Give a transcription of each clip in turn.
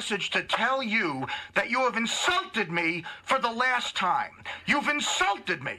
message to tell you that you have insulted me for the last time. You've insulted me.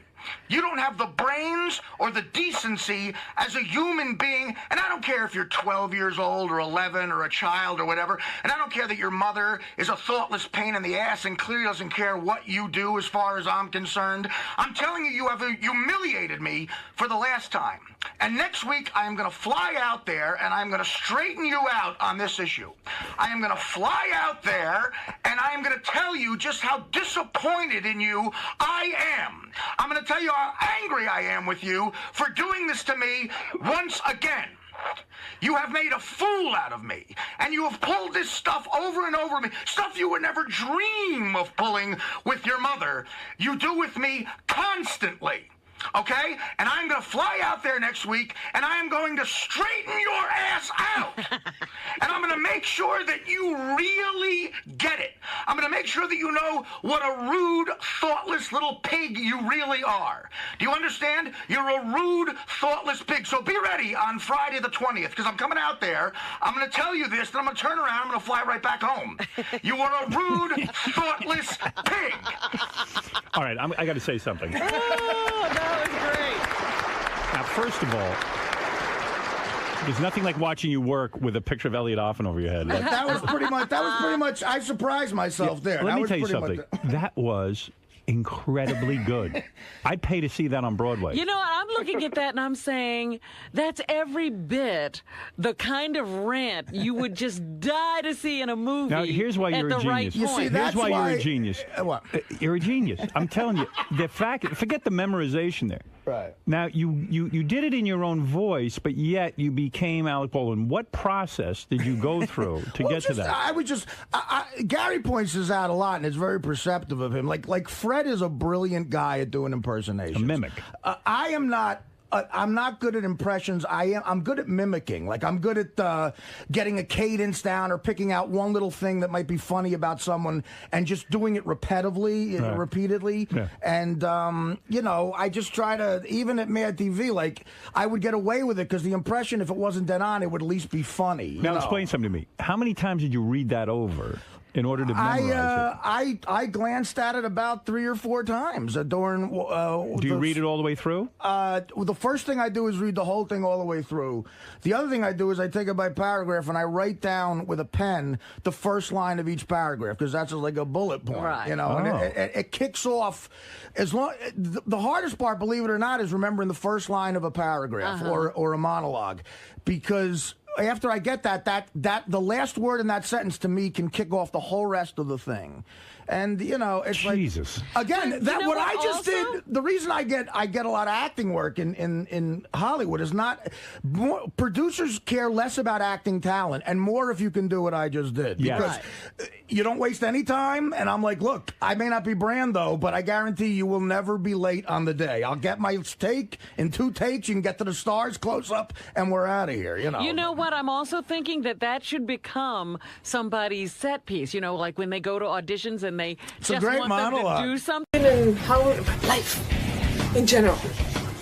You don't have the brains or the decency as a human being, and I don't care if you're 12 years old or 11 or a child or whatever, and I don't care that your mother is a thoughtless pain in the ass and clearly doesn't care what you do as far as I'm concerned. I'm telling you, you have humiliated me for the last time. And next week, I am going to fly out there and I'm going to straighten you out on this issue. I am going to fly out there and I am going to tell you just how disappointed in you I am. I'm going to tell you how angry I am with you for doing this to me once again. You have made a fool out of me, and you have pulled this stuff over and over me, stuff you would never dream of pulling with your mother. You do with me constantly. Okay? And I'm going to fly out there next week, and I am going to straighten your ass out. And I'm going to make sure that you really get it. I'm going to make sure that you know what a rude, thoughtless little pig you really are. Do you understand? You're a rude, thoughtless pig. So be ready on Friday the 20th, because I'm coming out there. I'm going to tell you this, then I'm going to turn around, I'm going to fly right back home. You are a rude, thoughtless pig. All right, I got to say something. That was great. Now, first of all, there's nothing like watching you work with a picture of Elliot Offen over your head. That was pretty much. I surprised myself there. Let me tell you something. That was incredibly good. I'd pay to see that on Broadway. You know what? I'm looking at that and I'm saying that's every bit the kind of rant you would just die to see in a movie. Now, here's why you're a genius. You see, here's why you're a genius. What? You're a genius. I'm telling you. The fact, forget the memorization there. Right. Now, you did it in your own voice, but yet you became Alec Baldwin. What process did you go through to get to that? I would just... Gary points this out a lot, and it's very perceptive of him. Like Fred is a brilliant guy at doing impersonations. A mimic. I am not... I'm not good at impressions. I'm good at mimicking. Like, I'm good at getting a cadence down or picking out one little thing that might be funny about someone and just doing it repeatedly. Yeah. And, I just try to, even at Mad TV, like, I would get away with it because the impression, if it wasn't dead on, it would at least be funny. Now, explain something to me. How many times did you read that over in order to memorize it? I glanced at it about 3 or 4 times during. Do you read it all the way through? The first thing I do is read the whole thing all the way through. The other thing I do is I take it by paragraph and I write down with a pen the first line of each paragraph because that's like a bullet point. Right. And it kicks off as long. The hardest part, believe it or not, is remembering the first line of a paragraph or a monologue, because after I get that the last word in that sentence to me can kick off the whole rest of the thing. And it's Jesus. like, again, that what I just also did. The reason I get a lot of acting work in Hollywood is not producers care less about acting talent and more if you can do what I just did, because you don't waste any time. And I'm like, look, I may not be Brando, but I guarantee you will never be late on the day. I'll get my take in 2 takes. You can get to the stars close up, and we're out of here. You know what? I'm also thinking that should become somebody's set piece. Like when they go to auditions and they just great want monologue. them to do something. And how life in general.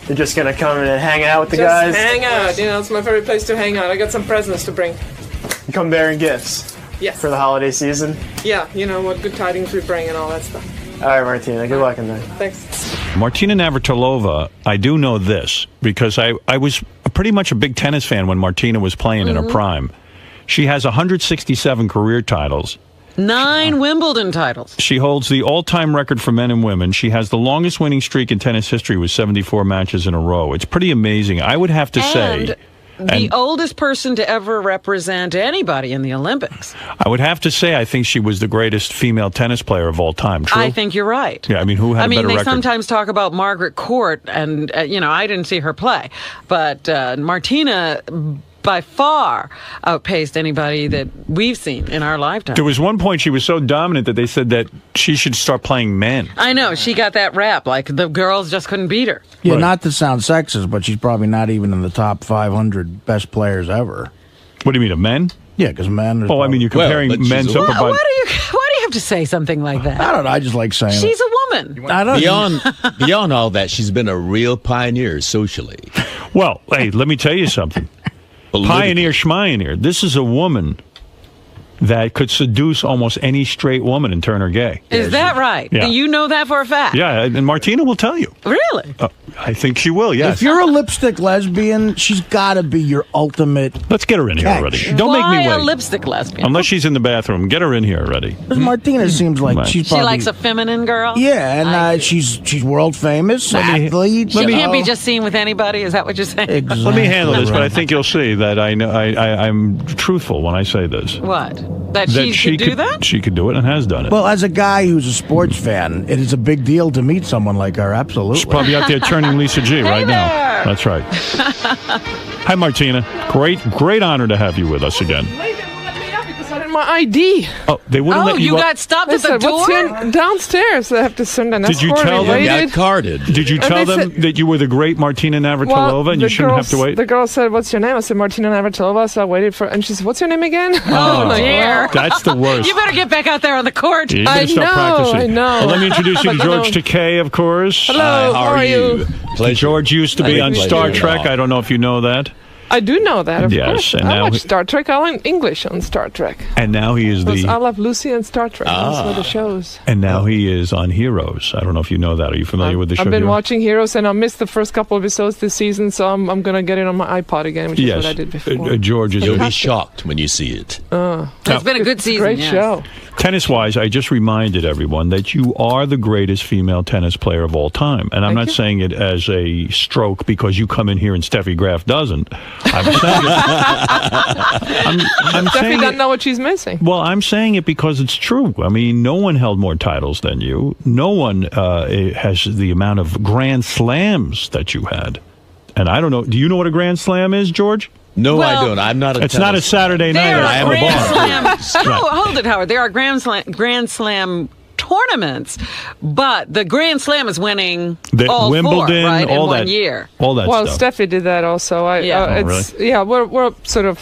You're just gonna come in and hang out with the guys? Hang out, it's my favorite place to hang out. I got some presents to bring. You come bearing gifts? Yes. For the holiday season? Yeah, what good tidings we bring and all that stuff. All right, Martina, good luck in there. Thanks. Martina Navratilova, I do know this because I was pretty much a big tennis fan when Martina was playing in her prime. She has 167 career titles. 9 Wimbledon titles. She holds the all-time record for men and women. She has the longest winning streak in tennis history with 74 matches in a row. It's pretty amazing. I would have to say... The oldest person to ever represent anybody in the Olympics. I would have to say I think she was the greatest female tennis player of all time. True? I think you're right. Yeah, who had a better record? They sometimes talk about Margaret Court, and, I didn't see her play. But Martina by far outpaced anybody that we've seen in our lifetime. There was one point she was so dominant that they said that she should start playing men. I know. She got that rap. Like, the girls just couldn't beat her. Yeah, Right. not to sound sexist, but she's probably not even in the top 500 best players ever. What do you mean, of men? Yeah, because men... You're comparing men's upper body. Why do you have to say something like that? I don't know. I just like saying She's it. a woman. I don't Beyond all that, she's been a real pioneer socially. Well, hey, let me tell you something. Pioneer schmioneer. This is a woman that could seduce almost any straight woman and turn her gay. Is that right? Yeah. Do you know that for a fact? Yeah, and Martina will tell you. Really? I think she will, yes. If you're a lipstick lesbian, she's got to be your ultimate. Let's get her in here already. Don't Why make me a wait. lipstick lesbian? Unless she's in the bathroom. Get her in here already. Because Martina seems like Right. she's she probably. likes a feminine girl? Yeah, and she's world famous, athlete. She can't be so- just seen with anybody? Is that what you're saying? Exactly. Let me handle this, but I think you'll see that I'm truthful when I say this. What? That she could do that? She could do it and has done it. Well, as a guy who's a sports fan, it is a big deal to meet someone like her. Absolutely. She's probably out there turning Lisa G right now. there. That's right. Hi, Martina. Great honor to have you with us again. Because I didn't my ID. Oh, they wouldn't Oh, let you you up. got stopped They at the said, "What's door? your downstairs?" They have to send an Did you escort. tell We them? You waited. got carded. Did you tell they them said- that you were the great Martina Navratilova and you the shouldn't have to girls- wait? The girl said, "What's your name?" I said, "Martina Navratilova." So I waited for, and she said, "What's your name again?" Oh, dear. That's the worst. You better get back out there on the court. You better I start know, practicing. I know. Well, let me introduce you to But George no. Takei, of course. Hello, How are you? Pleasure. George used to be on Pleasure. Star Trek. I don't know if you know that. I do know that, of Yes, course. and I now watch he- Star Trek. I learn English on Star Trek. And now he is Because I the. love Lucy and Star Trek. Those were the shows. And now he is on Heroes. I don't know if you know that. Are you familiar with the show? I've been Heroes? watching Heroes, and I missed the first couple of episodes this season, so I'm going to get it on my iPod again, which is Yes, what I did before. George is. You'll be shocked when you see it. It's been a good season. Great yes. show. Tennis-wise, I just reminded everyone that you are the greatest female tennis player of all time. And I'm Thank not you. saying it as a stroke because you come in here and Steffi Graf doesn't. I'm saying it, I'm Steffi saying doesn't it, know what she's missing. well, I'm saying it because it's true. I mean, no one held more titles than you. No one has the amount of Grand Slams that you had. And I don't know. Do you know what a Grand Slam is, George? No, Well, I don't. I'm not a It's not a tennis Saturday night. There at I are am a Grand bar. Slam. Oh, hold it, Howard. There are Grand Slam tournaments, but the Grand Slam is winning The all Wimbledon, four, right, all in that, one year. all that Well, stuff. Steffi did that also. Yeah. Oh, It's, yeah, we're sort of,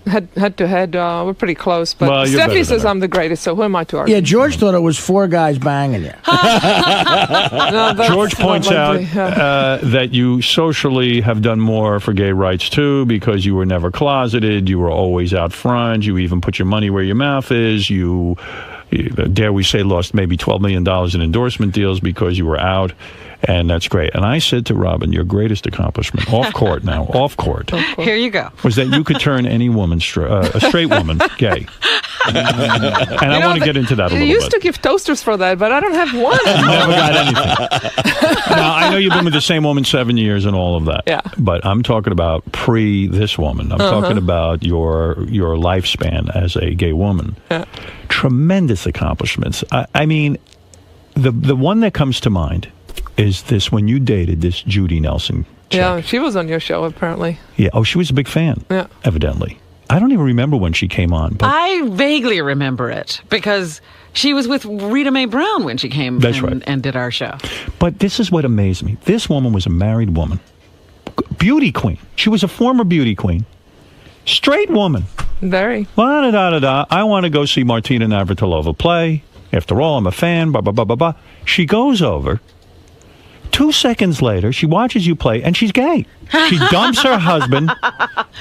head to head. We're pretty close. But Well, you're better Steffi than says her. I'm the greatest, so who am I to argue? Yeah, George thought it was 4 guys banging you. No, that's George not points out likely. Yeah. that you socially have done more for gay rights too, because you were never closeted. You were always out front. You even put your money where your mouth is. You dare we say, lost maybe $12 million in endorsement deals because you were out. And that's great. And I said to Robin, your greatest accomplishment, off court now, off court, Here you go. was that you could turn any woman, a straight woman, gay. And I want to get into that a You little used bit. to give toasters for that, but I don't have one. Never got anything. Now, I know you've been with the same woman 7 years and all of that. Yeah. But I'm talking about pre this woman. I'm talking about your lifespan as a gay woman. Yeah. Tremendous accomplishments. I mean, the one that comes to mind is this when you dated this Judy Nelson chick. Yeah, she was on your show, apparently. Yeah. Oh, she was a big fan. Yeah. Evidently. I don't even remember when she came on. But I vaguely remember it because she was with Rita Mae Brown when she came That's right. and did our show. But this is what amazed me. This woman was a married woman. Beauty queen. She was a former beauty queen. Straight woman. Very. La-da-da-da-da. I want to go see Martina Navratilova play. After all, I'm a fan. Blah, blah, blah, blah, blah. She goes over. 2 seconds later, she watches you play, and she's gay. She dumps her husband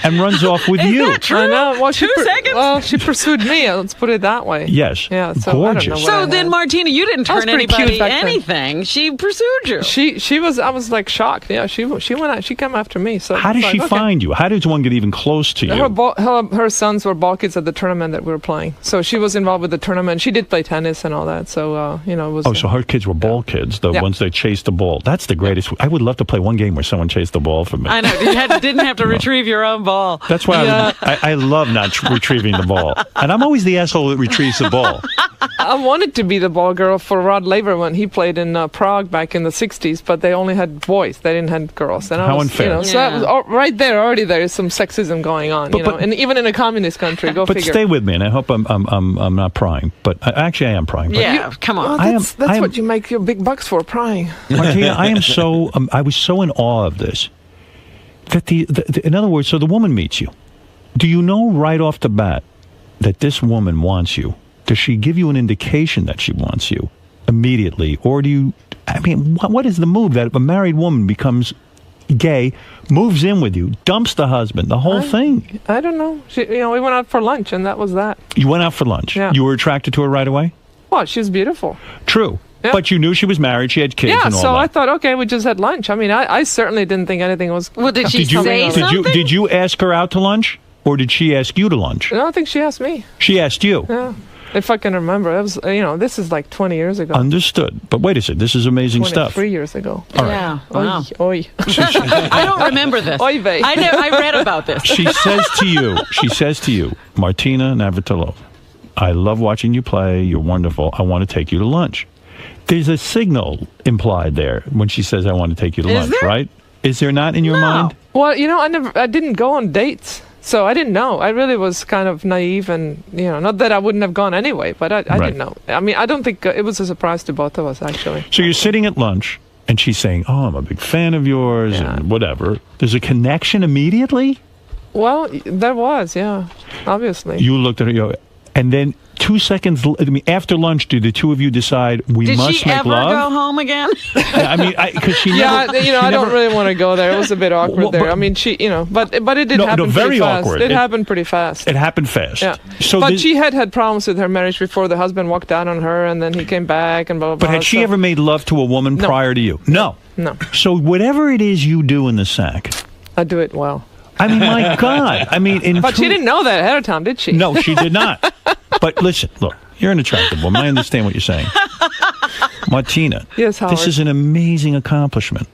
and runs off with you. that true? I know. Well, 2 seconds? Well, she pursued me. Let's put it that way. Yes. Yeah. So Gorgeous. I don't know So what I then, had. Martina, you didn't I was turn pretty cute anybody back then. anything. She pursued you. She was. I was like shocked. Yeah. She went out. She came after me. So How did it's she like, okay. find you? How does one get even close to you? Her sons were ball kids at the tournament that we were playing. So she was involved with the tournament. She did play tennis and all that. So it was. Oh, so her kids were ball kids, the Yeah. ones that chased the ball. That's the greatest. I would love to play one game where someone chased the ball for me. I know. You didn't have to retrieve your own ball. That's why I love not retrieving the ball. And I'm always the asshole that retrieves the ball. I wanted to be the ball girl for Rod Laver when he played in Prague back in the '60s, but they only had boys; they didn't have girls. And How I was, unfair. So that was right there. Already there is some sexism going on, But- and even in a communist country. Go But figure. stay with me, and I hope I'm not prying. But actually, I am prying. But Yeah, come on. Well, I am- that's I am- what you make your big bucks for, prying. Martina, I am so. I was so in awe of this. That in other words, so the woman meets you. Do you know right off the bat that this woman wants you? Does she give you an indication that she wants you immediately, or do you? I mean, what is the move that a married woman becomes gay, moves in with you, dumps the husband, the whole thing. I don't know. We went out for lunch, and that was that. You went out for lunch. Yeah. You were attracted to her right away? Well, she was beautiful. True. Yeah. But you knew she was married, she had kids and all so that. I thought, okay, we just had lunch. I mean, I certainly didn't think anything was... Well, did she Did you, say something? did you ask her out to lunch? Or did she ask you to lunch? No, I think she asked me. She asked you? Yeah. If I can remember. It was, this is like 20 years ago. Understood. But wait a second, this is amazing stuff. 23 years ago. All right. Yeah. Wow. Oy. I don't remember this. Oy vey. I read about this. She says to you, Martina Navratilova, I love watching you play. You're wonderful. I want to take you to lunch. There's a signal implied there when she says, I want to take you to Is lunch, there? right? Is there not in your mind? Well, I didn't go on dates. So I didn't know. I really was kind of naive and, not that I wouldn't have gone anyway, but I didn't know. I mean, I don't think it was a surprise to both of us, actually. So you're sitting at lunch, and she's saying, oh, I'm a big fan of yours, and whatever. There's a connection immediately? Well, there was, yeah, obviously. You looked at her, and then 2 seconds, after lunch, did the two of you decide we must Did she make ever love? go home again? I mean, because she never... I don't really want to go there. It was a bit awkward there. I mean, but it did happen very pretty fast. awkward. It happened pretty fast. It happened fast. Yeah. So but she had problems with her marriage before. The husband walked out on her, and then he came back, and blah, blah, blah. But had she ever made love to a woman prior to you? No. No. So whatever it is you do in the sack... I do it well. I mean, my God. I mean... But she didn't know that ahead of time, did she? No, she did not. But listen, look. You're an attractive woman. I understand what you're saying. Martina, yes, Howard. This is an amazing accomplishment.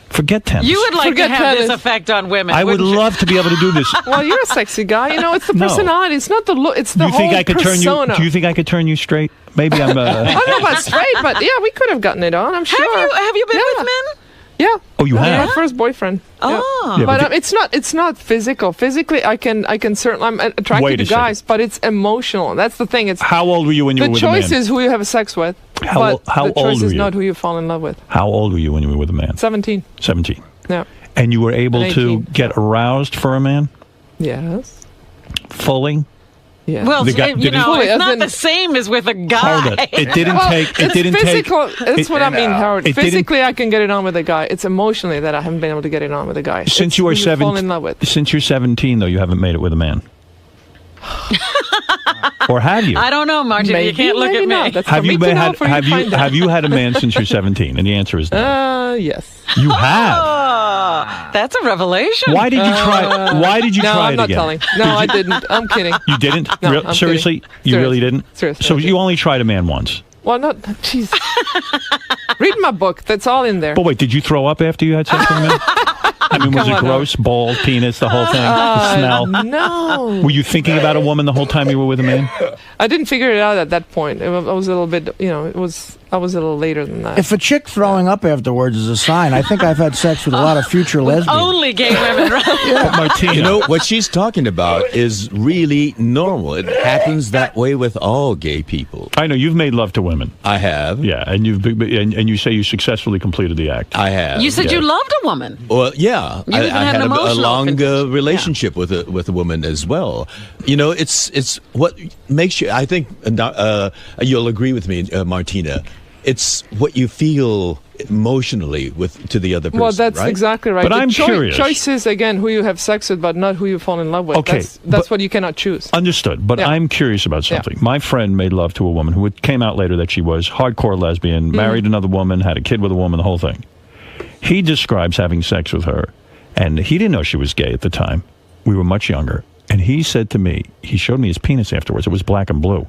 Forget tennis. You would like Forget to have tennis. this effect on women. I would love to be able to do this. Well, you're a sexy guy. It's the No. personality. It's not the look. It's the You think whole I could persona. turn you? Do you think I could turn you straight? Maybe I'm. I don't know about straight, but yeah, we could have gotten it on. I'm sure. Have you been with men? Yeah. Oh, you have? My first boyfriend. Oh. Yeah, But it's not physical. Physically, I can certainly. I'm attracted Wait to a second. guys, but it's emotional. That's the thing. It's How old were you when you the were with a man? choice is who you have sex with. How but old the choice were is you? not who you fall in love with. How old were you when you were with a man? 17. 17. Yeah. And you were able And to 18. get aroused for a man Yes. fully? Yeah. Well, The guy- did he- Fully, it's as not in- the same as with a guy. Hold it. It didn't Well, take. It it's didn't physical. take. That's what I mean, Howard. it didn't- Physically, I can get it on with a guy. It's emotionally that I haven't been able to get it on with a guy. Since It's you are who fall 17, in love with. since you're 17, though, you haven't made it with a man. Or have you? I don't know, Martin. Maybe, You can't look maybe at me. not. That's Have for you me to been, know, had, for you have to you find out. have you had a man since you're 17? And the answer is no. Yes. You have. Oh, that's a revelation. Why did you try? Why did you No, try I'm it not again? telling. No, I didn't. I'm kidding. You didn't? No, Real- I'm seriously? kidding. You really didn't? Seriously, So I you didn't. only tried a man once. Well, not. Jeez. Read my book. That's all in there. But wait, did you throw up after you had sex with a man? I mean, was Come it on, gross, bald, penis, the whole thing, the smell? No. Were you thinking about a woman the whole time you were with a man? I didn't figure it out at that point. I was a little bit, I was a little later than that. If a chick throwing up afterwards is a sign, I think I've had sex with a lot of future lesbians. Only gay women, right? But Martina, You know, what she's talking about is really normal. It happens that way with all gay people. I know you've made love to women. I have. Yeah, and and you say you successfully completed the act. I have. You said Yeah. you loved a woman. Well, yeah, You even I had had an a emotional long connection. relationship with a woman as well. It's what makes you. I think you'll agree with me, Martina. It's what you feel emotionally to the other person. Well, that's right? exactly right. But The I'm curious. Choice is, again, who you have sex with, but not who you fall in love with. Okay, That's but- what you cannot choose. Understood, but Yeah. I'm curious about Yeah. something. My friend made love to a woman who came out later that she was hardcore lesbian, married another woman, had a kid with a woman, the whole thing. He describes having sex with her, and he didn't know she was gay at the time. We were much younger. And he said to me, he showed me his penis afterwards. It was black and blue.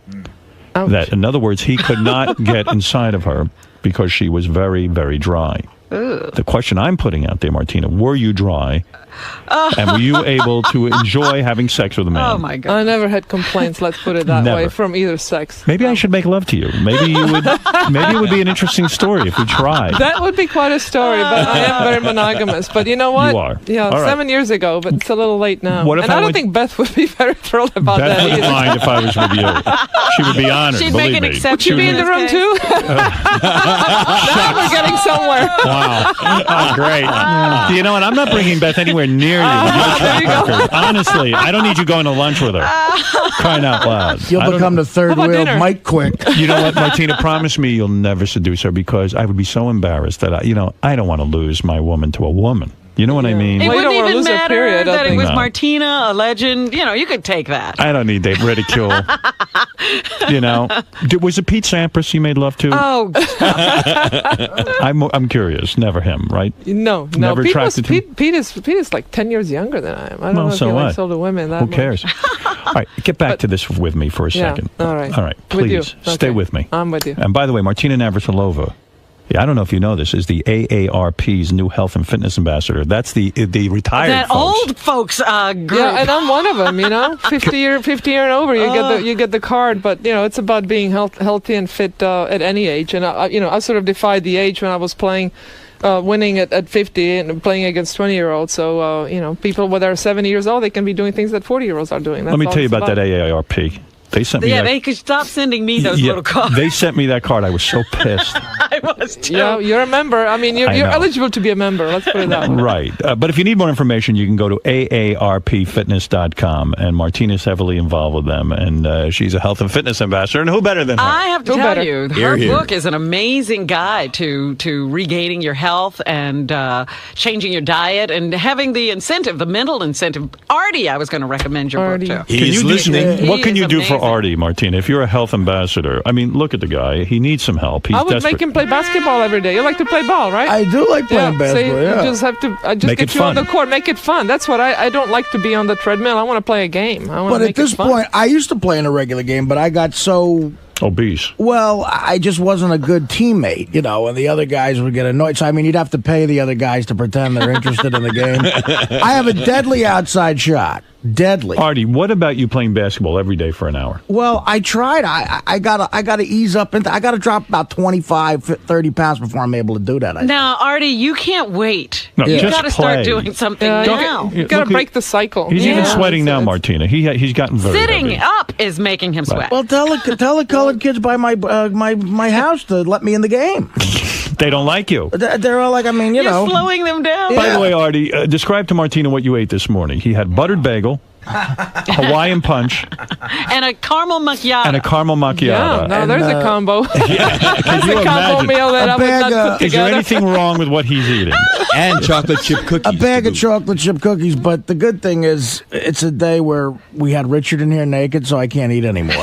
Ouch. That, in other words, he could not get inside of her because she was very, very dry. The question I'm putting out there, Martina, were you dry? And were you able to enjoy having sex with a man? Oh, my God. I never had complaints, let's put it that Never. way, from either sex. Maybe I should make love to you. Maybe you would. Maybe it would be an interesting story if we tried. That would be quite a story, but I am very monogamous. But you know what? You are. Yeah, All right. 7 years ago, but it's a little late now. What if and I I don't would- think Beth would be very thrilled about Beth that wouldn't either. mind if I was with you. She would be honored. She'd believe make an me. exception. Would you be in the room too? Now we're getting somewhere. Wow. Oh, great. You know what? I'm not bringing Beth anywhere near you. with your track record. Honestly, I don't need you going to lunch with her. Crying out loud. You'll I don't- become the third How about wheel dinner? Mike Quick. You know what, Martina? Promise me you'll never seduce her because I would be so embarrassed that I don't want to lose my woman to a woman. You know what I mean? It Well, you wouldn't don't wanna even lose a matter period, I that it think. was No. Martina, a legend. You know, you could take that. I don't need that ridicule. You know, was it Pete Sampras you made love to? Oh, I'm curious. Never him, right? No. Never Pete, was, attracted to him? Pete is like 10 years younger than I am. I don't Well, know if so he what? likes older women that Who much. cares? All right, get back to this with me for a Yeah, second. all right. All right, With you. please stay Okay. with me. I'm with you. And by the way, Martina Navratilova, I don't know if you know this, is the AARP's new health and fitness ambassador. That's the retired that folks. old folks group. Yeah, and I'm one of them. 50 year and over, you get the card. But it's about being healthy and fit at any age. And I sort of defied the age when I was playing, winning at 50 and playing against 20-year-olds. So people when they're 70 years old, they can be doing things that 40-year-olds are doing. That's Let me all tell you it's about that AARP. They sent me Yeah, that. they could stop sending me those little cards. They sent me that card. I was so pissed. I was too. Yeah, you're a member. I mean, you're I know. eligible to be a member. Let's put it that way. Right. But if you need more information, you can go to aarpfitness.com. And Martina's heavily involved with them. And she's a health and fitness ambassador. And who better than her? I have to Who tell better? you, Hear, her hear. book is an amazing guide to regaining your health and changing your diet and having the incentive, the mental incentive. Artie, I was going to recommend your Artie. book to. Can He's you do- listening. What He can is you do for amazing. Artie, Martina? If you're a health ambassador, I mean, look at the guy. He needs some help. He's I would desperate. make him play basketball every day. You like to play ball, right? I do like playing basketball. So Yeah. you just have to just Make get it you on fun. the court, make it fun. That's what I don't like to be on the treadmill. I want to play a game. I want But to at make this it fun. point, I used to play in a regular game, but I got so Obese. well, I just wasn't a good teammate, and the other guys would get annoyed. So, I mean, you'd have to pay the other guys to pretend they're interested in the game. I have a deadly outside shot. Deadly. Artie, what about you playing basketball every day for an hour? Well, I tried. I gotta ease up into. I gotta drop about 25, 30 pounds before I'm able to do that. Now, Artie, you can't wait. No, You just got to start play. doing something Yeah, now. you got to Look, break the cycle. He's even Yeah. sweating now, It's- Martina. He's gotten very Sitting heavy. up is making him sweat. Well, tell the colored kids by my house to let me in the game. They don't like you. They're all like, I mean, You're slowing them down. By the way, Artie, describe to Martina what you ate this morning. He had buttered bagel, Hawaiian punch, And a caramel macchiato. and a caramel Yeah, macchiato. no, there's a combo. Could you That's a combo imagine? meal that A I would bag not of- put Is there together. anything wrong with what he's eating? And chocolate chip cookies. a bag to of boot. chocolate chip cookies. But the good thing is, it's a day where we had Richard in here naked, so I can't eat anymore.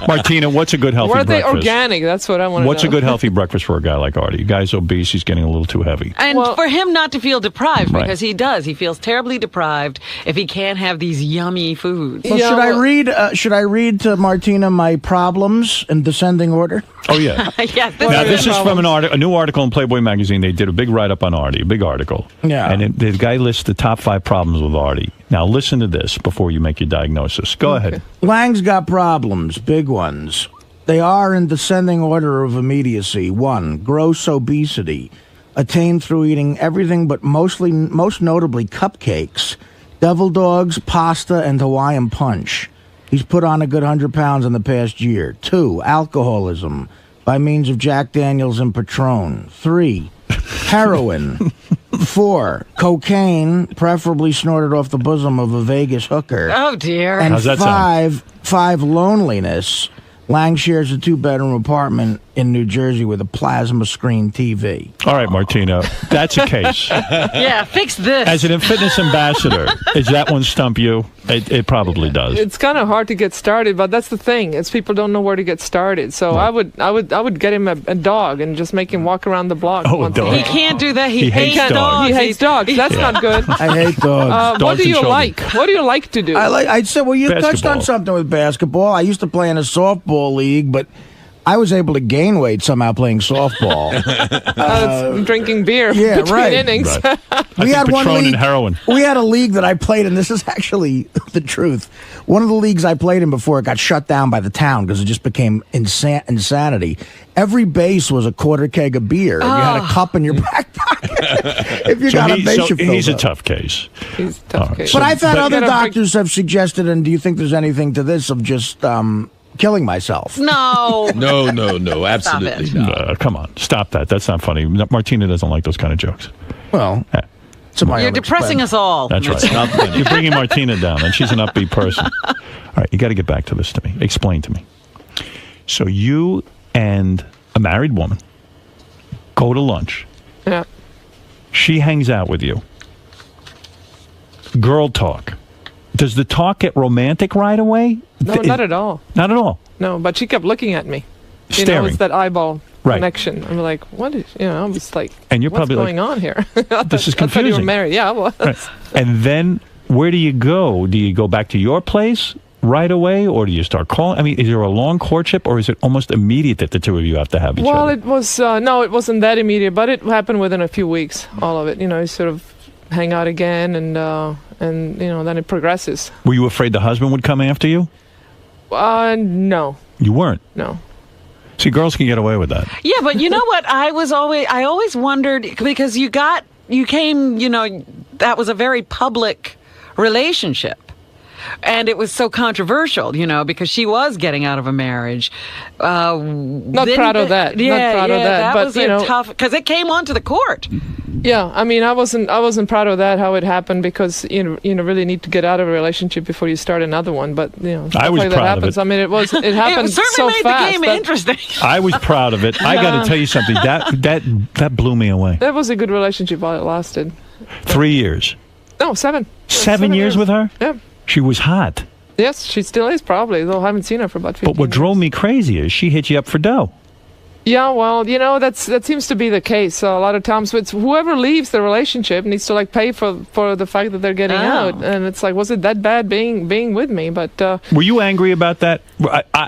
Martina, what's a good healthy Were they breakfast? organic? That's what I want to know. What's a good healthy breakfast for a guy like Artie? Guy's obese. He's getting a little too heavy. And Well- for him not to feel deprived, Right. because he does. He feels terribly deprived if he can't have these yummy foods. Well, Yeah, should I well- read? Should I read to Martina my problems in descending order? Oh, yeah. Yes, Now, is this is from problem. a new article in Playboy magazine. They did a big write-up on Artie, a big article. Yeah. And the guy lists the top 5 problems with Artie. Now, listen to this before you make your diagnosis. Go ahead. Lang's got problems, big ones. They are in descending order of immediacy. 1, gross obesity, attained through eating everything but most notably cupcakes, devil dogs, pasta, and Hawaiian punch. He's put on a good 100 pounds in the past year. 2, alcoholism by means of Jack Daniels and Patron. 3, heroin. 4, cocaine, preferably snorted off the bosom of a Vegas hooker. Oh, dear. And How's that sound? five, loneliness. Lang shares a 2-bedroom apartment in New Jersey with a plasma screen TV. All right, Martina, that's a case. Yeah, fix this. As a fitness ambassador, does that one stump you? It probably does. It's kind of hard to get started, but that's the thing. It's people don't know where to get started. So I would get him a dog and just make him walk around the block. Oh, once a a dog. he week. can't do that. He hates dogs. He hates dogs. That's not good. I hate dogs. What Dogs do and you children. like? What do you like to do? I said, well, you touched Basketball. on something with basketball. I used to play in a softball league, but I was able to gain weight somehow playing softball. It's drinking beer yeah, between right. innings. Right. I think Patron and heroin. We had a league that I played in. This is actually the truth. One of the leagues I played in before it got shut down by the town because it just became insanity. Every base was a quarter keg of beer. And you had a cup in your back pocket. If you got a base, you filled he's a up. tough case. He's a tough case. But I've had But- other You gotta break- doctors have suggested, and do you think there's anything to this of just killing myself? No. No, absolutely it. not. Come on, stop that. That's not funny. Martina doesn't like those kind of jokes. Well, to my You're own depressing expense. us all. That's It's right. not funny. You're bringing Martina down, and she's an upbeat person. All right, you got to get back to this to me. Explain to me. So you and a married woman go to lunch. Yeah. She hangs out with you. Girl talk. Does the talk get romantic right away? No, not at all. Not at all. No, but she kept looking at me. You Staring. know, it's that eyeball Right. connection. I'm like, what is, I was like, And you're what's probably going like, on here? this is I thought you were confusing. married. Yeah, I was. Right. And then where do you go? Do you go back to your place right away, or do you start calling? I mean, is there a long courtship, or is it almost immediate that the two of you have to have each Well, other? it was, no, it wasn't that immediate, but it happened within a few weeks, all of it. You know, you sort of hang out again, and then it progresses. Were you afraid the husband would come after you? No, You weren't. no. See, girls can get away with that. Yeah, but you know what? I always wondered, because you came, that was a very public relationship. And it was so controversial, because she was getting out of a marriage. Not proud of that. Yeah, Not proud of that. That But, was tough, because it came onto the court. Yeah, I mean, I wasn't proud of that, how it happened, because you really need to get out of a relationship before you start another one. But I was like proud that of happens. it. I mean, it happened It certainly so made fast. the game that- interesting. I was proud of it. I got to tell you something. That blew me away. That was a good relationship while it lasted. 3 years. No, 7. 7 years with her? Yeah. She was hot. Yes, she still is probably, though I haven't seen her for about 15 But what drove me crazy is she hit you up for dough. Yeah, well, that seems to be the case. A lot of times it's whoever leaves the relationship needs to pay for the fact that they're getting out. And it's like, was it that bad being with me? But were you angry about that?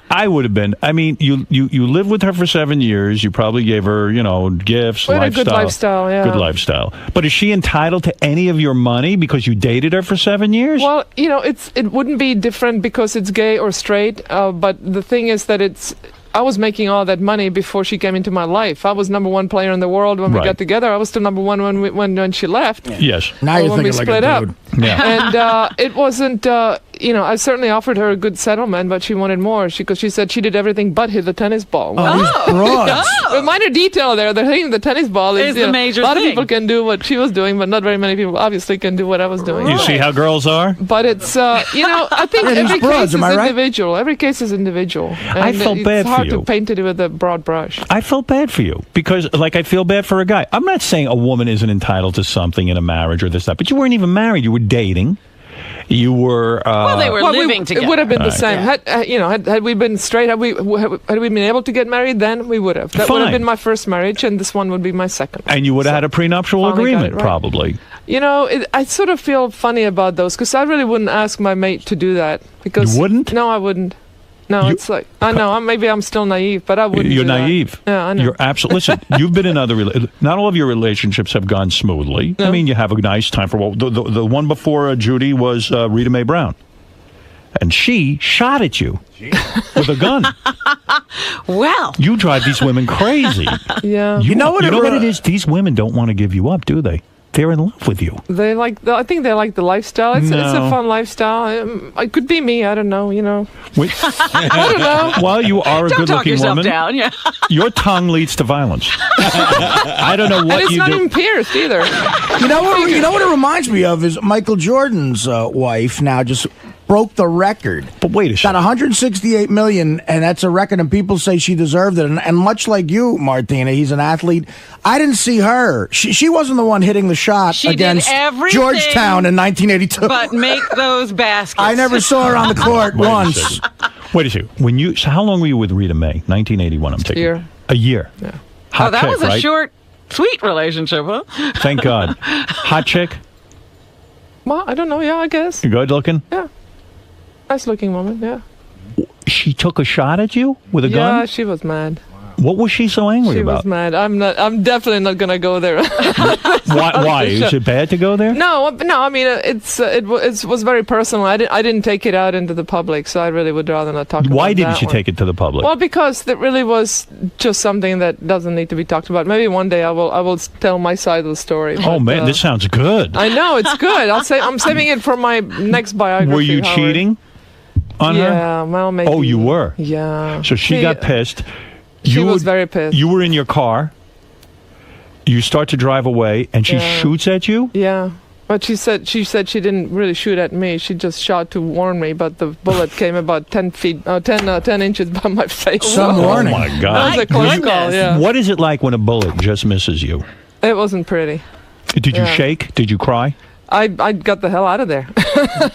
I would have been. I mean, you lived with her for 7 years. You probably gave her, gifts, we had lifestyle. a good lifestyle, yeah. Good lifestyle. But is she entitled to any of your money because you dated her for 7 years? Well, it wouldn't be different because it's gay or straight. But the thing is that I was making all that money before she came into my life. I was number one player in the world when we Right. got together. I was still number one when she left. Yes. Now Or you're when we thinking like split a up. dude. Yeah. And it wasn't, I certainly offered her a good settlement, but she wanted more because she said she did everything but hit the tennis ball. Oh, these broads. A minor detail there. The hitting the tennis ball is Is the major a lot thing. of people can do what she was doing, but not very many people obviously can do what I was doing. You see how girls are? But it's, I think Yeah, these every broads, case is am I right? individual. Every case is individual. I And felt it's bad for hard you. to paint it with a broad brush. I felt bad for you because, I feel bad for a guy. I'm not saying a woman isn't entitled to something in a marriage or this, that, but you weren't even married. You were dating. You were. Well, they were living together. It would have been the Right. same. Had we been straight, had we been able to get married, then we would have. That would Fine. have been my first marriage, and this one would be my second. And you would have had a prenuptial finally got agreement, it right. probably. I sort of feel funny about those because I really wouldn't ask my mate to do that. Because You wouldn't? No, I wouldn't. No, You- it's like I know. Maybe I'm still naive, but I wouldn't. You're do that. naive. Yeah, I know. You're absolutely. Listen, you've been in other. Not all of your relationships have gone smoothly. I No. mean, you have a nice time for the one before Judy was Rita Mae Brown, and she shot at you with a gun. Well, You drive these women crazy. Yeah. You know what it is? These women don't want to give you up, do they? They're in love with you. They I think they like the lifestyle. It's a No. fun lifestyle. It could be me. I don't know. Wait, I don't know. while you are a don't talk good-looking yourself woman, down. Yeah. your tongue leads to violence. I don't know And what it's you not do. even pierced either. You know what it reminds me of is Michael Jordan's wife now just broke the record. But wait a Got second. 168 million, and that's a record, and people say she deserved it. And much like you, Martina, he's an athlete. I didn't see her. She wasn't the one hitting the shot She did against everything Georgetown in 1982. But make those baskets. I never saw her on the court Wait a once. second. Wait a second. So how long were you with Rita Mae? 1981, I'm taking. year. A year. Yeah. Hot Oh, that chick, was a right? short, sweet relationship, huh? Thank God. Hot chick? Well, I don't know. Yeah, I guess. You good looking? Yeah. Nice looking woman. Yeah. She took a shot at you with a Yeah, gun? she was mad. What was she so angry She about? was mad. I'm definitely not gonna go there. Why? Is it bad to go there? No. I mean, it was very personal. I didn't take it out into the public, so I really would rather not talk about Why didn't that you one. take it to the public? Well, because it really was just something that doesn't need to be talked about. Maybe one day I will tell my side of the story. Oh but, man, this sounds good. I know it's good. I'm saving it for my next biography. Were you Howard. cheating on her? Yeah, well, maybe. Oh, you were. Yeah. So she got pissed. She was would- very pissed. You were in your car. You start to drive away, and she Yeah. shoots at you. Yeah. But she said she didn't really shoot at me. She just shot to warn me. But the bullet came about 10 inches by my face. Some Oh warning. my That God! was a close goodness. call. Yeah. What is it like when a bullet just misses you? It wasn't pretty. Did you shake? Did you cry? I got the hell out of there.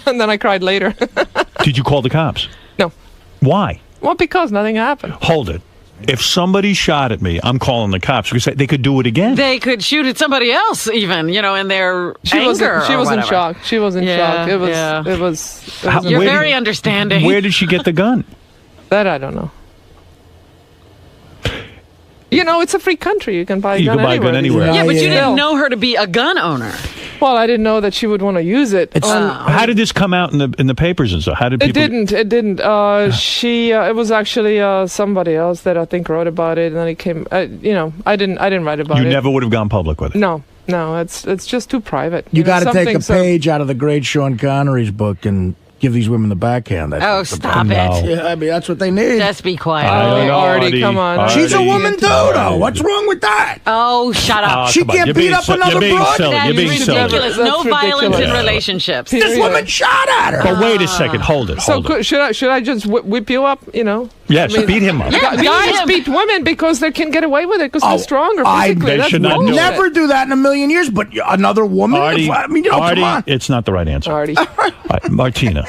And then I cried later. Did you call the cops? No. Why? Well, because nothing happened. Hold it. If somebody shot at me, I'm calling the cops because they could do it again. They could shoot at somebody else, even, in their She anger. was in shock. She was in shock. It was. You're very understanding. Where did she get the gun? That I don't know. It's a free country. You can buy a gun anywhere. You can buy a gun anywhere. Yeah, but you didn't know her to be a gun owner. Well, I didn't know that she would want to use it. How did this come out in the papers and stuff? How did people? It didn't. It was actually somebody else that I think wrote about it, and then it came. I didn't write about it. You never would have gone public with it. No, it's just too private. You got to take a page out of the great Sean Connery's book and give these women the backhand. Stop it. Yeah, I mean, that's what they need. Just be quiet. Artie, come on. She's a woman too, though. What's wrong with that? Oh, shut up. She can't beat up another broad. You're being ridiculous. silly. No violence in relationships. This woman shot at her. But wait a second. Hold it. Should I just whip you up? Yes, beat him up. Yeah, guys beat women because they can get away with it because they're stronger physically. They should not I'll do never do that in a million years. But another woman? Artie, come on. It's not the right answer. Artie. Martina.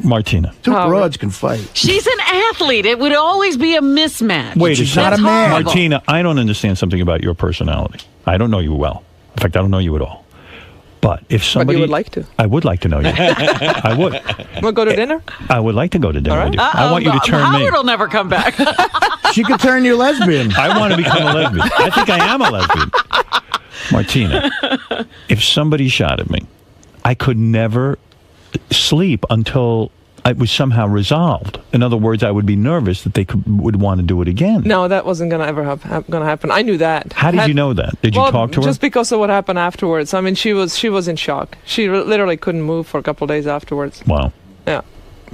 Martina. Two broads can fight. She's an athlete. It would always be a mismatch. Wait, she's not a man. Horrible. Martina, I don't understand something about your personality. I don't know you well. In fact, I don't know you at all. But if somebody... But you would like to. I would like to know you. I would. We'll go to dinner? I would like to go to dinner with you. I want you to turn me. Howard will never come back. She could turn you lesbian. I want to become a lesbian. I think I am a lesbian. Martina, if somebody shot at me, I could never sleep until it was somehow resolved. In other words, I would be nervous that they would want to do it again. No, that wasn't going to ever going to happen. I knew that. How did you know that? Did you talk to her? Just because of what happened afterwards. I mean, she was in shock. She literally couldn't move for a couple of days afterwards. Wow. Yeah.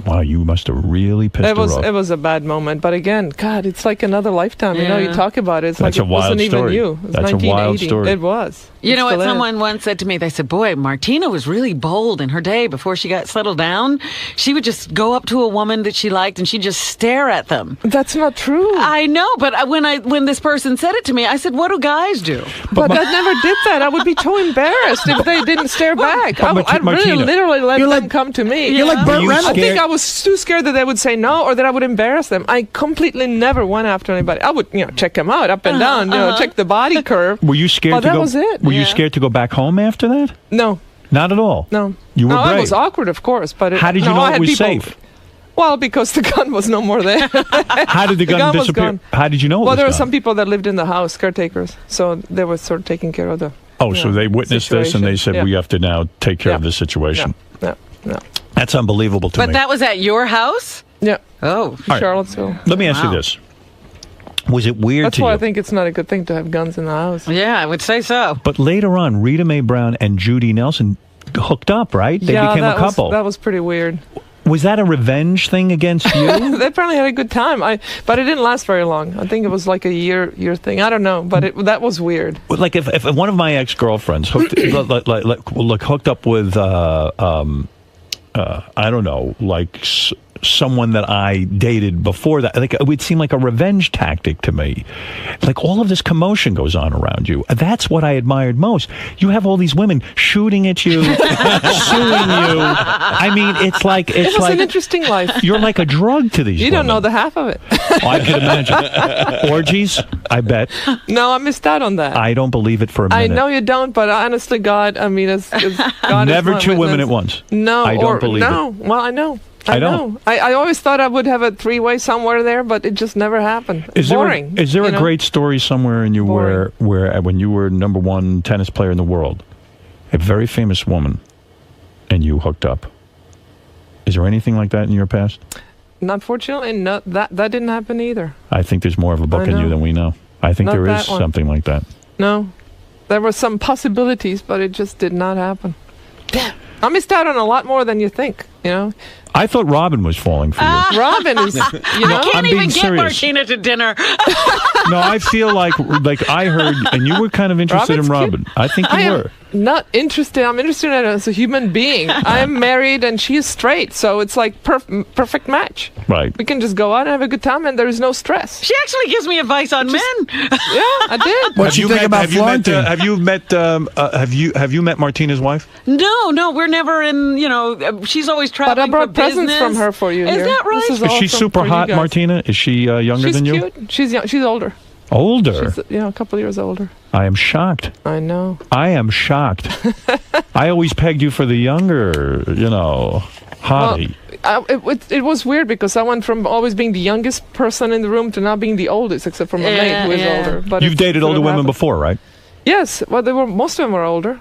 Wow, you must have really pissed her off. It was a bad moment, but again, God, it's like another lifetime. You talk about it. It's That's like it wasn't even you. It was That's a wild story. It was. You know what someone once said to me? They said, boy, Martina was really bold in her day before she got settled down. She would just go up to a woman that she liked and she'd just stare at them. That's not true. I know, but when this person said it to me, I said, what do guys do? But I never did that. I would be too embarrassed if they didn't stare back. I'd really Martina, literally let them come to me. You're like Burt Reynolds. I think I was too scared that they would say no or that I would embarrass them. I completely never went after anybody. I would, check them out up and down, check the body curve. Were you scared to go? That was it. Were you scared to go back home after that? No. Not at all? No. You were brave. It was awkward, of course. But how did you know it was safe? Well, because the gun was no more there. How did the gun disappear? How did you know it was Well, there were gone? some people that lived in the house, caretakers. So they were sort of taking care of the so they witnessed this and they said, we have to now take care of this situation. Yeah. That's unbelievable to me. But that was at your house? Yeah. Oh. Right. Charlottesville. Let me ask you this. Was it weird That's to you? why I think it's not a good thing to have guns in the house. Yeah, I would say so. But later on, Rita Mae Brown and Judy Nelson hooked up, right? They became a couple. That was pretty weird. Was that a revenge thing against you? They apparently had a good time. But it didn't last very long. I think it was like a year thing. I don't know, but that was weird. Like if one of my ex-girlfriends hooked up with I don't know, like someone that I dated before that, like it would seem like a revenge tactic to me. Like all of this commotion goes on around you. That's what I admired most. You have all these women shooting at you, suing you. I mean, it's like it was an interesting life. You're like a drug to these. You don't know the half of it. Oh, I can imagine. Orgies, I bet. No, I missed out on that. I don't believe it for a minute. I know you don't, but honestly, God, I mean, it's God. Never two women at once. No, I don't believe it. No, well, I know. I don't. I always thought I would have a three-way somewhere there, but it just never happened. Boring. Is there a great story somewhere in you where when you were #1 tennis player in the world, a very famous woman, and you hooked up? Is there anything like that in your past? Unfortunately, no, that didn't happen either. I think there's more of a book in you than we know. I think there is something like that. No. There were some possibilities, but it just did not happen. Damn. I missed out on a lot more than you think, I thought Robin was falling for you. Robin is, I can't I'm even being get serious. Martina to dinner. No, I feel like I heard, and you were kind of interested in Robin. I think you were. Not interested. I'm interested in her as a human being. I am married and she's straight, so it's like perfect match. Right. We can just go out and have a good time, and there is no stress. She actually gives me advice on men. Yeah, I did. What you think about Florentine? Have you met Martina's wife? No, we're never in. She's always But I traveling brought for presents business. from her for you. Is here. that right? This Is she awesome super for you hot, guys. Martina? Is she younger She's than you? cute. She's young. She's older. Older. She's a couple years older. I am shocked. I know. I am shocked. I always pegged you for the younger, hottie. It was weird because I went from always being the youngest person in the room to now being the oldest, except for my maid who is older. But You've dated older women before, right? Yes. Well, most of them were older.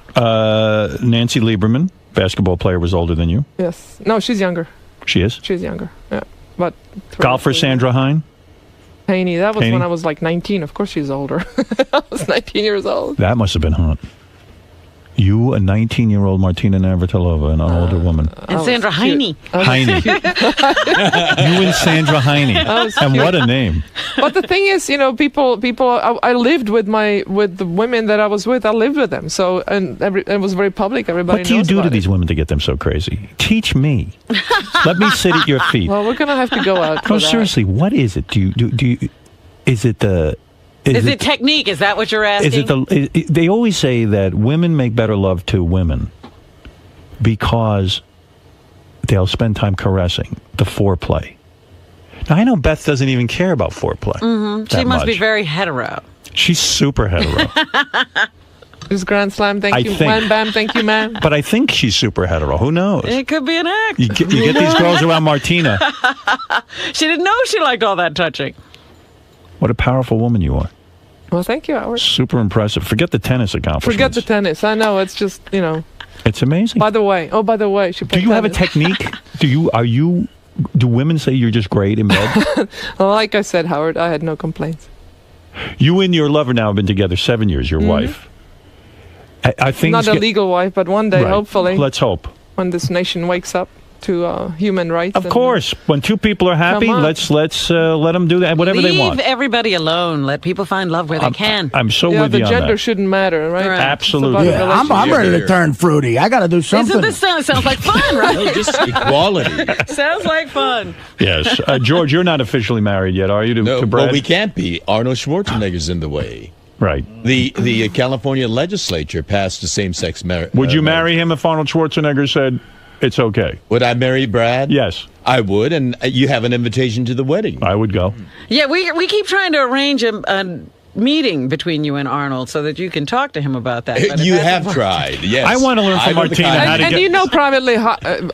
Nancy Lieberman, basketball player, was older than you. Yes. No, she's younger. She is? She's younger. Yeah. But Golfer Sandra Hine? Haney. That was Haney? when I was like 19. Of course she's older. I was 19 years old. That must have been hot. You, a 19-year-old Martina Navratilova, and an older woman. And Sandra Heine. Heine. You and Sandra Heine. And what a name. But the thing is, people. I lived with the women that I was with. I lived with them. So it was very public. Everybody. What do you knows do about to it. these women to get them so crazy? Teach me. Let me sit at your feet. Well, we're gonna have to go out. No, seriously, what is it? Do you? Is it the? Is it technique? Is that what you're asking? They always say that women make better love to women because they'll spend time caressing, the foreplay. Now, I know Beth doesn't even care about foreplay. Mm-hmm. She must be very hetero. She's super hetero. Just Grand Slam, thank you. Wham bam, thank you, ma'am. But I think she's super hetero. Who knows? It could be an act. You get these girls around Martina. She didn't know she liked all that touching. What a powerful woman you are. Well, thank you, Howard. Super impressive. Forget the tennis accomplishments. Forget the tennis. I know, it's just, It's amazing. By the way, she do you have a technique? Do women say you're just great in bed? Well, like I said, Howard, I had no complaints. You and your lover now have been together 7 years, your wife. I think Not a legal wife, but one day, hopefully. Let's hope. When this nation wakes up to human rights. Of course. When two people are happy, let's let them do that, whatever they want. Leave everybody alone. Let people find love where they can. I'm so with you on that. The gender shouldn't matter, right? Absolutely. Yeah, I'm ready to turn fruity. I got to do something. Isn't this sounds like fun, right? No, just equality. Sounds like fun. Yes. George, you're not officially married yet, are you, to Brad? Well, we can't be. Arnold Schwarzenegger's in the way. Right. The California legislature passed a same-sex marriage. Would you marry him if Arnold Schwarzenegger said it's okay? Would I marry Brad? Yes. I would, and you have an invitation to the wedding. I would go. Yeah, we keep trying to arrange a meeting between you and Arnold so that you can talk to him about that. But You have tried, yes. I want to learn from Martina how to And get... privately,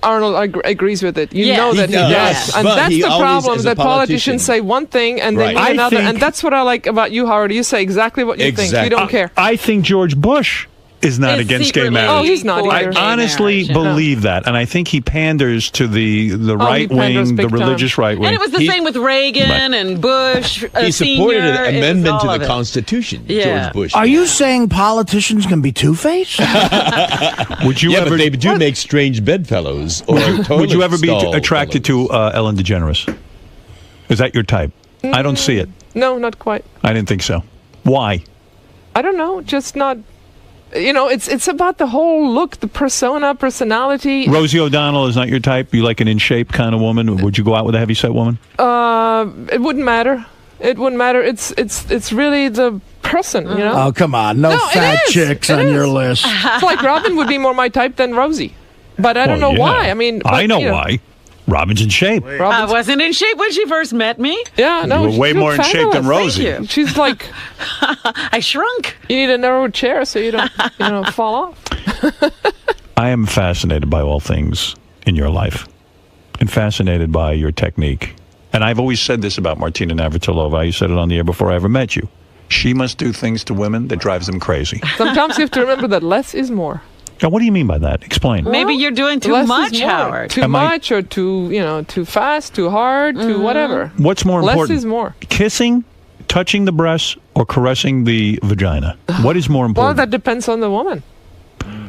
Arnold agrees with it. You know that he does. Yes, And but that's he the always, problem, as a that politicians politician- say one thing and then Right. mean another. think- And that's what I like about you, Howard. You say exactly what you think. You don't care. I think George Bush is not against gay marriage. Oh, he's not I either. honestly believe that, and I think he panders to the right panders wing, the big time. religious right wing. And it was the same with Reagan and Bush. He supported Senior. an It was amendment all to of the it. Constitution, Yeah. George Bush. Are you saying politicians can be two-faced? Would you Yeah, ever? but they do make strange bedfellows. Or Would you ever be toilet stall attracted fellows. to Ellen DeGeneres? Is that your type? I don't see it. No, not quite. I didn't think so. Why? I don't know. Just not. It's about the whole look, the personality. Rosie O'Donnell is not your type. You like an in shape kind of woman. Would you go out with a heavyset woman? It wouldn't matter. It wouldn't matter. It's really the person, you know. Oh, come on. No it fat is. chicks It on is. your list. It's like Robin would be more my type than Rosie, but I don't know yeah. why. I mean, I know why. Robin's in shape. I wasn't in shape when she first met me. Yeah, no, You were way she more in looked shape than fabulous. Rosie. Thank you. She's like, I shrunk. you need a narrow chair so you don't, fall off. I am fascinated by all things in your life and fascinated by your technique. And I've always said this about Martina Navratilova. I said it on the air before I ever met you. She must do things to women that drives them crazy. Sometimes you have to remember that less is more. Now, what do you mean by that? Explain. Maybe you're doing too Less is much, more. Howard. Too much or too fast, too hard, too whatever. What's more important? Less is more. Kissing, touching the breasts, or caressing the vagina? What is more Well, important? that depends on the woman.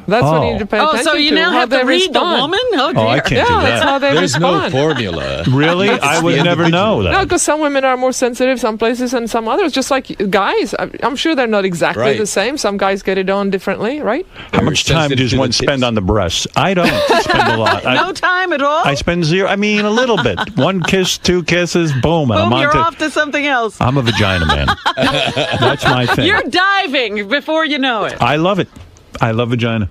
That's what you need to pay attention to. so you now how have to they read the respond. woman? Oh, dear. I can't do Yeah, that. that's how they There's no respond. formula. Really? I would the never know that. No, because some women are more sensitive some places and some others. Just like guys, I'm sure they're not exactly Right. the same. Some guys get it on differently, right? How much time does one spend on the breasts? I don't spend a lot. No time at all? I spend zero. I mean, a little bit. One kiss, two kisses, boom. And Boom, I'm you're on to, off to something else. I'm a vagina man. That's my thing. You're diving before you know it. I love it. I love vagina.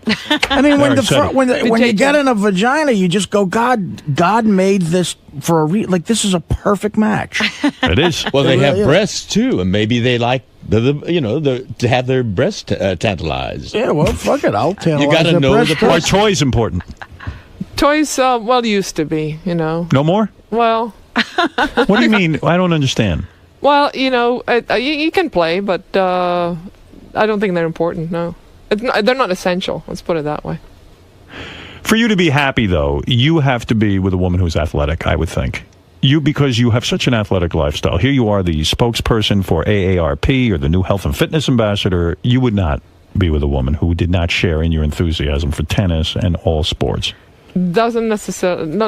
I mean, when Eric said it. when you get in a vagina, you just go, God made this for a like this is a perfect match. It is. Well, they have Yeah. breasts too, and maybe they like to have their breasts tantalized. Yeah, well, fuck it, I'll tell You gotta know the Are toys important? Toys, used to be, No more? Well, What do you mean? I don't understand. well, you can play, but I don't think they're important. No, they're not essential. Let's put it that way. For you to be happy, though, you have to be with a woman who's athletic, I would think. Because you have such an athletic lifestyle. Here you are, the spokesperson for AARP or the new health and fitness ambassador. You would not be with a woman who did not share in your enthusiasm for tennis and all sports. Not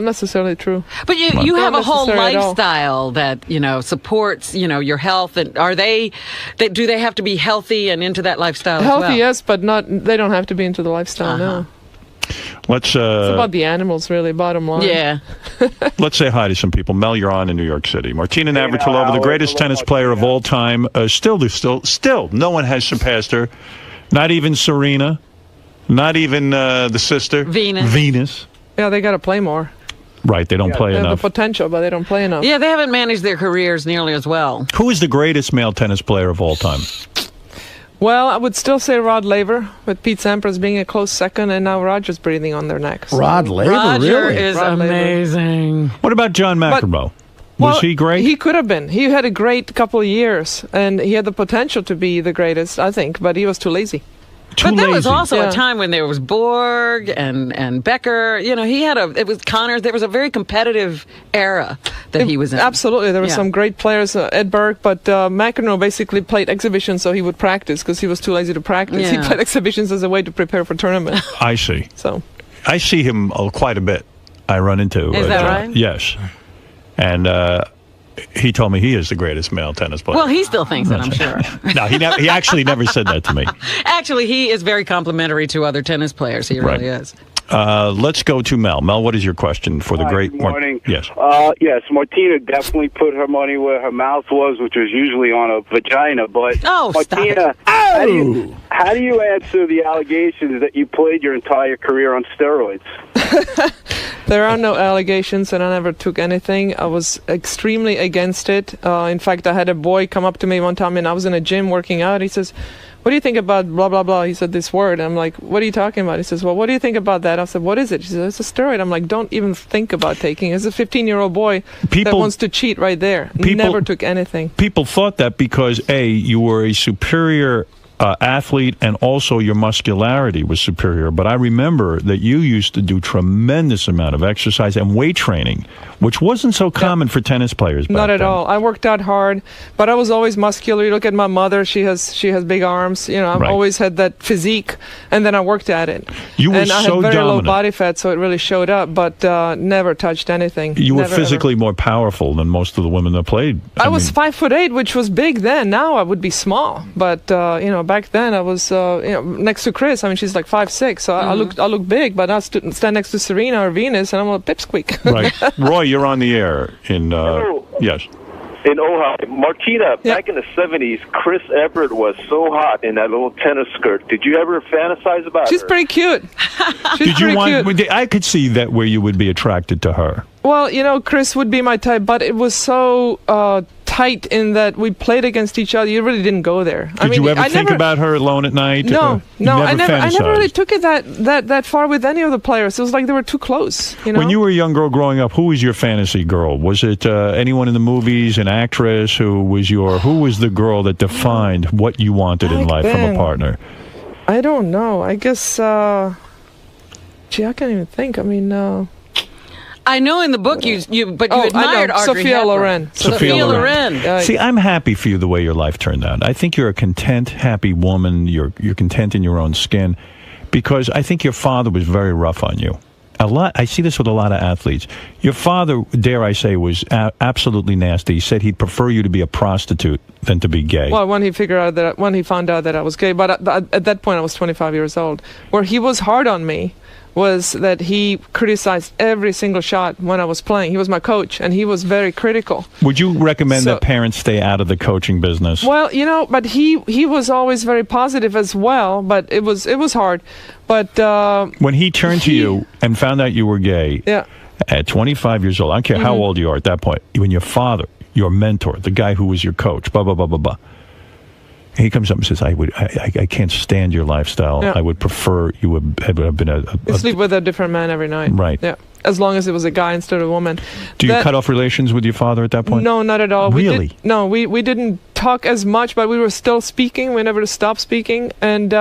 necessarily true. But you have a whole necessary at all. lifestyle that, supports, your health. And do they have to be healthy and into that lifestyle as well? Healthy, yes, but they don't have to be into the lifestyle. No, Let's it's about the animals, really. Bottom line. Yeah. let's say hi to some people. Mel, you're on in New York City. Martina Navratilova, the greatest tennis player of all time. Still, no one has surpassed her. Not even Serena. Not even the sister. Venus. Yeah, they got to play more. Right, they don't play They have enough. the potential, but they don't play enough. Yeah, they haven't managed their careers nearly as well. Who is the greatest male tennis player of all time? Well, I would still say Rod Laver, with Pete Sampras being a close second, and now Rogers breathing on their necks. Rod Laver, Roger really? is Rod Laver. amazing. What about John McEnroe? Well, Was he great? He could have been. He had a great couple of years, and he had the potential to be the greatest, I think, but he was too lazy. Too But there was lazy. also Yeah. a time when there was Borg and Becker. It was Connors. There was a very competitive era that he was in. Absolutely. There were Yeah. some great players, Ed Burke, but McEnroe basically played exhibitions so he would practice because he was too lazy to practice. He Yeah. played exhibitions as a way to prepare for tournament. I see. So I see him quite a bit. I run into. Is that John. right? Yes. And he told me he is the greatest male tennis player. Well, he still thinks that, I'm sure. No, he actually never said that to me. Actually, he is very complimentary to other tennis players. He Right. really is. Let's go to Mel. Mel, what is your question for the Hi, great? good morning. Yes. Yes, Martina definitely put her money where her mouth was, which was usually on a vagina. But Oh, stop Martina, it. how do you answer the allegations that you played your entire career on steroids? there are no allegations, and I never took anything. I was extremely against it. In fact, I had a boy come up to me one time, and I was in a gym working out. He says, "What do you think about blah, blah, blah?" He said this word. I'm like, "What are you talking about?" He says, "Well, what do you think about that?" I said, "What is it?" He said, "It's a steroid." I'm like, "Don't even think about taking it." It's a 15-year-old boy that People- wants to cheat right there. people- Never took anything. People thought that because you were a superior athlete, and also your muscularity was superior. But I remember that you used to do tremendous amount of exercise and weight training, which wasn't so common for tennis players back Not at then. all. I worked out hard, but I was always muscular. You look at my mother; she has big arms. I've Right. always had that physique, and then I worked at it. You were and I so had very low dominant. body fat, so it really showed up. But never touched anything. You were Never, physically more powerful than most of the women that played. I was mean, 5'8", which was big then. Now I would be small, but back then I was next to Chris. I mean, she's like 5'6", so I look big. But I stand next to Serena or Venus, and I'm a pipsqueak. right. Roy, you're on the air in yes. In Ohio, Martina, Yeah. back in the 70s, Chris Everett was so hot in that little tennis skirt. Did you ever fantasize about She's her? pretty cute. She's Did you pretty want? cute. I could see that where you would be attracted to her. Well, Chris would be my type, but it was so tight in that we played against each other. You really didn't go there. Did you ever think about her alone at night? No, You I never really fantasized? took it that far with any of the players. It was like they were too close. When you were a young girl growing up, who was your fantasy girl? Was it anyone in the movies, an actress? Who was the girl that defined what you wanted in Back life from a then. partner? I don't know. I guess. Gee, I can't even think. I mean. I know in the book you admired I know. Audrey Sophia Hepburn. Loren. Sophia Loren. See, I'm happy for you the way your life turned out. I think you're a content, happy woman. You're content in your own skin. because I think your father was very rough on you. I see this with a lot of athletes. Your father, dare I say, was absolutely nasty. He said he'd prefer you to be a prostitute than to be gay. Well, when he found out that I was gay, but at that point I was 25 years old. Where he was hard on me was that he criticized every single shot when I was playing. He was my coach, and he was very critical. Would you recommend that parents stay out of the coaching business? Well, but he was always very positive as well, but it was hard. But when he turned to you and found out you were gay, at 25 years old, I don't care how old you are at that point, when your father, your mentor, the guy who was your coach, blah, blah, blah, blah, blah, he comes up and says, I can't stand your lifestyle. I would prefer you would have been you sleep with a different man every night. Right. Yeah. As long as it was a guy instead of a woman. Do you cut off relations with your father at that point? No, not at all. Really? We didn't talk as much, but we were still speaking. We never stopped speaking. And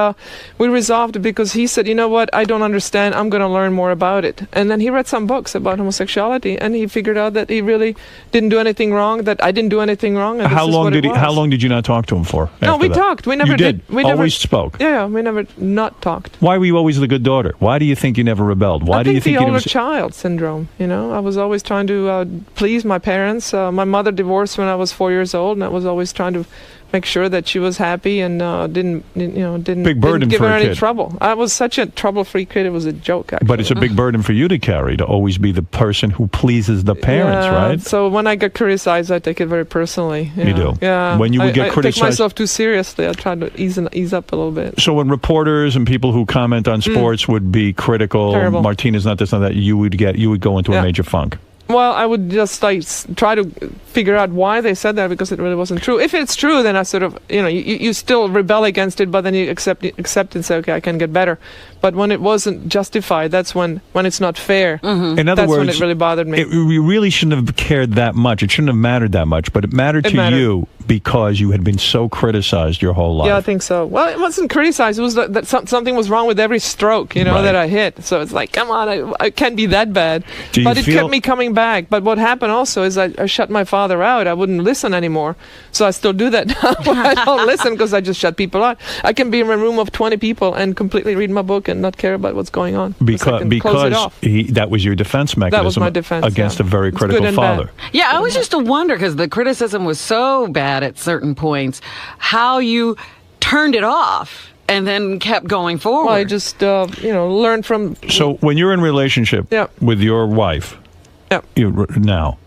we resolved it because he said, you know what, I don't understand. I'm going to learn more about it. And then he read some books about homosexuality, and he figured out that he really didn't do anything wrong, that I didn't do anything wrong. And How long did you not talk to him for? No, we talked. We never did. We always spoke. Yeah, we never not talked. Why were you always the good daughter? Why do you think you never rebelled? Why do you think the you older never... child syndrome? I was always trying to please my parents. My mother divorced when I was 4 years old, and I was always trying to make sure that she was happy and didn't give her any trouble. I was such a trouble-free kid. It was a joke, actually. But it's a big burden for you to carry, to always be the person who pleases the parents, right? So when I get criticized, I take it very personally. You do? Yeah. When you would get criticized, I take myself too seriously. I try to ease up a little bit. So when reporters and people who comment on sports would be critical, Terrible. Martina's not this, not that, you would go into a major funk. Well, I would just try to figure out why they said that, because it really wasn't true. If it's true, then I sort of, you still rebel against it, but then you accept it and say, okay, I can get better. But when it wasn't justified, that's when it's not fair. In other words, when it really bothered me. You really shouldn't have cared that much. It shouldn't have mattered that much, but it mattered to you because you had been so criticized your whole life. Yeah, I think so. Well, it wasn't criticized. It was that something was wrong with every stroke, that I hit. So it's like, come on, I can't be that bad. But it kept me coming back. But what happened also is I shut my father out. I wouldn't listen anymore. So I still do that now. I don't listen because I just shut people out. I can be in a room of 20 people and completely read my book and not care about what's going on. Because that was your defense mechanism. That was my defense, against a very critical father. Bad. Yeah, I was just a wonder, because the criticism was so bad at certain points, how you turned it off and then kept going forward. Well, I just, learned from... So when you're in relationship with your wife, now,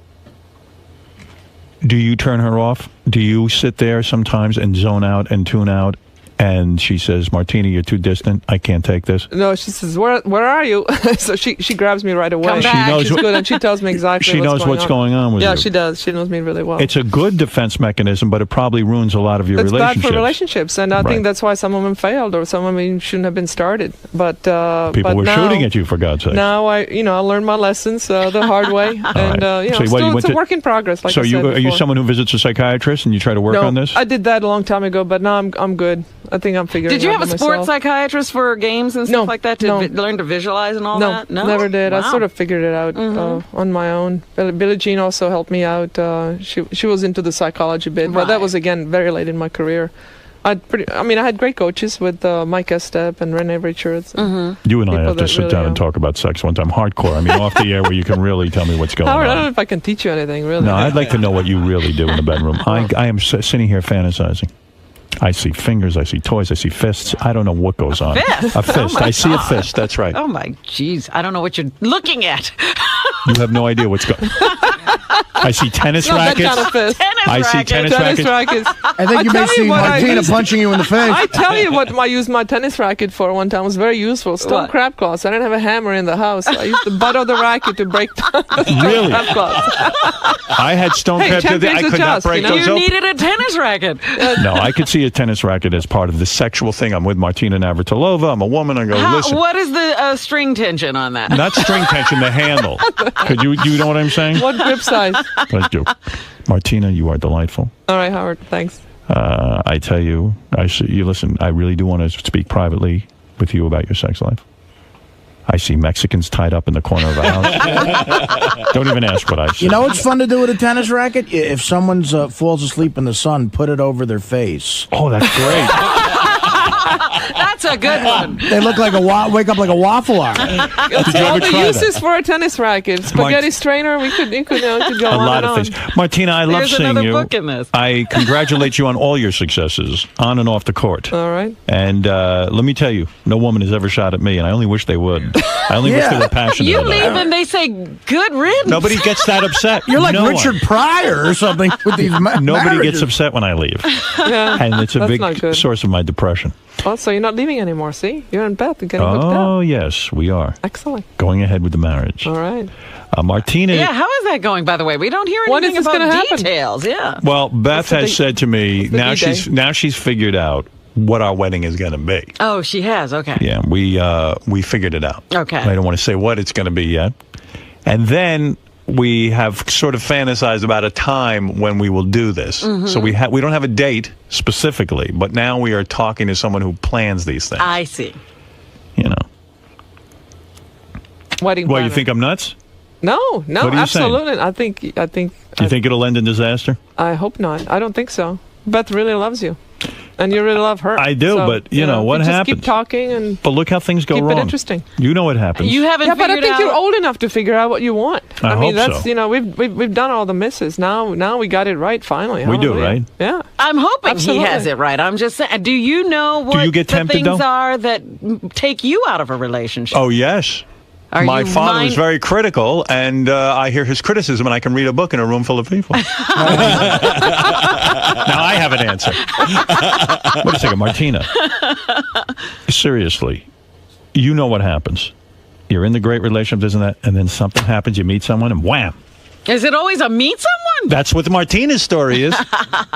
do you turn her off? Do you sit there sometimes and zone out and tune out? And she says, Martina, you're too distant. I can't take this. No, she says, where are you? So she grabs me right away. Come back. She knows She's good, and she tells me exactly she knows what's going on with you. Yeah, she does. She knows me really well. It's a good defense mechanism, but it probably ruins a lot of your relationships. It's bad for relationships, and I think that's why some of them failed, or some of them shouldn't have been started. But people were shooting at you, for God's sake. Now I learned my lessons the hard way, and it's a work in progress. Like so I said are you someone who visits a psychiatrist and you try to work on this? I did that a long time ago, but now I'm good. I think I'm figuring. Did you have a sports psychiatrist for games and stuff like that to learn to visualize and all that? No, never did. Wow. I sort of figured it out on my own. Billie Jean also helped me out. She was into the psychology bit, but that was again very late in my career. I had great coaches with Mike Estep and Renee Richards. You and I have to sit down and talk about sex one time, hardcore. I mean, off the air, where you can really tell me what's going on. I don't know if I can teach you anything, really. No, I'd like to know what you really do in the bedroom. I am sitting here fantasizing. I see fingers, I see toys, I see fists. I don't know what goes on. A fist. I see a fist. That's right. Oh my jeez! I don't know what you're looking at. You have no idea what's going on. I see tennis rackets. That kind of fist. I see tennis rackets. I think you may see Martina punching you in the face. I tell you what I used my tennis racket for one time. It was very useful. Stone crab claws. I didn't have a hammer in the house. I used the butt of the racket to break down really? crab claws. I had stone crab. I could not break those You open. needed a tennis racket. No, I could see a tennis racket as part of the sexual thing. I'm with Martina Navratilova. I'm a woman. I go, listen. What is the string tension on that? Not string tension, the handle. Could you know what I'm saying? What grip size? Let's do. Martina, you are delightful. All right, Howard. Thanks. I tell you, you listen, I really do want to speak privately with you about your sex life. I see Mexicans tied up in the corner of a house. Don't even ask what I see. You know what's fun to do with a tennis racket? If someone falls asleep in the sun, put it over their face. Oh, that's great. That's a good one. They look like wake up like a waffle hour. That's you all ever the try uses that? for a tennis racket. Spaghetti strainer. We could go A on lot and of on. things. Martina, I love There's seeing another you. book in this. I congratulate you on all your successes on and off the court. All right. And let me tell you, no woman has ever shot at me, and I only wish they would. I only wish they were passionate You about leave it. and they say, good riddance. Nobody gets that upset. You're like No Richard one. Pryor or something with these Nobody marriages. gets upset when I leave. Yeah. And it's a That's big not good. source of my depression. Oh, so you're not leaving anymore, see? You're in bed. You're getting hooked Oh, up. yes, we are. Excellent. Going ahead with the marriage. All right. Martina. Yeah, how is that going, by the way? We don't hear When anything is this about gonna happen? details. Yeah. Well, Beth the has date? said to me, the D-Day? now she's figured out what our wedding is going to be. Oh, she has. Okay. Yeah, we figured it out. Okay. I don't want to say what it's going to be yet. And then we have sort of fantasized about a time when we will do this. Mm-hmm. So we don't have a date specifically, but now we are talking to someone who plans these things. I see. You know. Wedding Well, you planner. think I'm nuts? No, What are you saying? absolutely. I think. Do you think it'll end in disaster? I hope not. I don't think so. Beth really loves you, and you really love her. I do, So, but, you know, what just happens? keep talking and But look how things go keep wrong. it interesting. You know what happens. You haven't Yeah, but I figured think out. you're old enough to figure out what you want. I mean, hope that's so. you know we've done all the misses. Now we got it right finally. We do, Hallelujah. right? Yeah. I'm hoping Absolutely. he has it right. I'm just saying. Do you know what you get the tempted, things though? are that take you out of a relationship? Oh, yes. Are My you father was very critical, and I hear his criticism, and I can read a book in a room full of people. Now I have an answer. Wait a second, Martina. Seriously, you know what happens. You're in the great relationship, isn't that? And then something happens, you meet someone, and wham! Is it always a meet someone? That's what Martina's story is.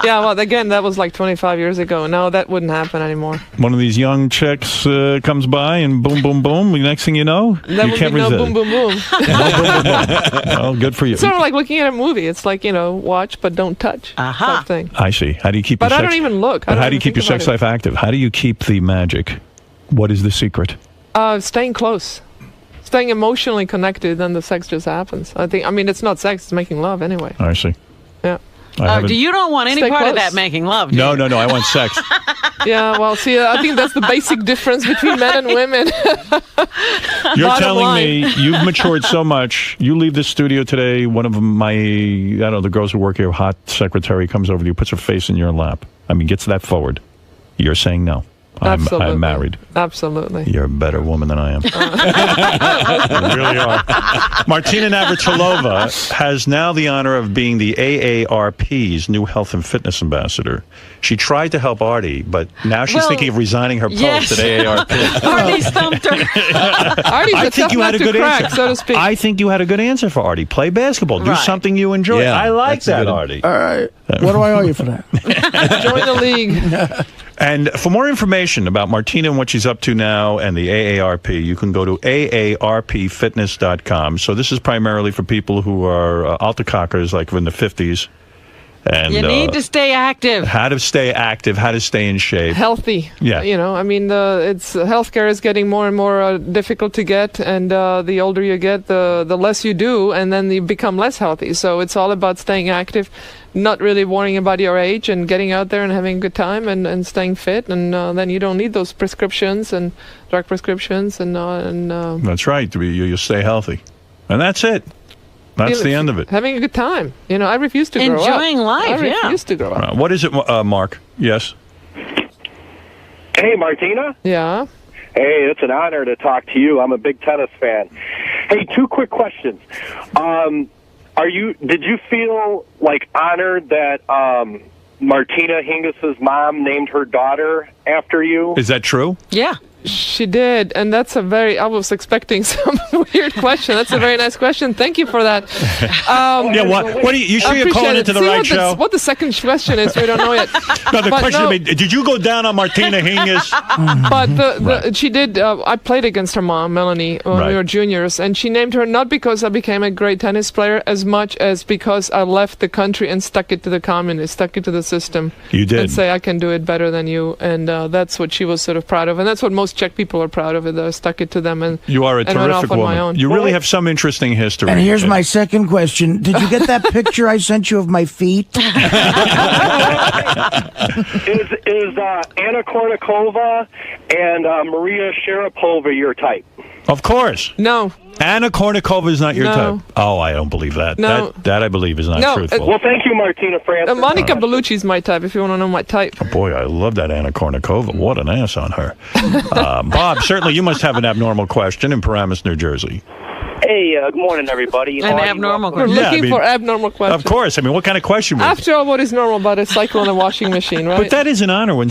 Yeah. Well, again, that was like 25 years ago. No, that wouldn't happen anymore. One of these young chicks comes by, and boom, boom, boom. The next thing you know, That you would can't be no resist. boom, boom, boom. Well, good for you. It's sort of like looking at a movie. It's like, watch but don't touch. Aha. Type thing. I see. How do you keep But your I sex? don't even look. I But don't how do you even keep your think sex about life active? How do you keep the magic? What is the secret? Staying close. Staying emotionally connected, then the sex just happens. I mean, it's not sex, it's making love anyway. I see. Yeah. You don't want any Stay part of close. that making love, do No, you? no, I want sex. Yeah, well, see, I think that's the basic difference between men and women. You're Bottom telling line. me you've matured so much. You leave this studio today, one of my, I don't know, the girls who work here, hot secretary, comes over to you, puts her face in your lap. I mean, gets that forward. You're saying no. Absolutely. I'm married. Absolutely. You're a better woman than I am. You really are. Martina Navratilova has now the honor of being the AARP's new health and fitness ambassador. She tried to help Artie, but now she's Well, thinking of resigning her post yes. at AARP. Artie stumped her. Artie's I a think tough you nut had a to good crack, answer. so to speak. I think you had a good answer for Artie. Play basketball. Do Right. something you enjoy. Yeah, I like that's a that, good- Artie. All right. What do I owe you for that? Join the league. And for more information about Martina and what she's up to now and the AARP, you can go to aarpfitness.com. So this is primarily for people who are altacockers, like in the 50s. And You need to stay active. how to stay active, how to stay in shape. Healthy. Yeah. I mean, healthcare is getting more and more difficult to get, and the older you get, the less you do, and then you become less healthy. So it's all about staying active, not really worrying about your age, and getting out there and having a good time, and staying fit, and then you don't need those prescriptions and drug prescriptions, and That's right. You'll stay healthy. And that's it. That's the end of it. having a good time. I refuse to grow up. Enjoying life, I yeah. refuse to grow up. What is it, Mark? Yes? Hey, Martina. Yeah. Hey, it's an honor to talk to you. I'm a big tennis fan. Hey, two quick questions. Did you feel like honored that Martina Hingis' mom named her daughter after you? Is that true? Yeah. She did, and that's I was expecting some weird question. That's a very nice question. Thank you for that. Yeah, what do you sure you're calling appreciate into it. the See right what show? what the second question is, we don't know yet. No, the But question no. to me, did you go down on Martina Hingis? But she did. I played against her mom, Melanie, when Right. we were juniors, and she named her not because I became a great tennis player, as much as because I left the country and stuck it to the communists, stuck it to the system. You did. And say I can do it better than you, and that's what she was sort of proud of, and that's what most Czech people are proud of it. I stuck it to them, and You are a and went off terrific on my woman. own. You really have some interesting history. And here's my second question. Did you get that picture I sent you of my feet? Is Anna Kournikova and Maria Sharapova your type? Of course. No. Anna Kournikova is not your No. type. Oh, I don't believe that. No. That I believe is not No, truthful. Well, thank you, Martina Francis. Monica Bellucci's my type, if you want to know my type. Boy, I love that Anna Kournikova. What an ass on her. Bob, certainly you must have an abnormal question in Paramus, New Jersey. Hey, good morning, everybody. An abnormal We're question. looking for abnormal questions. Of course. I mean, what kind of question would After all, what is normal about a cycle and a washing machine, right? But that is an honor when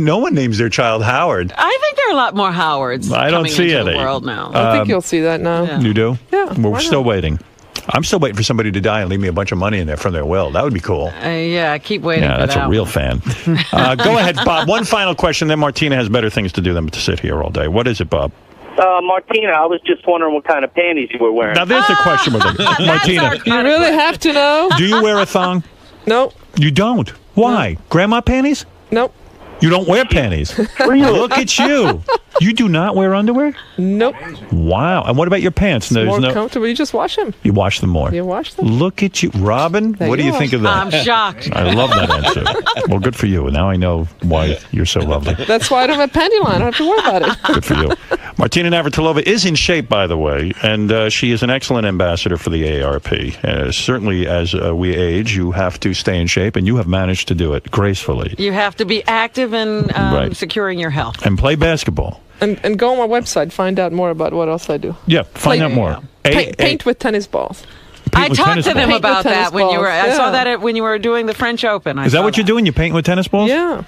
no one names their child Howard. I think there are a lot more Howards I don't coming see into any. the world now. I think you'll see that now. Yeah. You do? Yeah, We're why still not? waiting. I'm still waiting for somebody to die and leave me a bunch of money in there from their will. That would be cool. Yeah, I keep waiting Yeah, for that's that a real one. fan. Go ahead, Bob. One final question, then Martina has better things to do than to sit here all day. What is it, Bob? Martina, I was just wondering what kind of panties you were wearing. Now, there's the question with it. Martina, You really have to know? do you wear a thong? No. You don't. Why? Grandma panties? Nope. You don't wear panties. Look at you. You do not wear underwear? Nope. Wow. And what about your pants? There's More no. comfortable. You just wash them. You wash them more. You wash them. Look at you, Robin. There What do you you are. think of that? I'm shocked. I love that answer. Well, good for you. Now I know why you're so lovely. That's why I don't have panty line. I don't have to worry about it. Good for you. Martina Navratilova is in shape, by the way, and she is an excellent ambassador for the AARP. Certainly, as we age, you have to stay in shape, and you have managed to do it gracefully. You have to be active in Right. securing your health. And play basketball. And go on my website, find out more about what else I do. Yeah, find Play- out more. Paint with tennis balls. I with talked tennis to them balls. about Paint with that when you were. tennis I saw balls, that when you were doing the French Open. Is that what you're doing? You paint with tennis balls? Yeah.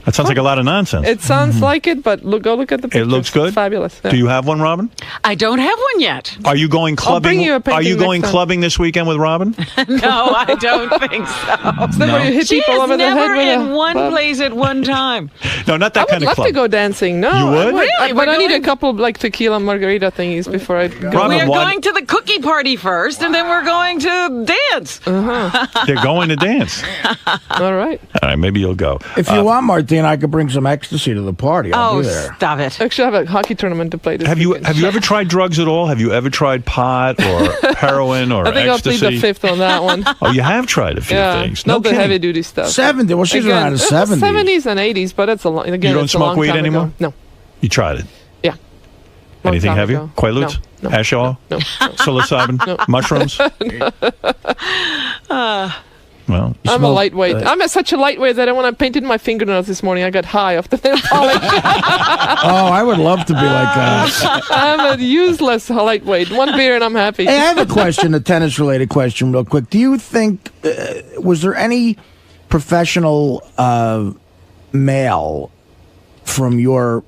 That sounds like a lot of nonsense. It sounds like it, but go look at the pictures. It looks good? It's fabulous. Yeah. Do you have one, Robin? I don't have one yet. Are you going clubbing? bring you a painting Are you next going time. clubbing this weekend with Robin? No, I don't think so. Is that where you hit She people is over the head never with in a one club? place at one time. No, not that I would kind of love club. to go dancing. No, You would? I Really? but We're I need a going- couple of like tequila margarita thingies before I go. Robin, We are why- going to the cookie party first, and then we're going to dance. They're going to dance. All right. All right, maybe you'll go. If you want, Martina, I could bring some ecstasy to the party. I'll Oh, be there. stop it. Actually, I have a hockey tournament to play this Have you weekend. ever tried drugs at all? Have you ever tried pot or heroin or I think ecstasy? I'll plead the fifth on that one. Oh, you have tried a few Yeah, things. not the kidding. heavy duty stuff. 70. Well, she's Again, around the 70s. 70s and 80s, but it's a long. Again, You don't it's a smoke long weed time anymore? Ago. No. You tried it. Yeah. Long Anything time heavy? ago. Quaaludes? No. Hash oil? No. Psilocybin? Mushrooms? Well, I'm a lightweight. I'm such a lightweight that when I painted my fingernails this morning, I got high off the nail polish. Oh, I would love to be like that. I'm a useless lightweight. One beer and I'm happy. Hey, I have a question, a tennis-related question, real quick. Do you think, was there any professional male from your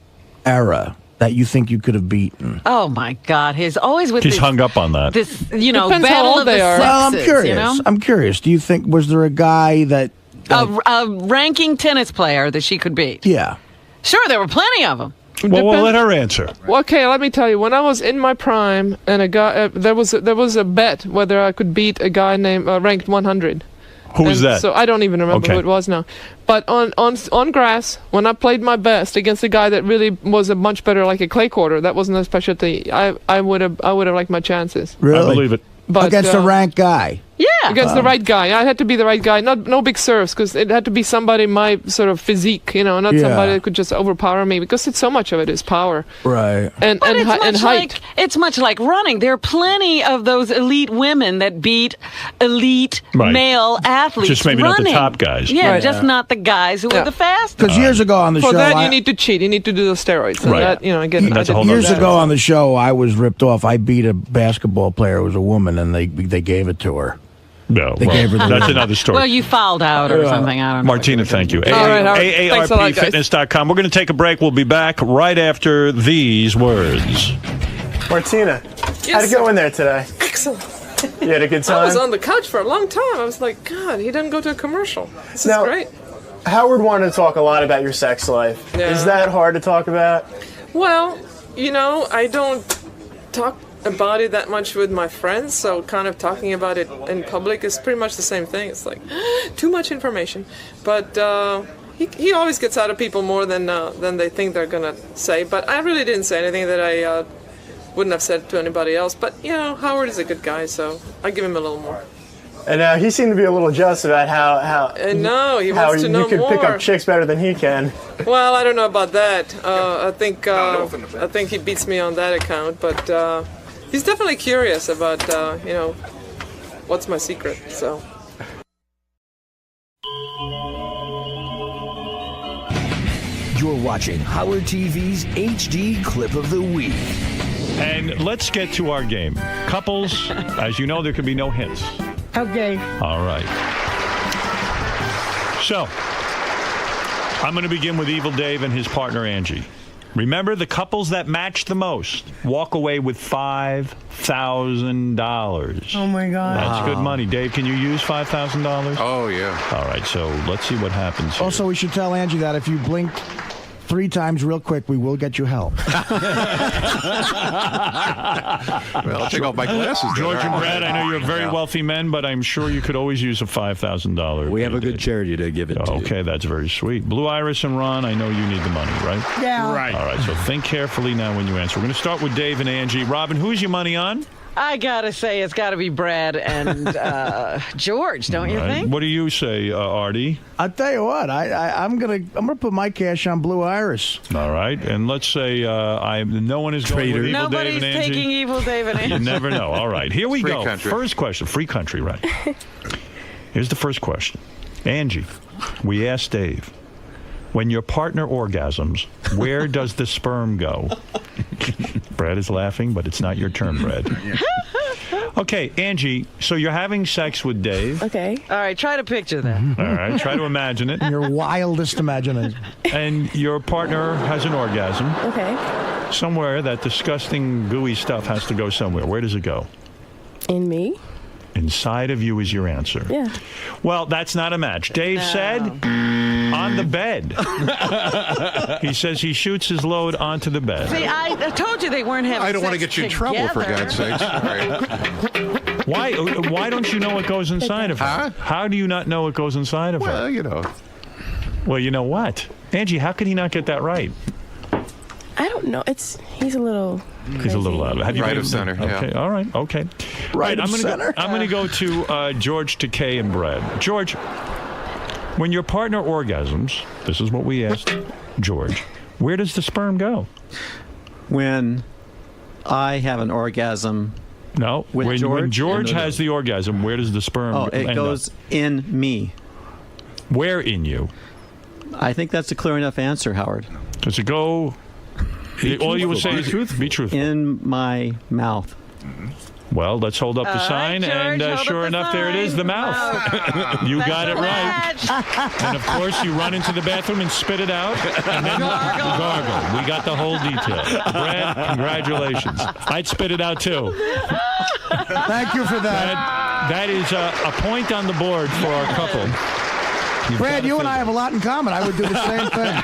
era that you think you could have beaten? Oh my God, he's always with he's this, hung up on that. this, Depends how battle old of the they are. sexes. Well, I'm curious. You know? I'm curious. Do you think, was there a guy that... A ranking tennis player that she could beat. Yeah. Sure, there were plenty of them. Well, we'll let her answer. Well, okay, let me tell you. When I was in my prime, and a guy, there was a bet whether I could beat a guy named ranked 100. Who was And that? So I don't even remember Okay. who it was now. But on grass, when I played my best against a guy that really was a much better, like a clay courter, that wasn't a specialty. I would have liked my chances. Really? I believe it. But Against a ranked guy. Yeah. against the right guy. I had to be the right guy. No big serves, because it had to be somebody my sort of physique, not Yeah. somebody that could just overpower me, because it's so much of it is power Right. and But and height. it's much like running. There are plenty of those elite women that beat elite Right. male athletes. Just maybe not the running. top guys. Yeah, Right. just not the guys who Yeah. are the fastest. Because years ago on the For show, that, I- you need to cheat. You need to do the steroids. And Right. that, again, That's I a whole did nother years that. ago on the show, I was ripped off. I beat a basketball player who was a woman, and they gave it to her. No, They gave her the that's ring. another story. Well, you fouled out or something. I don't know. Martina, thank you. All right, Howard. Thanks a lot, guys. AARPfitness.com. We're going to take a break. We'll be back right after these words. Martina, how'd it go in there today? Excellent. You had a good I time? was on the couch for a long time. I was like, God, he didn't go to a commercial. This Now- is great. Howard wanted to talk a lot about your sex life. Yeah. Is that hard to talk about? Well, I don't talk about it that much with my friends, so kind of talking about it in public is pretty much the same thing. It's like too much information. But he always gets out of people more than they think they're gonna say. But I really didn't say anything that I wouldn't have said to anybody else. But Howard is a good guy, so I give him a little more. And he seemed to be a little jealous about how no, he wants to know you could more. pick up chicks better than he can. Well, I don't know about that. I think he beats me on that account, but he's definitely curious about what's my secret. So. You're watching Howard TV's HD Clip of the Week. And let's get to our game. Couples, as you know, there could be no hints. Okay. All right. So, I'm going to begin with Evil Dave and his partner, Angie. Remember, the couples that match the most walk away with $5,000. Oh, my God. That's good money. Dave, can you use $5,000? Oh, yeah. All right, so let's see what happens here. Also, we should tell Angie that if you blink 3 times real quick, we will get you help. Well, I'll take off my glasses. George and Brad, I know you're very wealthy men, but I'm sure you could always use a $5,000. We have a good charity to give it to. Okay, that's very sweet. Blue Iris and Ron, I know you need the money, right? Yeah. Right. All right, so think carefully now when you answer. We're going to start with Dave and Angie. Robin, who's your money on? I gotta say, it's gotta be Brad and George, don't you think? What do you say, Artie? I'll tell you what, I'm gonna put my cash on Blue Iris. All right, and let's say no one is going with Evil Dave and Angie. Nobody's taking Evil Dave and Angie. You never know. All right, here we go. Country. First question, free country, right? Here's the first question. Angie, we asked Dave, when your partner orgasms, where does the sperm go? Brad is laughing, but it's not your turn, Brad. Okay, Angie, so you're having sex with Dave. Okay. All right, try to picture that. All right, try to imagine it. Your wildest imagination. And your partner has an orgasm. Okay. Somewhere that disgusting, gooey stuff has to go somewhere. Where does it go? In me? Inside of you is your answer. Yeah. Well, that's not a match. Dave said on the bed. He says he shoots his load onto the bed. See, I told you they weren't having I don't want to sex get you in trouble, for God's sakes. All right. Why don't you know what goes inside of her? Huh? How do you not know what goes inside of her? Well, you know. Well, you know what? Angie, how could he not get that right? I don't know. He's a little crazy. He's a little out of it. Have you Right been- of center, yeah. Okay, all right, okay. Right of I'm gonna center? I'm going to go to George Takei and Brad. George, when your partner orgasms, this is what we asked George, where does the sperm go? When I have an orgasm. No, with when George? George has the orgasm, where does the sperm Oh, it end goes up? in me. Where in you? I think that's a clear enough answer, Howard. Does it go... all you will say is be truthful. In my mouth. Well, let's hold up the sign, George, and hold sure up the enough, there it is, the mouth. You That's got it the right. match. And of course, you run into the bathroom and spit it out, and then gargle. We got the whole detail. Brad, congratulations. I'd spit it out too. Thank you for that. That is a point on the board for our couple. Brad, you and I have a lot in common. I would do the same thing.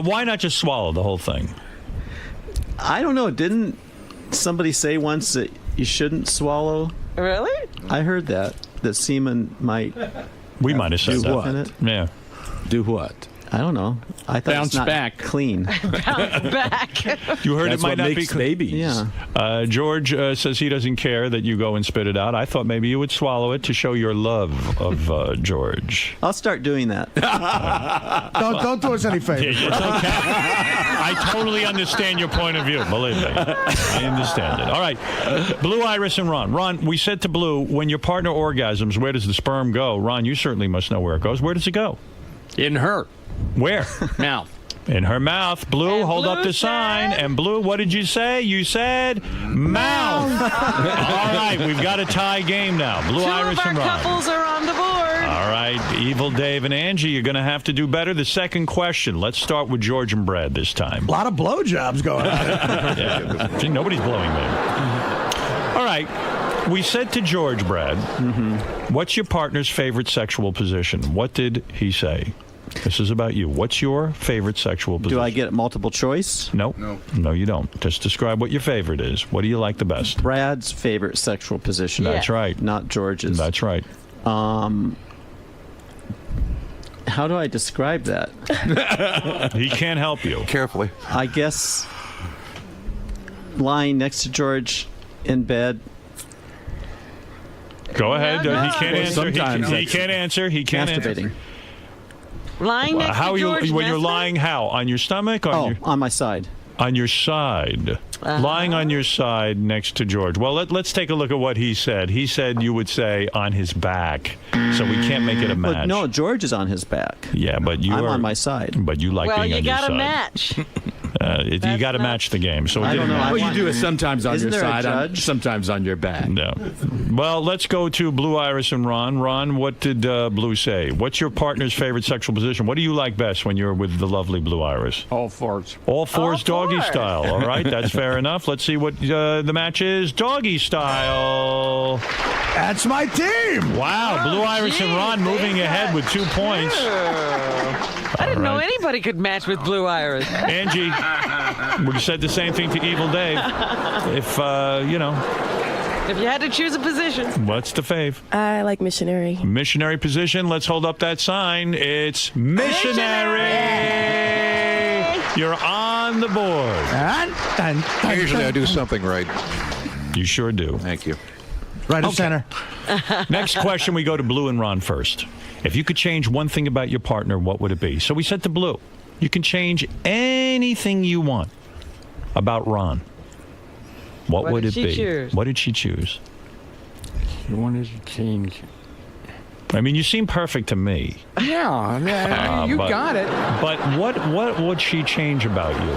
Why not just swallow the whole thing? I don't know. Didn't somebody say once that you shouldn't swallow? Really? I heard that semen might. We might have said stuff that. in it. Yeah. Do what? I don't know. I thought Bounce it's not back. clean. Bounce back. You heard That's it might what not makes be babies. Yeah. George says he doesn't care that you go and spit it out. I thought maybe you would swallow it to show your love of George. I'll start doing that. Don't do us any favors. It's okay. I totally understand your point of view. Believe me. I understand it. All right. Blue Iris and Ron. Ron, we said to Blue, when your partner orgasms, where does the sperm go? Ron, you certainly must know where it goes. Where does it go? In her Where? mouth. In her mouth. Blue, hold Blue up the sign. said- And Blue, what did you say? You said mouth. All right, we've got a tie game now. Blue Two Iris of our and Ron. couples are on the board. All right, Evil Dave and Angie, you're going to have to do better. The second question. Let's start with George and Brad this time. A lot of blowjobs going on. Yeah. See, nobody's blowing me. All right. We said to George, Brad, what's your partner's favorite sexual position? What did he say? This is about you. What's your favorite sexual position? Do I get multiple choice? Nope. No, you don't. Just describe what your favorite is. What do you like the best? Brad's favorite sexual position. That's right. Not George's. That's right. How do I describe that? He can't help you. Carefully. I guess lying next to George in bed. Go ahead. No, He can't answer. Sometimes He can't answer. He can't masturbating. answer. Lying next How to you George when you're masturbating? lying? How on your stomach? On my side. On your side. Lying on your side next to George. Well, let's take a look at what he said. He said you would say on his back, so we can't make it a match. But no, George is on his back. Yeah, but I'm on my side. But you like Well, being you on your got side. a match. You got to match the game. So it I didn't don't know. matter. Well, you do it sometimes on Isn't your there a side, judge? sometimes on your back. No. Well, let's go to Blue Iris and Ron. Ron, what did Blue say? What's your partner's favorite sexual position? What do you like best when you're with the lovely Blue Iris? All fours. All fours, doggy style. All right, that's fair enough. Let's see what the match is. Doggy style. That's my team. Wow, Blue Iris and Ron moving ahead with 2 points. I didn't know anybody could match with Blue Iris. Angie, we said the same thing to Evil Dave. If, If you had to choose a position. What's the fave? I like missionary. Missionary position. Let's hold up that sign. It's missionary. You're on the board. Occasionally I do something right. You sure do. Thank you. Right of center. Next question, we go to Blue and Ron first. If you could change one thing about your partner, what would it be? So we said to Blue, you can change anything you want about Ron. What would did it she be? choose? What did she choose? She wanted to change. I mean, you seem perfect to me. Yeah, you got it. But what would she change about you?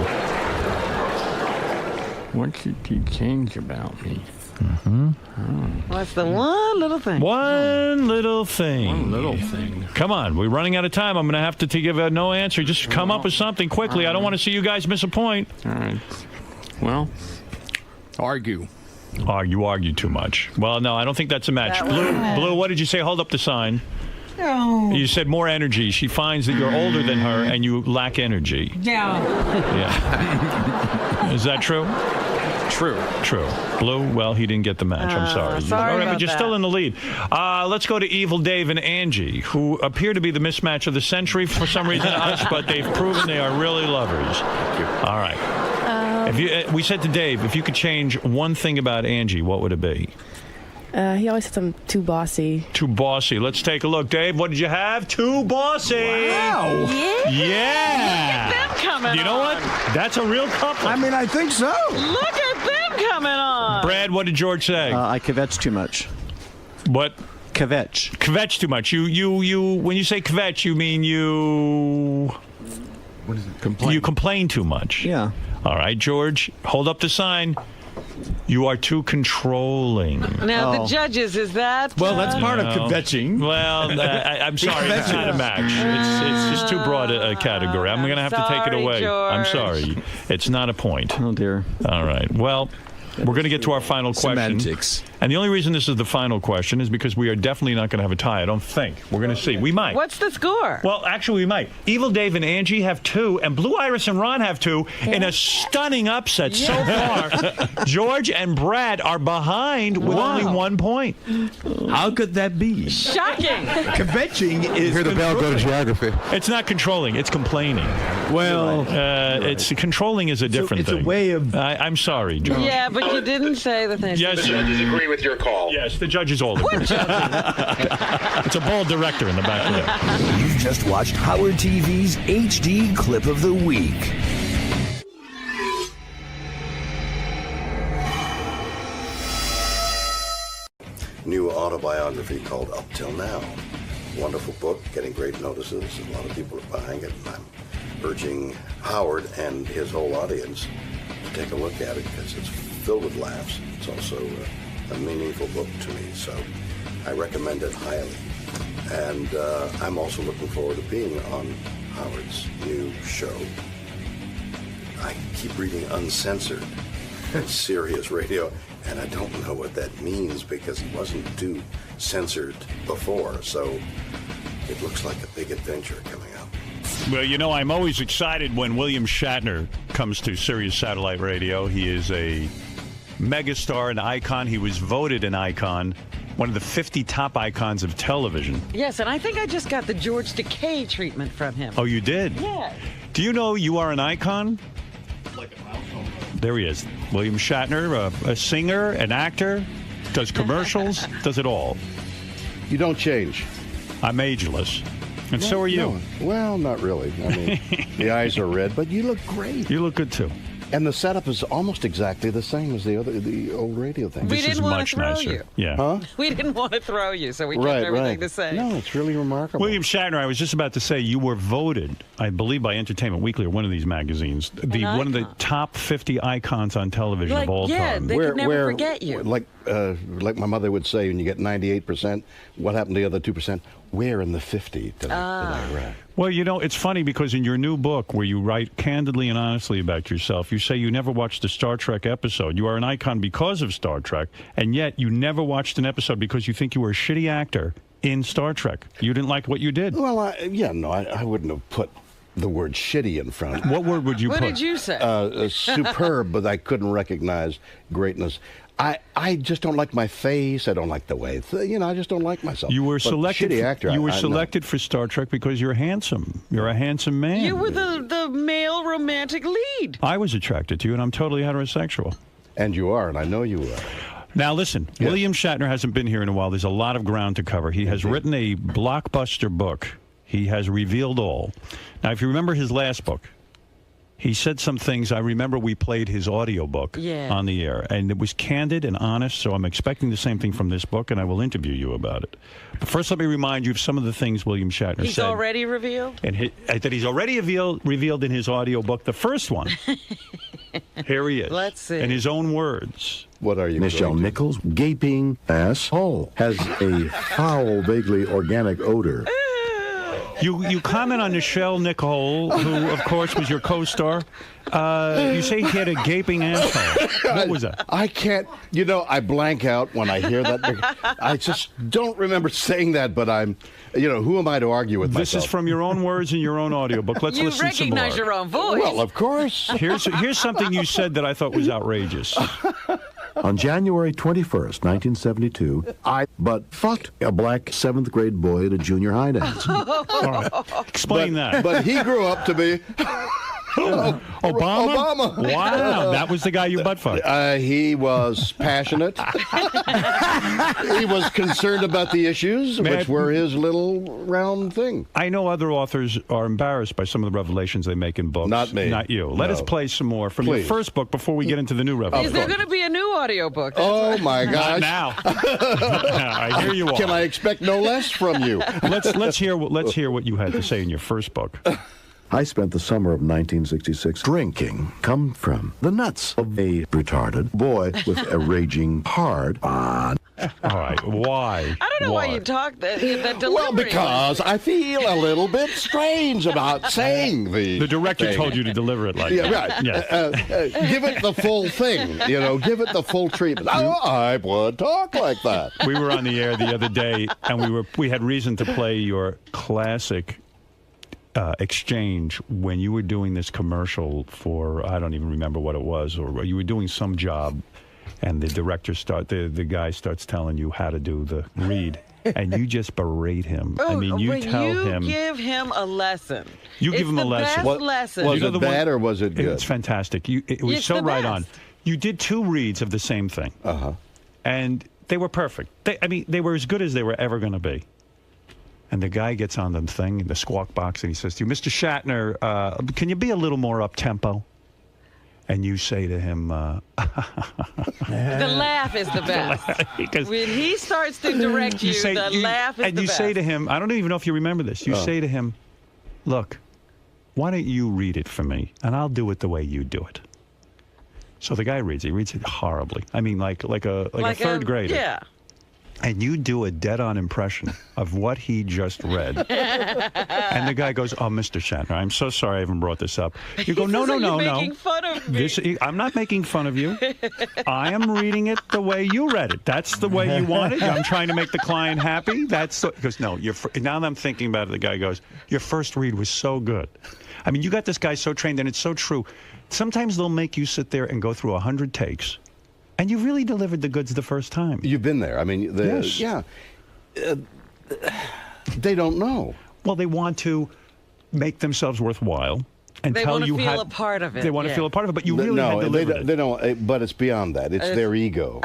What should she change about me? What's the one little thing? One little thing. One little thing. Come on, we're running out of time. I'm going to have to give a no answer. Just come up with something quickly. I don't want to see you guys miss a point. All right. Well, argue. You argue too much. Well, no, I don't think that's a match. Blue, what did you say? Hold up the sign. No. You said more energy. She finds that you're older than her and you lack energy. Yeah. Yeah. Is that true? True. Blue, well, he didn't get the match. I'm sorry. Sorry All right, about but you're that. still in the lead. Let's go to Evil Dave and Angie, who appear to be the mismatch of the century for some reason to us, but they've proven they are really lovers. All right. We said to Dave, if you could change one thing about Angie, what would it be? He always says I'm too bossy. Too bossy. Let's take a look. Dave, what did you have? Too bossy. Wow. Yeah. Look at them coming You know what? That's a real couple. I mean, I think so. Look at them coming on. Brad, what did George say? I kvetch too much. What? Kvetch. Kvetch too much. You. When you say kvetch, you mean you. What is it? Complain. You complain too much. Yeah. All right, George, hold up the sign. You are too controlling. Now, the judges, is that... Well, that's part of kvetching. Well, I'm sorry, it's not a match. It's just too broad a category. I'm going to have to take it sorry, away. George. I'm sorry. It's not a point. Oh, dear. All right. Well, we're going to get to our final question. Semantics. And the only reason this is the final question is because we are definitely not going to have a tie. I don't think. We're going to see. We might. What's the score? Well, actually, we might. Evil Dave and Angie have 2, and Blue Iris and Ron have 2 in a stunning upset so far. George and Brad are behind with only 1 point. How could that be? Shocking. Kvetching is. Hear the bell go to geography. It's not controlling. It's complaining. Well, it's controlling is a different thing. It's a way of. I'm sorry, George. Yeah, but you didn't say the thing. Yes, Judges agree with your call. Yes, the judge is older. It's a bald director in the back there. You've just watched Howard TV's HD Clip of the Week. New autobiography called Up Till Now. Wonderful book, getting great notices. A lot of people are buying it, and I'm urging Howard and his whole audience to take a look at it because it's filled with laughs. It's also a meaningful book to me, so I recommend it highly. And I'm also looking forward to being on Howard's new show. I keep reading Uncensored, Sirius Radio, and I don't know what that means because he wasn't too censored before, so it looks like a big adventure coming up. Well, you know, I'm always excited when William Shatner comes to Sirius Satellite Radio. He is a megastar, an icon. He was voted an icon one of the 50 top icons of television. Yes, and I think I just got the George Takei treatment from him. Oh, you did? Yeah. Do you know you are an icon? There he is. William Shatner, a singer, an actor, does commercials, does it all. You don't change. I'm ageless. And so are you. No. Well, not really. I mean, the eyes are red, but you look great. You look good, too. And the setup is almost exactly the same as the old radio thing. We didn't want to throw you. Yeah. Huh? We didn't want to throw you, so we kept everything the same. No, it's really remarkable. William Shatner, I was just about to say, you were voted, I believe, by Entertainment Weekly or one of these magazines, one of the top 50 icons on television of all time. They could never forget you. Like my mother would say, when you get 98%, what happened to the other 2%? Where in the 50 did I rank? Well, you know, it's funny because in your new book where you write candidly and honestly about yourself, you say you never watched a Star Trek episode. You are an icon because of Star Trek, and yet you never watched an episode because you think you were a shitty actor in Star Trek. You didn't like what you did. Well, I wouldn't have put the word shitty in front. What word would you put? What did you say? Superb, but I couldn't recognize greatness. I just don't like my face. I don't like the way, I just don't like myself. You were But selected. shitty actor. You were selected for Star Trek because you're handsome. You're a handsome man. You were the male romantic lead. I was attracted to you, and I'm totally heterosexual. And you are, and I know you are. Now, listen, William Shatner hasn't been here in a while. There's a lot of ground to cover. He has written a blockbuster book. He has revealed all. Now, if you remember his last book, he said some things. I remember we played his audiobook on the air, and it was candid and honest, so I'm expecting the same thing from this book, and I will interview you about it. But first, let me remind you of some of the things William Shatner said. He's already revealed? And that he's already revealed in his audiobook. The first one, here he is. Let's see. In his own words. What are you Nichelle Nichols, gaping asshole, has a foul, vaguely organic odor. You comment on Nichelle Nicole, who, of course, was your co-star. You say he had a gaping asshole. What was that? I can't, I blank out when I hear that. I just don't remember saying that, but I'm, who am I to argue with myself? This is from your own words in your own audiobook. Let's listen some more. You recognize your own voice. Well, of course. Here's something you said that I thought was outrageous. On January 21st, 1972, I fucked a black 7th grade boy at a junior high dance. All right. Explain that. But he grew up to be... Obama? Wow, that was the guy you butt fucked. He was passionate. He was concerned about the issues, which were his little round thing. I know other authors are embarrassed by some of the revelations they make in books. Not me. Not you. Let us play some more from your first book before we get into the new revelation. Is there going to be a new audiobook? Oh, my gosh. Not now. I hear you all. Can I expect no less from you? Let's hear what you had to say in your first book. I spent the summer of 1966 drinking, come from the nuts of a retarded boy with a raging hard on. All right, why? I don't know why you talk that delivery. Well, because I feel a little bit strange about saying the director thing. told you to deliver it like that. Right. Give it the full thing, give it the full treatment. I would talk like that. We were on the air the other day, and we had reason to play your classic exchange when you were doing this commercial for, I don't even remember what it was, or you were doing some job, and the director the guy starts telling you how to do the read, and you just berate him. Oh, I mean, you give him a lesson. You give him a lesson. Best lesson. Was it bad or was it good? It's fantastic. It was so right on. You did 2 reads of the same thing, and they were perfect. They were as good as they were ever going to be. And the guy gets on the thing, the squawk box, and he says to you, Mr. Shatner, can you be a little more up-tempo? And you say to him... the laugh is the best. When he starts to direct you, the laugh is the best. And you say to him, I don't even know if you remember this, you say to him, look, why don't you read it for me, and I'll do it the way you do it. So the guy reads it. He reads it horribly. I mean, like a third grader. Yeah. And you do a dead-on impression of what he just read. And the guy goes, oh, Mr. Shatner, I'm so sorry I haven't brought this up. You go, no. You're making fun of me. I'm not making fun of you. I am reading it the way you read it. That's the way you want it. I'm trying to make the client happy. He goes, no. Now that I'm thinking about it, the guy goes, your first read was so good. I mean, you got this guy so trained, and it's so true. Sometimes they'll make you sit there and go through 100 takes. And you really delivered the goods the first time. You've been there. I mean, Yes. yeah. They don't know. Well, they want to make themselves worthwhile and They tell want to you feel how a part of it. They want to yeah. feel a part of it, but you really no, had delivered it. they don't. But it's beyond that. It's their ego.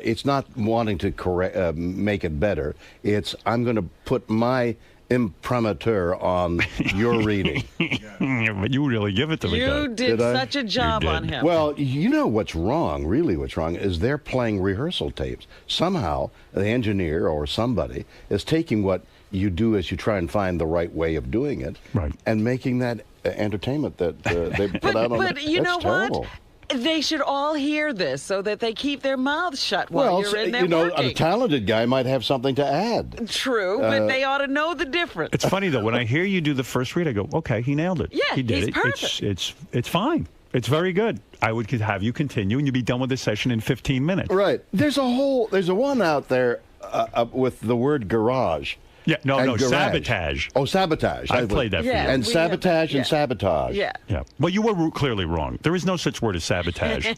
It's not wanting to correct, make it better. It's I'm going to put my imprimatur on your reading. But you really give it to the guy. You did such a job You did. on him. Well, you know what's wrong, really what's wrong, is they're playing rehearsal tapes. Somehow, the engineer or somebody is taking what you do as you try and find the right way of doing it and making that entertainment that they put out on But you know That's terrible. what? They should all hear this so that they keep their mouths shut while you're in there you know, working. a talented guy might have something to add. True, but they ought to know the difference. It's funny though, when I hear you do the first read, I go, okay, he nailed it. Yeah, he did he's it. perfect. It's fine. It's very good. I would have you continue, and you'd be done with the session in 15 minutes. Right. There's a one out there with the word garage. Yeah, no, garage. sabotage. Oh, sabotage. I played that for you. And sabotage and sabotage. Yeah. Yeah. Well, you were clearly wrong. There is no such word as sabotage.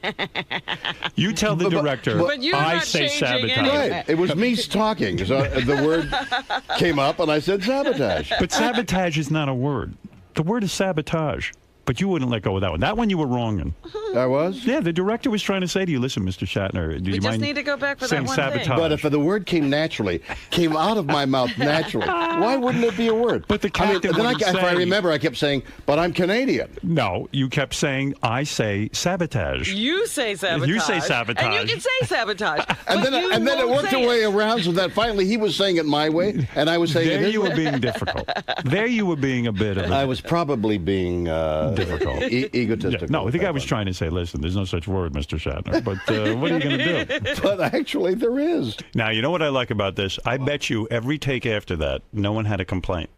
You tell the director, But you're I not say changing sabotage. anything. Right. It was me talking. So the word came up, and I said sabotage. But sabotage is not a word. The word is sabotage. But you wouldn't let go of that one. That one you were wrong in. I was? Yeah, the director was trying to say to you, listen, Mr. Shatner, do We you just mind need to go back for that saying one sabotage? thing. But if the word came out of my mouth naturally, why wouldn't it be a word? But the captain then wouldn't if I say- remember, I kept saying, but I'm Canadian. No, you kept saying, I say sabotage. You say sabotage. You say sabotage. And you can say sabotage. And but then it won't worked say a way around so that finally he was saying it my way, and I was saying it There his you way. were being difficult. There you were being a bit of I was probably being difficult. Egotistical. No, I think I was trying to say, listen, there's no such word, Mr. Shatner. But what are you going to do? But actually, there is. Now, you know what I like about this? I bet you every take after that, no one had a complaint.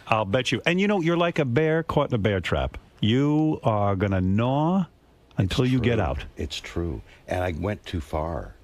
I'll bet you. And you know, you're like a bear caught in a bear trap. You are going to gnaw until you get out. It's true. And I went too far.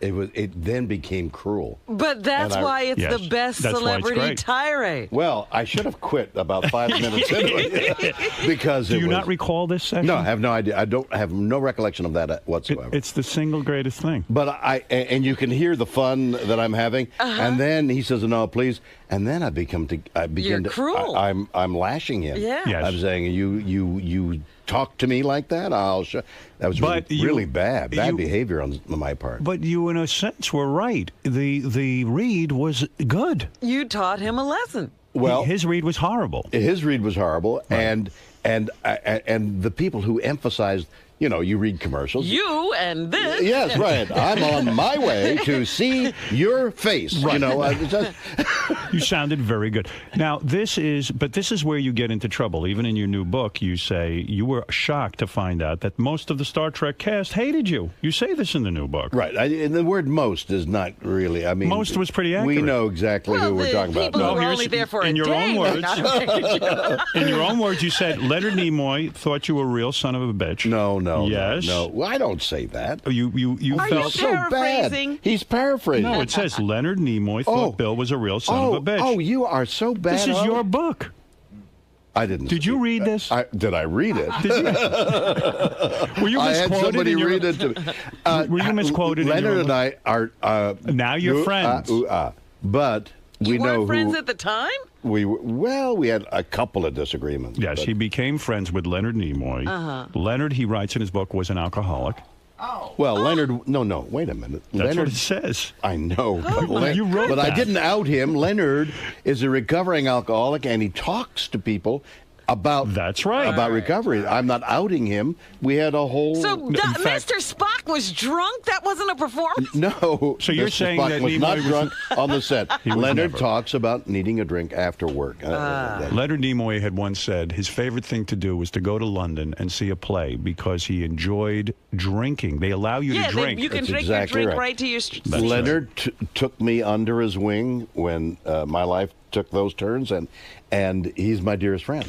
It then became cruel. But that's why it's Yes, the best that's why it's celebrity great. tirade. Well, I should have quit about 5 minutes into it because Do it you was, not recall this session? No, I have no idea. I don't have no recollection of that whatsoever. It's the single greatest thing. But and you can hear the fun that I'm having, and then he says, "No, please," and then I begin You're to cruel. I'm lashing him. Yeah. Yes. I'm saying you talk to me like that. I'll show. That was But really you- bad behavior on my part. But you, in a sense, were right. The read was good. You taught him a lesson. Well, his read was horrible. His read was horrible, and the people who emphasized, you read commercials. You and this. Yes, right. I'm on my way to see your face. Right. Just, You sounded very good. Now, this is where you get into trouble. Even in your new book, you say you were shocked to find out that most of the Star Trek cast hated you. You say this in the new book. right. And the word "most" is not really. I mean, Most was pretty We accurate. know exactly Well, who we're the talking about. people No. who were here's- only there for in a your day own would words. not have hated you. In your own words, you said Leonard Nimoy thought you were a real son of a bitch. No. Yes. No. Well, I don't say that. You Are felt you So bad. paraphrasing? He's paraphrasing. No, it says Leonard Nimoy thought Bill was a real son of a bitch. Oh, you are so bad. This is on your it. book. I didn't. Did you read this? Did I read it? Were you I had misquoted? somebody in your- read it to me. Were you misquoted? in Leonard your and I are. Now you're friends. But we You know weren't friends who. at the time? We had a couple of disagreements. Yes, but- he became friends with Leonard Nimoy. Uh-huh. Leonard, he writes in his book, was an alcoholic. Well, Leonard. No. Wait a minute. That's Leonard. what it says. I know, but, You wrote but I that. didn't out him. Leonard is a recovering alcoholic, and he talks to people about That's right. about recovery. I'm not outing him. We had a whole So fact- Mr. Spock was drunk? That wasn't a performance? no. So you're Mr. saying Spock that was Nimoy not was- drunk on the set. He was Leonard never. talks about needing a drink after work. Leonard Nimoy had once said his favorite thing to do was to go to London and see a play because he enjoyed drinking. They allow you Yeah, to drink. you can That's drink exactly your drink right. right to your That's Leonard took me under his wing when my life took those turns, and he's my dearest friend.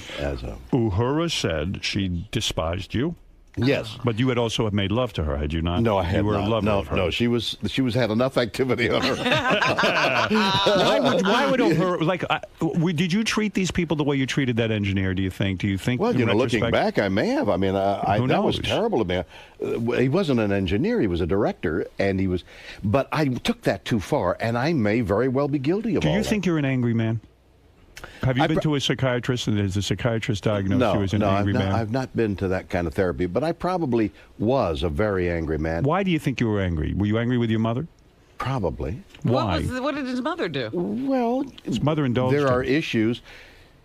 Uhura said she despised you. Yes. But you had also made love to her, had you not? No, I had You were not. a lover No, of her. no, she was had enough activity on her. why would her, like, did you treat these people the way you treated that engineer, do you think? Well, in looking retrospect- back, I may have. I mean, Who that was knows? terrible of me. He wasn't an engineer; he was a director, and he was. But I took that too far, and I may very well be guilty of Do all you that. think you're an angry man? Have you been to a psychiatrist, and has the psychiatrist diagnosed you as an angry man? I've not been to that kind of therapy, but I probably was a very angry man. Why do you think you were angry? Were you angry with your mother? Probably. Why? What did his mother do? Well, his mother indulged there him. are issues.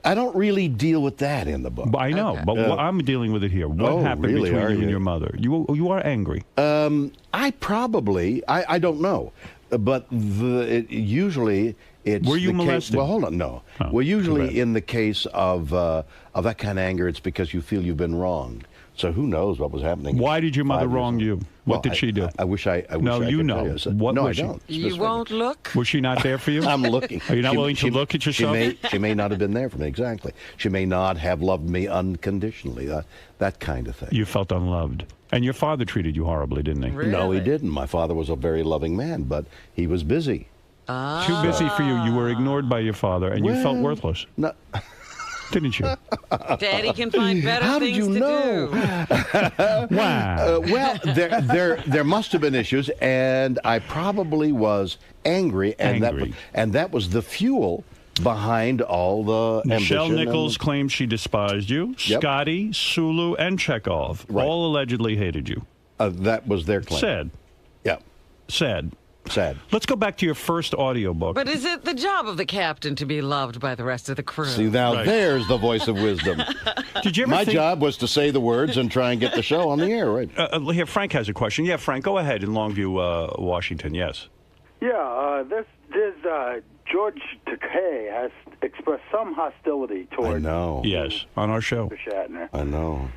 I don't really deal with that in the book. I know, but I'm dealing with it here. What happened really, between are you and your mother? You are angry. I probably, I don't know, but usually it's. Were you the molested? Case, well, hold on, no. Oh, well, too usually bad. in the case of that kind of anger, it's because you feel you've been wronged. So who knows what was happening? Why did your mother wrong you? What did she do? I wish I. No, I you could know. tell you. So- What no, was I she? don't. You won't look? Was she not there for you? I'm looking. Are you not willing to look at yourself? She may not have been there for me. Exactly. She may not have loved me unconditionally. That kind of thing. You felt unloved. And your father treated you horribly, didn't he? No, he didn't. My father was a very loving man, but he was busy. Too busy for you. You were ignored by your father, and you felt Well, worthless. No. Didn't you? Daddy can find better How did things you to know? do. Wow. Well, there must have been issues, and I probably was angry, and Angry. that was the fuel behind all the Michelle ambition Nichols and- claims she despised you. Yep. Scotty, Sulu, and Chekhov all allegedly hated you. That was their claim. Sad. Yeah. Sad. Sad. Let's go back to your first audiobook. But is it the job of the captain to be loved by the rest of the crew? See, now there's the voice of wisdom. Did you ever My think- job was to say the words and try and get the show on the air, right? Here, Frank has a question. Yeah, Frank, go ahead in Longview, Washington. Yes. Yeah, this George Takei has expressed some hostility toward I know. Yes, on our show. Mr. Shatner. I know.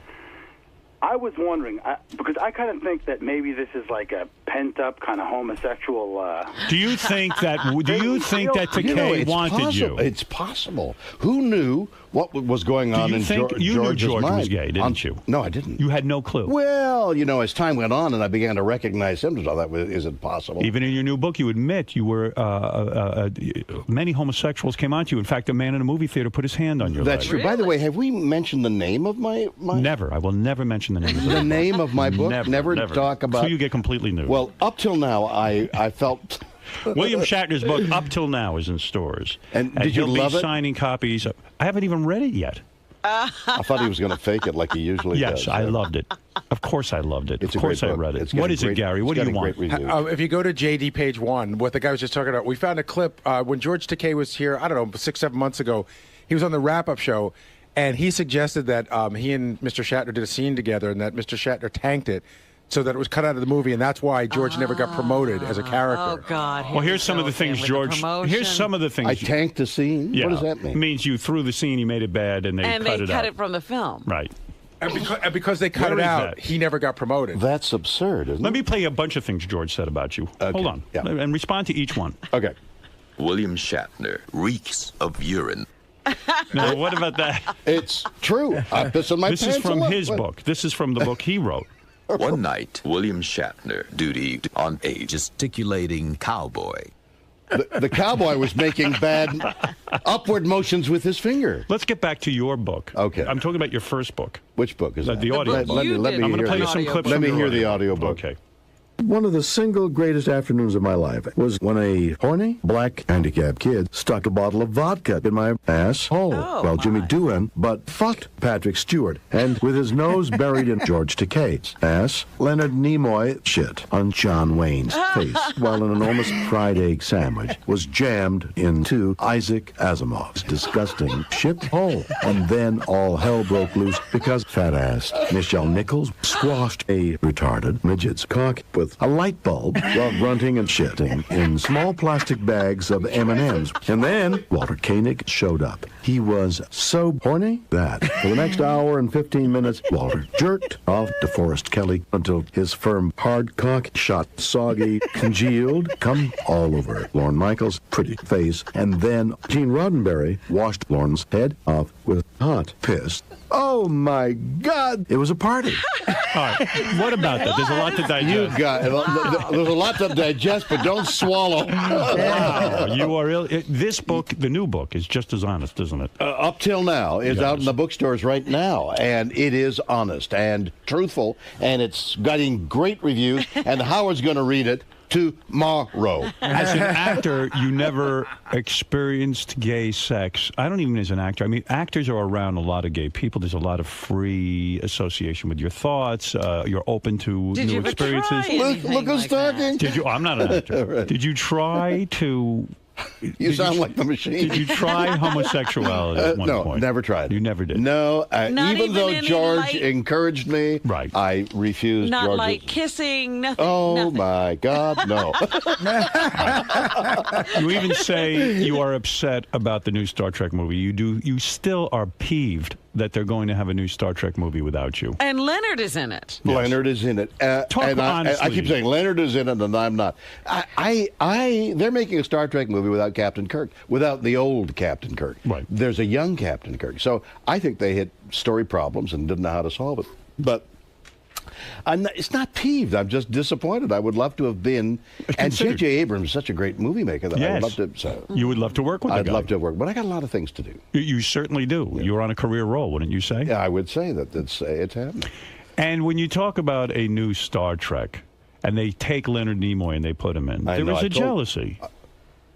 I was wondering, because I kind of think that maybe this is like a pent-up kind of homosexual... Do you think that? Do you think that Takei it's wanted possible. you? It's possible. Who knew what was going on Do you in think you George's knew George mind? was gay, didn't you? No, I didn't. You had no clue. Well, as time went on and I began to recognize symptoms, I thought, is it possible? Even in your new book, you admit you were many homosexuals came onto you. In fact, a man in a movie theater put his hand on your That's leg. true. By the way, have we mentioned the name of my... Never. I will never mention the name of The name of my book? Never talk about... So you get completely nude. Well, up till now, I felt... William Shatner's book, Up Till Now, is in stores. And did you he'll love be it? signing copies. I haven't even read it yet. I thought he was going to fake it like he usually does. Yes, I loved it. Of course I loved it. It's a of course great I book. read it. It's What getting is it, great- Gary? it's What do you getting want? great reviews. If you go to JD page 1, what the guy was just talking about, we found a clip when George Takei was here, I don't know, 6-7 months ago. He was on the wrap-up show, and he suggested that he and Mr. Shatner did a scene together and that Mr. Shatner tanked it so that it was cut out of the movie, and that's why George never got promoted as a character. Oh, God. Well, here's some of the things, George. Here's some of the things. I tanked the scene? Yeah. What does that mean? It means you threw the scene, you made it bad, and they And cut they it cut out. it from the film. Right. And because they cut Where it is out, that? he never got promoted. That's absurd, isn't Let me play a bunch of things George said about you. Hold on. Yeah. And respond to each one. Okay. William Shatner reeks of urine. No, what about that? It's true. I piss on my This pants is from a lot. his book. This is from the book he wrote. One night, William Shatner dutied on a gesticulating cowboy. The cowboy was making bad upward motions with his finger. Let's get back to your book. Okay. I'm talking about your first book. Which book is that? The audio book. Let me I'm going hear to play you the- some clips Let from me your hear the audio audio book. Okay. One of the single greatest afternoons of my life was when a horny black handicapped kid stuck a bottle of vodka in my asshole while Jimmy Doohan but fucked Patrick Stewart, and with his nose buried in George Takei's ass, Leonard Nimoy shit on John Wayne's face while an enormous fried egg sandwich was jammed into Isaac Asimov's disgusting shit hole. And then all hell broke loose because fat-assed Michelle Nichols squashed a retarded midget's cock with a light bulb while grunting and shitting in small plastic bags of M&Ms. And then Walter Koenig showed up. He was so horny that for the next hour and 15 minutes, Walter jerked off DeForest Kelly until his firm hard cock shot soggy, congealed, come all over Lorne Michaels' pretty face, and then Gene Roddenberry washed Lorne's head off with hot piss. Oh my God! It was a party. All right. What about that? There's a lot to digest. You got there's a lot to digest, but don't swallow. Wow. You are ill. This book, the new book, is just as honest, isn't it? Up Till Now is out in the bookstores right now, and it is honest and truthful, and it's getting great reviews, and Howard's going to read it tomorrow. As an actor, you never experienced gay sex. I don't even as an actor. I mean, actors are around a lot of gay people. There's a lot of free association with your thoughts. You're open to new experiences. Look who's talking. Did you? I'm not an actor. Right. Did you try to? You sound like the machine. Did you try homosexuality at one no, point? never tried. You never did. No, even though any George encouraged me, I refused. Not George's. like kissing, nothing. Oh nothing. my God, no. You even say you are upset about the new Star Trek movie. You still are peeved that they're going to have a new Star Trek movie without you. And Leonard is in it. Yes. Leonard is in it. Talk honestly. I keep saying Leonard is in it, and I'm not. They're making a Star Trek movie without Captain Kirk, without the old Captain Kirk. Right. There's a young Captain Kirk. So I think they hit story problems and didn't know how to solve it. But it's not peeved. I'm just disappointed. I would love to have been. And J.J. Abrams is such a great movie maker that I would love to. So you would love to work with. I'd love to work, but I got a lot of things to do. You certainly do. Yeah. You're on a career roll, wouldn't you say? Yeah, I would say that it's happening. And when you talk about a new Star Trek, and they take Leonard Nimoy and they put him in, there is a jealousy.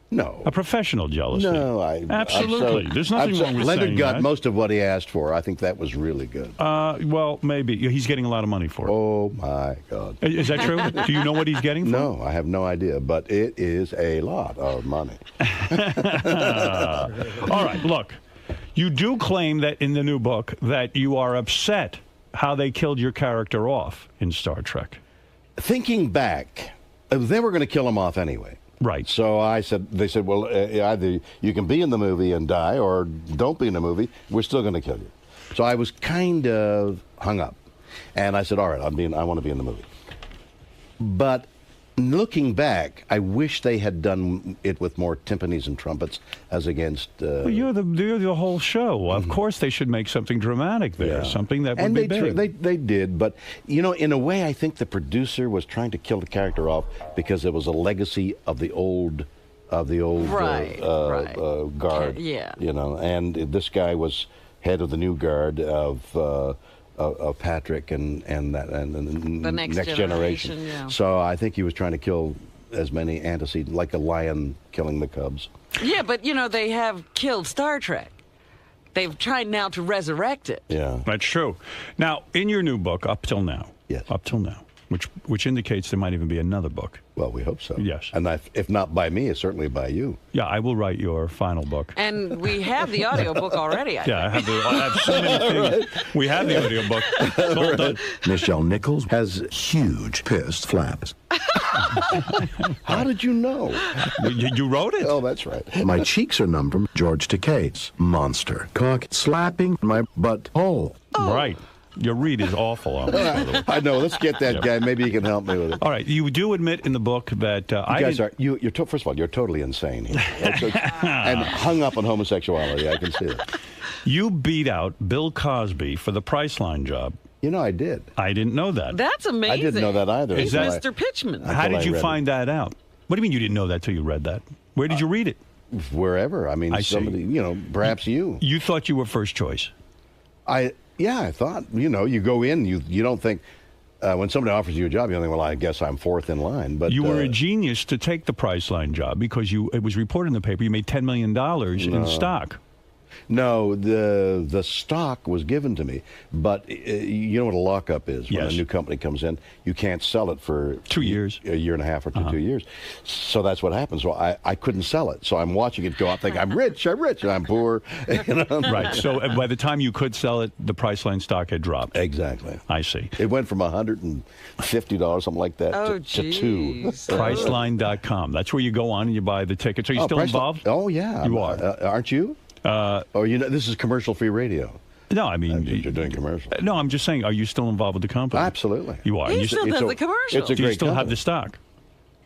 No. A professional jealousy. No, absolutely. There's nothing wrong with Leonard saying got that. most of what he asked for. I think that was really good. Well, maybe. He's getting a lot of money for it. Oh, my God. Is that true? Do you know what he's getting for it? No, I have no idea, but it is a lot of money. All right, look. You do claim that in the new book that you are upset how they killed your character off in Star Trek. Thinking back, they were going to kill him off anyway. Right. So they said, well, either you can be in the movie and die or don't be in the movie. We're still going to kill you. So I was kind of hung up. And I said, all right, I want to be in the movie. But looking back, I wish they had done it with more timpanis and trumpets as against... well, you're the whole show. Of course they should make something dramatic there, something that would be big. They did, but, in a way, I think the producer was trying to kill the character off because it was a legacy of the old guard. Yeah. And this guy was head of the new guard of Patrick and the next generation. Yeah. So I think he was trying to kill as many antecedents, like a lion killing the cubs. Yeah, but they have killed Star Trek. They've tried now to resurrect it. Yeah, that's true. Now, in your new book, Up Till Now, which indicates there might even be another book. Well, we hope so. Yes. And if not by me, it's certainly by you. Yeah, I will write your final book. And we have the audiobook already. I have so many things. We have the audiobook. It's all done. Nichelle Nichols has huge pissed flaps. How did you know? You wrote it. Oh, that's right. My cheeks are numb from George Takei's monster cock slapping my butt hole. Oh. Right. Your read is awful. I know. Let's get that guy. Maybe he can help me with it. All right. You do admit in the book that first of all, you're totally insane here. And hung up on homosexuality. I can see it. You beat out Bill Cosby for the Priceline job. I did. I didn't know that. That's amazing. I didn't know that either. He's Mr. Pitchman. How did you find that out? What do you mean you didn't know that till you read that? Where did you read it? Wherever. I mean, somebody, perhaps you. You thought you were first choice. Yeah, I thought, you go in, you don't think, when somebody offers you a job, you think, well, I guess I'm fourth in line. But you were a genius to take the Priceline job because it was reported in the paper you made $10 million in stock. No, the stock was given to me, but you know what a lockup is? When a new company comes in, you can't sell it for 2 years, a year and a half or 2 years. So that's what happens. So I couldn't sell it. So I'm watching it go up, thinking I'm rich, and I'm poor. Right. So by the time you could sell it, the Priceline stock had dropped. Exactly. I see. It went from $150, something like that, to $2. Priceline.com. That's where you go on and you buy the tickets. Are you still involved? Oh yeah, you are. Aren't you? This is commercial-free radio. No, I mean you're doing commercials. No, I'm just saying. Are you still involved with the company? Absolutely. You are. He still does the commercials. Do you still have the stock?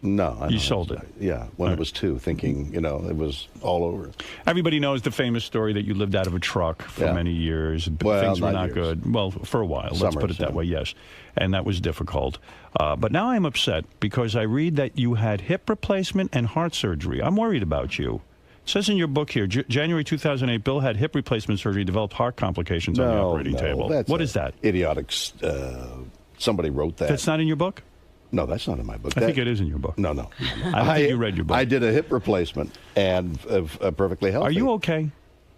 No, you sold it. Yeah, when it was 2, thinking it was all over. Everybody knows the famous story that you lived out of a truck for many years. Well, things were not not years. good. Well, for a while. Let's Summers, put it that yeah. way. Yes, and that was difficult. But now I'm upset because I read that you had hip replacement and heart surgery. I'm worried about you. It says in your book here, January 2008, Bill had hip replacement surgery, developed heart complications on the operating table. What is that? Idiotic. Somebody wrote that. That's not in your book? No, that's not in my book. I think it is in your book. No. I don't think you read your book. I did a hip replacement and perfectly healthy. Are you okay?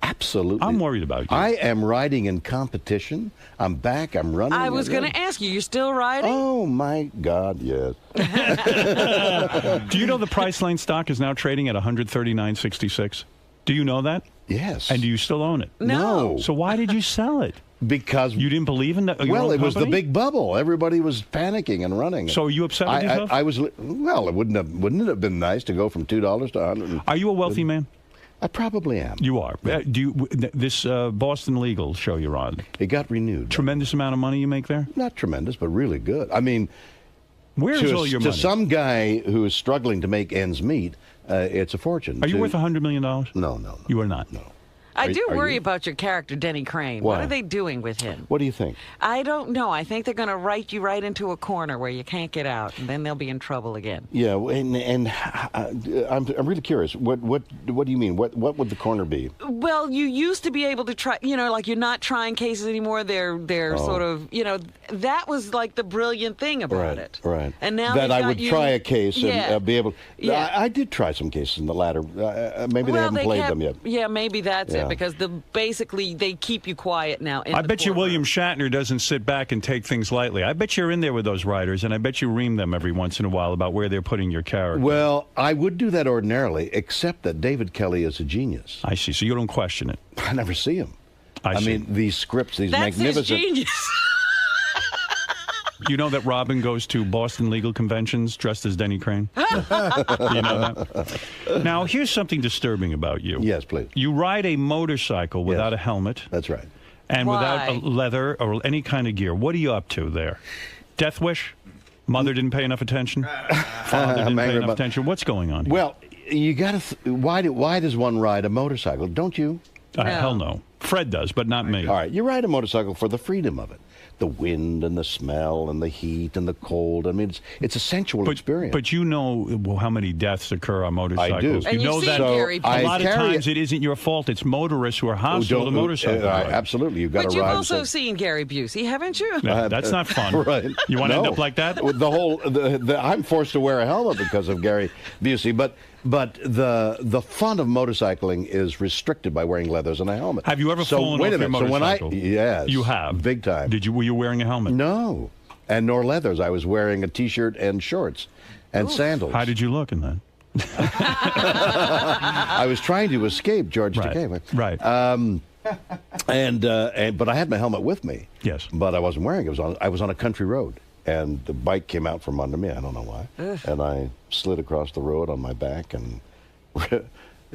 Absolutely. I'm worried about you. I am riding in competition. I'm back. I'm running. I was going to ask you still riding? Oh, my God, yes. Do you know the Priceline stock is now trading at $139.66? Do you know that? Yes. And do you still own it? No. So why did you sell it? Because you didn't believe in that. Well, it was the big bubble. Everybody was panicking and running. So are you upset with yourself? I was. Well, wouldn't it have been nice to go from $2 to $100? Are you a wealthy man? I probably am. You are. Do you? This Boston Legal show you're on? It got renewed. Tremendous amount of money you make there? Not tremendous, but really good. I mean, where's all your money? To some guy who is struggling to make ends meet, it's a fortune. Are you worth $100 million? No. You are not. No. I do worry about your character, Denny Crane. Why? What are they doing with him? What do you think? I don't know. I think they're going to write you right into a corner where you can't get out, and then they'll be in trouble again. Yeah, and I'm really curious. What do you mean? What would the corner be? Well, you used to be able to try. Like you're not trying cases anymore. They're sort of. That was like the brilliant thing about it. Right. And now that I would try a case and be able. Yeah. I did try some cases in the latter. Maybe they haven't played them yet. Yeah, maybe that's it. Because basically they keep you quiet now. I bet you William Shatner doesn't sit back and take things lightly. I bet you're in there with those writers, and I bet you ream them every once in a while about where they're putting your character. Well, I would do that ordinarily, except that David Kelly is a genius. I see. So you don't question it. I never see him. I see. mean, these scripts, these That's magnificent. His genius. You know that Robin goes to Boston legal conventions dressed as Denny Crane? You know that? Now, here's something disturbing about you. Yes, please. You ride a motorcycle without a helmet. That's right. And without a leather or any kind of gear. What are you up to there? Death wish? Mother didn't pay enough attention? Father didn't pay enough attention? What's going on here? Well, you got to. Why does one ride a motorcycle? Don't you? Hell no. Fred does, but not me. All right, you ride a motorcycle for the freedom of it. The wind and the smell and the heat and the cold. I mean, it's a sensual experience. But you know how many deaths occur on motorcycles. I do. And you know you've that seen Gary a lot of times it isn't your fault. It's motorists who are hostile to motorcycles. Absolutely. You've got But to you've ride. also seen Gary Busey, haven't you? That's not fun. Right. You want to end up like that? I'm forced to wear a helmet because of Gary Busey, but the fun of motorcycling is restricted by wearing leathers and a helmet. Have you ever fallen off your motorcycle? Yes. You have? Big time. Were you wearing a helmet? No. And nor leathers. I was wearing a T-shirt and shorts and sandals. How did you look in that? I was trying to escape George Takei. Right. But I had my helmet with me. Yes. But I wasn't wearing it. I was on a country road. And the bike came out from under me. I don't know why. And I slid across the road on my back, and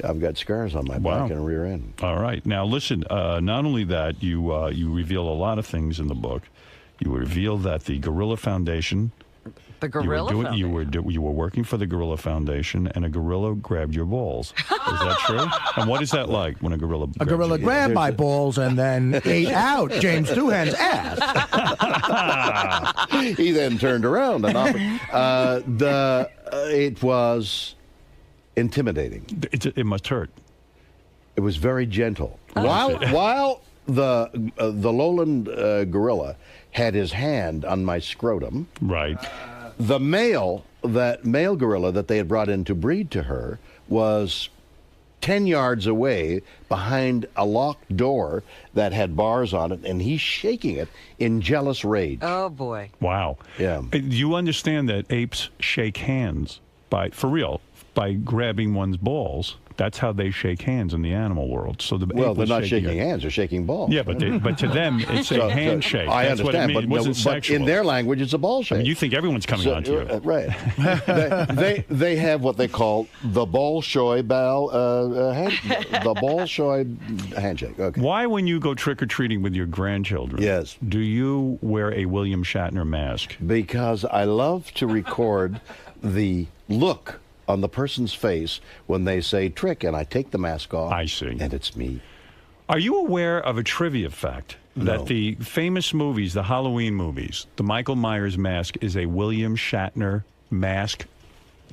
I've got scars on my back and rear end. All right. Now, listen, not only that, you reveal a lot of things in the book. You reveal that the Gorilla Foundation... The Gorilla Foundation? You were working for the Gorilla Foundation, and a gorilla grabbed your balls. Is that true? And what is that like when a gorilla grabs A gorilla grabbed my balls and then ate out James Doohan's ass. He then turned around and offered. It was intimidating. It must hurt. It was very gentle. While the lowland gorilla had his hand on my scrotum. Right. The male gorilla that they had brought in to breed to her was 10 yards away behind a locked door that had bars on it, and he's shaking it in jealous rage. Oh, boy. Wow. Yeah. You understand that apes shake hands by grabbing one's balls That's how they shake hands in the animal world. So the Well, ape they're was not shaking your- hands; they're shaking balls. Yeah, but to them, it's a handshake. I That's what it understand, means. It wasn't but sexual. in their language, it's a ball shake. I mean, you think everyone's coming on to you. Right. they have what they call the Bolshoi the Bolshoi handshake. Okay. Why, when you go trick or treating with your grandchildren, yes, do you wear a William Shatner mask? Because I love to record the look on the person's face when they say trick, and I take the mask off. I see. And it's me. Are you aware of a trivia fact that the famous movies, the Halloween movies, the Michael Myers mask is a William Shatner mask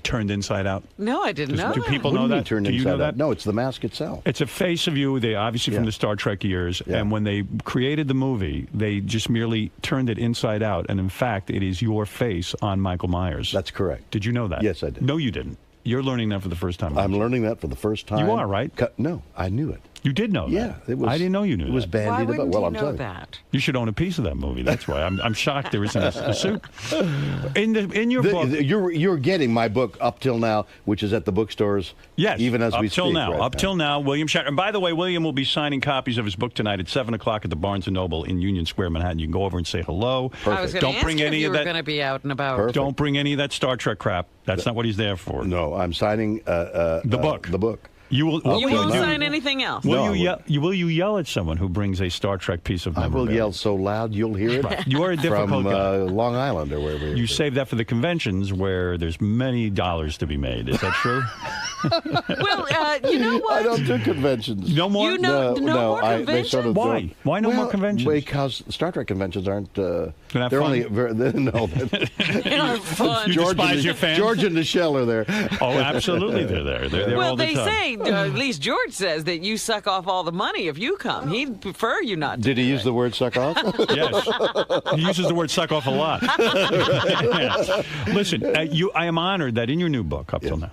turned inside out? No, I didn't know Do that. people What do know you mean that? turned Do you inside know out? that? No, it's the mask itself. It's a face of you, they obviously from the Star Trek years, and when they created the movie, they just merely turned it inside out, and in fact, it is your face on Michael Myers. That's correct. Did you know that? Yes, I did. No, you didn't. You're learning that for the first time. I'm learning that for the first time. You are, right? No, I knew it. You did know Yeah, that? it was. I didn't know you knew that. It was bandied about. Well, I'm telling that? You should own a piece of that movie. That's why I'm shocked there isn't a suit. In your book, you're getting my book Up Till Now, which is at the bookstores. Yes, even as we speak. Up till now, William Shatner. And by the way, William will be signing copies of his book tonight at 7:00 at the Barnes & Noble in Union Square, Manhattan. You can go over and say hello. I was going to Don't bring ask any if you of were that. going to be out and about. Perfect. Don't bring any of that Star Trek crap. That's not what he's there for. No, I'm signing the book. The book. You will. You won't sign anything else. Will you yell at someone who brings a Star Trek piece of I memorabilia? will yell so loud you'll hear it. Right. You are a difficult from guy. Long Island or wherever. You save that for the conventions where there's many dollars to be made. Is that true? Well, you know what? I don't do conventions. No more. You know, no more They conventions? sort of Why? don't- Why no more Well, conventions? Because Star Trek conventions aren't. not They're fun? only no. They're not fun. You despise your fans? George and Nichelle are there. Oh, absolutely, they're there. They're there Well, all the they time. say, at least George says, that you suck off all the money if you come. He'd prefer you not to. Did he use the word suck off? Yes. He uses the word suck off a lot. Listen, I am honored that in your new book, Up Till Now,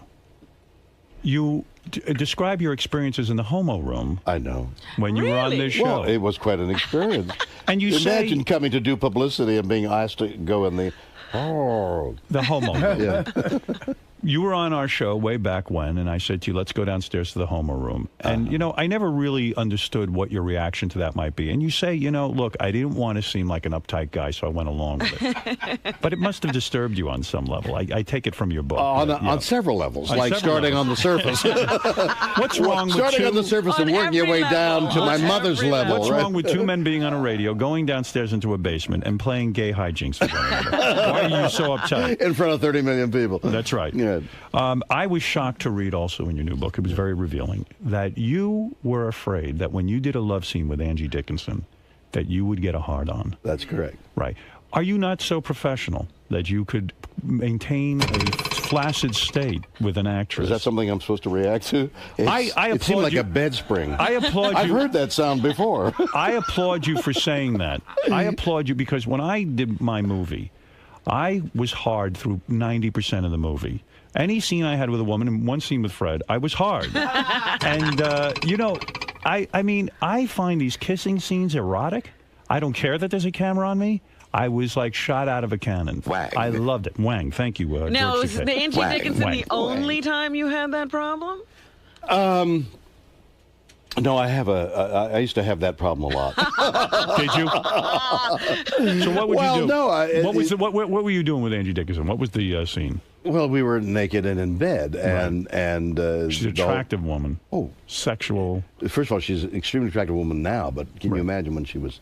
you describe your experiences in the homo room. I know. When you were on this show. Well, it was quite an experience. And you imagine coming to do publicity and being asked to go in the homo room. Yeah. You were on our show way back when, and I said to you, let's go downstairs to the homo room. And, I never really understood what your reaction to that might be. And you say, look, I didn't want to seem like an uptight guy, so I went along with it. But it must have disturbed you on some level. I take it from your book. On several levels, On like several starting levels. on the surface. What's wrong with starting on the surface and working your way down to my mother's level? What's right? wrong with two men being on a radio, going downstairs into a basement, and playing gay hijinks with one another? Why are you so uptight? In front of 30 million people. That's right. Yeah. I was shocked to read also in your new book, it was very revealing, that you were afraid that when you did a love scene with Angie Dickinson, that you would get a hard-on. That's correct. Right. Are you not so professional that you could maintain a flaccid state with an actress? Is that something I'm supposed to react to? I it seemed applaud like you. a bed spring. I applaud I've you. heard that sound before. I applaud you for saying that. I applaud you because when I did my movie, I was hard through 90% of the movie. Any scene I had with a woman, and one scene with Fred, I was hard. And, I find these kissing scenes erotic. I don't care that there's a camera on me. I was like shot out of a cannon. Wang. I loved it. Wang. Thank you, Now, George is Takei. the Angie Dickinson Wang. the only time you had that problem? No, I used to have that problem a lot. Did you? So what would you do? No. What were you doing with Angie Dickinson? What was the scene? Well, we were naked and in bed, and She's an attractive woman. Oh, sexual. First of all, she's an extremely attractive woman now, but can you imagine when she was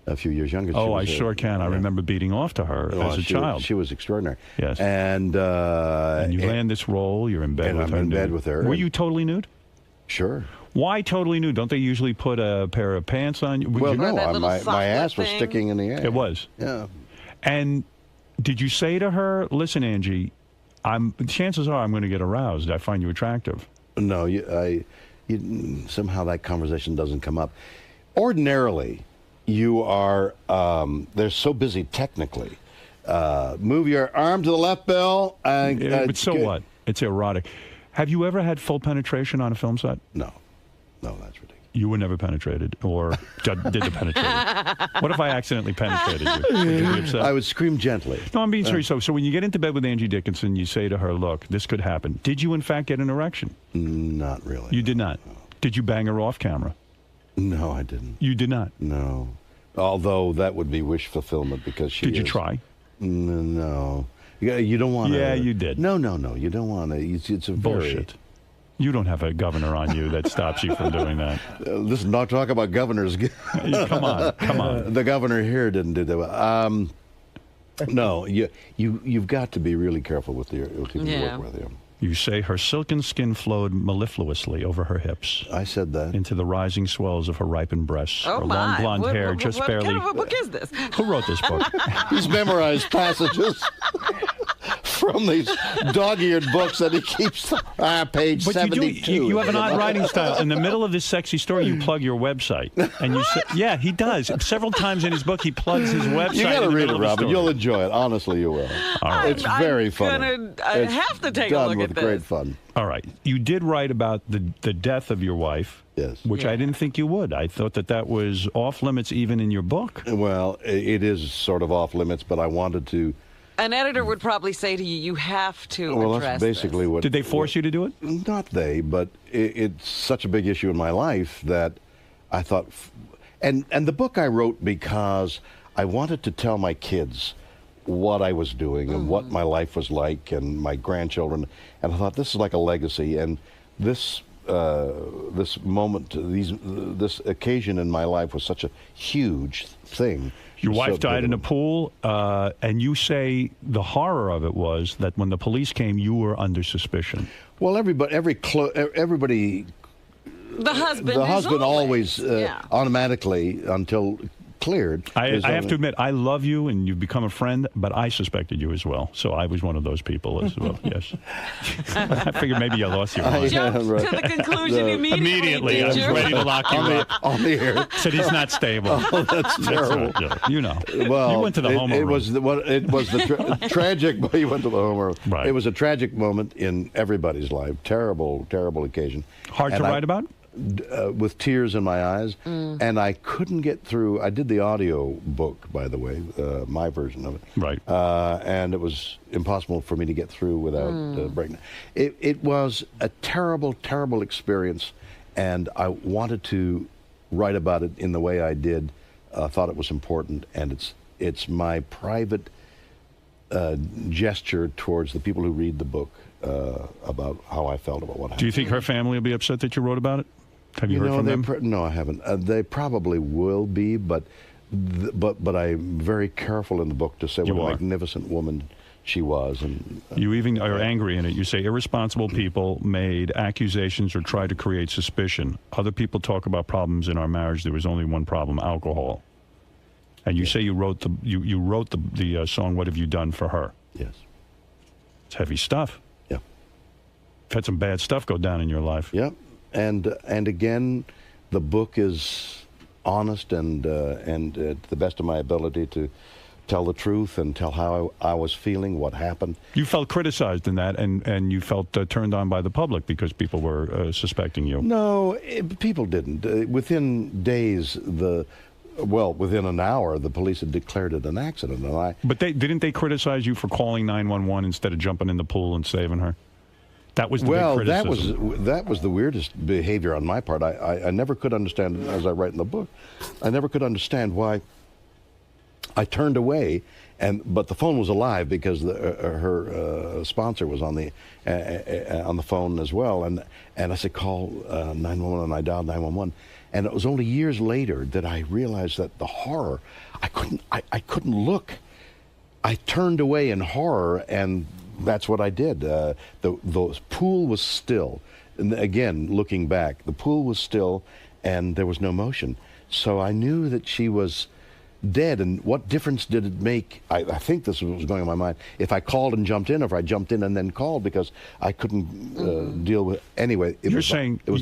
a few years younger? Oh, I sure can. I remember beating off to her as a child. She was extraordinary. Yes. And you land this role. You're in bed and with I'm her. in bed with her. Were you totally nude? Sure. Why totally nude? Don't they usually put a pair of pants on you? Well, no, my ass was sticking in the air. It was. Yeah. And did you say to her, "Listen, Angie, chances are I'm going to get aroused. I find you attractive." No, somehow that conversation doesn't come up. Ordinarily, you are they're so busy technically. Move your arm to the left, Bill. But so what? It's erotic. Have you ever had full penetration on a film set? No, that's ridiculous. You were never penetrated, or did the penetrating? What if I accidentally penetrated you? Would you be upset? I would scream gently. No, I'm being serious. So when you get into bed with Angie Dickinson, you say to her, look, this could happen. Did you, in fact, get an erection? Not really. You did not? Did you bang her off camera? No, I didn't. You did not? No. Although that would be wish fulfillment because she Did you is- try? No. You don't want to. Yeah, you did. No. You don't want to. It's a Bullshit. You don't have a governor on you that stops you from doing that. Listen, not talk about governors. Come on. The governor here didn't do that. No, you've got to be really careful with the people you work with. Yeah. You say her silken skin flowed mellifluously over her hips. I said that. Into the rising swells of her ripened breasts. Oh, her my. long blonde hair just what barely... kind of a book is this? Who wrote this book? He's memorized passages from these dog-eared books that he keeps. Page But 72. you have an odd writing style. In the middle of this sexy story, you plug your website. And you say, yeah, he does. Several times in his book, he plugs his website. You got to in the read middle it, of the Robin. story. You'll enjoy it. Honestly, you will. It's very funny. I have to take a done look with at this. great fun. All right. You did write about the death of your wife. Yes. Which I didn't think you would. I thought that was off limits even in your book. Well, it is sort of off limits, but I wanted to. An editor would probably say to you, you have to Well, address that's basically this. what. Did they force you to do it? Not they, but it's such a big issue in my life that I thought. And the book I wrote because I wanted to tell my kids what I was doing and what my life was like and my grandchildren. And I thought this is like a legacy. And this moment, this occasion in my life was such a huge thing. Your wife died in a pool, and you say the horror of it was that when the police came, you were under suspicion. Well, everybody. The husband always automatically until cleared. I have to admit, I love you, and you've become a friend, but I suspected you as well. So I was one of those people as well. Yes, I figured maybe you lost your mind. Jumped to the conclusion immediately. I was ready to lock you up. On the air. Said he's not stable. Oh, that's terrible. You know. Well, you went to the homeroom. It was the tragic. You went to the homeroom. Right. It was a tragic moment in everybody's life. Terrible getting. Hard to write about. With tears in my eyes, and I couldn't get through. I did the audio book, by the way, my version of it. Right. And it was impossible for me to get through without breaking. It was a terrible, terrible experience, and I wanted to write about it in the way I did. Thought it was important, and it's my private gesture towards the people who read the book about how I felt about what happened. Do you think her family will be upset that you wrote about it? Have you heard from them? No, I haven't. They probably will be, but I'm very careful in the book to say what a magnificent woman she was. And you even are angry in it. You say irresponsible people made accusations or tried to create suspicion. Other people talk about problems in our marriage. There was only one problem: alcohol. And you say you wrote the song "What Have You Done for Her?" Yes. It's heavy stuff. Yeah. You've had some bad stuff go down in your life. Yep. And again, the book is honest and to the best of my ability to tell the truth and tell how I was feeling, what happened. You felt criticized in that, and you felt turned on by the public because people were suspecting you. No, people didn't. Within days, within an hour, the police had declared it an accident, and But didn't they criticize you for calling 911 instead of jumping in the pool and saving her? That was the big criticism. that was the weirdest behavior on my part. I never could understand, as I write in the book, I never could understand why I turned away, but the phone was alive because her sponsor was on the phone as well, and I said call 911, and I dialed 911, and it was only years later that I realized that the horror. I couldn't look. I turned away in horror, and that's what I did. The pool was still. And again, looking back, the pool was still, and there was no motion. So I knew that she was dead. And what difference did it make? I think this was what was going on in my mind. If I called and jumped in, or if I jumped in and then called, because I couldn't deal with. Anyway, it was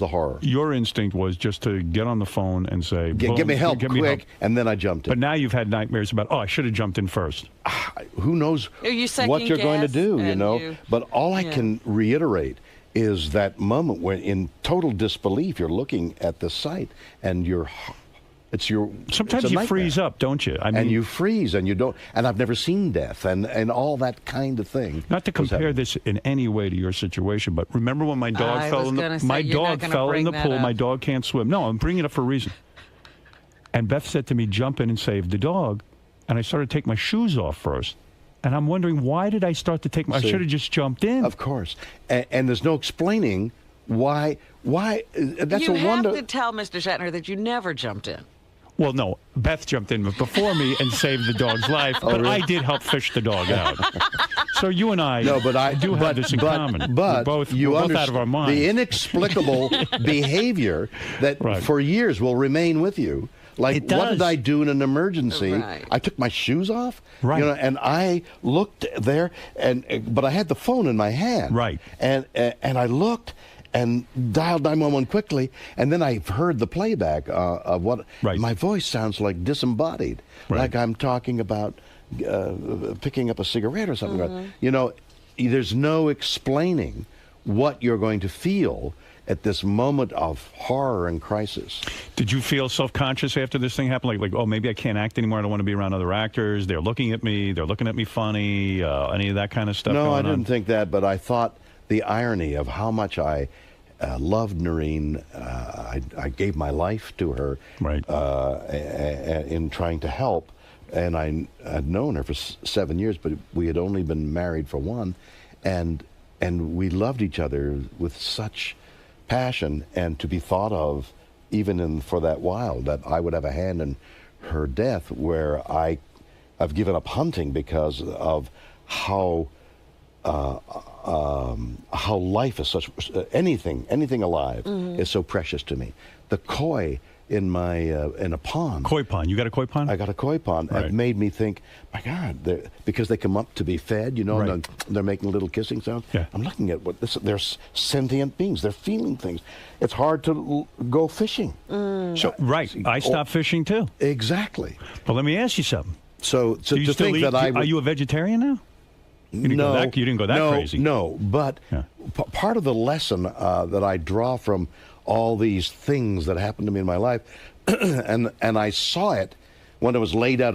the horror. Your instinct was just to get on the phone and say, "Get me help, quick!" And then I jumped in. But now you've had nightmares about, I should have jumped in first. Who knows what you're going to do, you know? But all I can reiterate is that moment when, in total disbelief, you're looking at the sight and sometimes you freeze up, don't you? I mean, and you freeze, and you don't. And I've never seen death, and all that kind of thing. Not to compare this in any way to your situation, but remember when my dog fell in the pool? My dog can't swim. No, I'm bringing it up for a reason. And Beth said to me, "Jump in and save the dog." And I started to take my shoes off first. And I'm wondering, why did I start to take my... I should have just jumped in. Of course. And there's no explaining why. That's you a wonder. have to tell Mr. Shatner that you never jumped in. Well, no. Beth jumped in before me and saved the dog's life, but really? I did help fish the dog out. So you and I do have this in common. But we're both out of our minds. The inexplicable behavior that for years will remain with you. Like, what did I do in an emergency? Right. I took my shoes off, right? And I looked there, but I had the phone in my hand, right? And I looked and dialed 911 quickly, and then I heard the playback of what my voice sounds like, disembodied, like I'm talking about picking up a cigarette or something. There's no explaining what you're going to feel at this moment of horror and crisis. Did you feel self-conscious after this thing happened? Like, oh, maybe I can't act anymore. I don't want to be around other actors. They're looking at me. They're looking at me funny. Any of that kind of stuff? No, I going didn't on? think that, but I thought the irony of how much I loved Noreen. I gave my life to her in trying to help, and I had known her for 7 years, but we had only been married for 1, and we loved each other with such passion, and to be thought of even for that while that I would have a hand in her death, where I've given up hunting because of how life is such anything alive is so precious to me. The koi in my in a pond. Koi pond. You got a koi pond? I got a koi pond. It made me think, my God, because they come up to be fed, and they're making little kissing sounds. Yeah. I'm looking at they're sentient beings. They're feeling things. It's hard to go fishing. So I stopped fishing too. Exactly. But let me ask you something. So to think that are you a vegetarian now? You didn't go that crazy. No, but part of the lesson that I draw from all these things that happened to me in my life, and I saw it when it was laid out.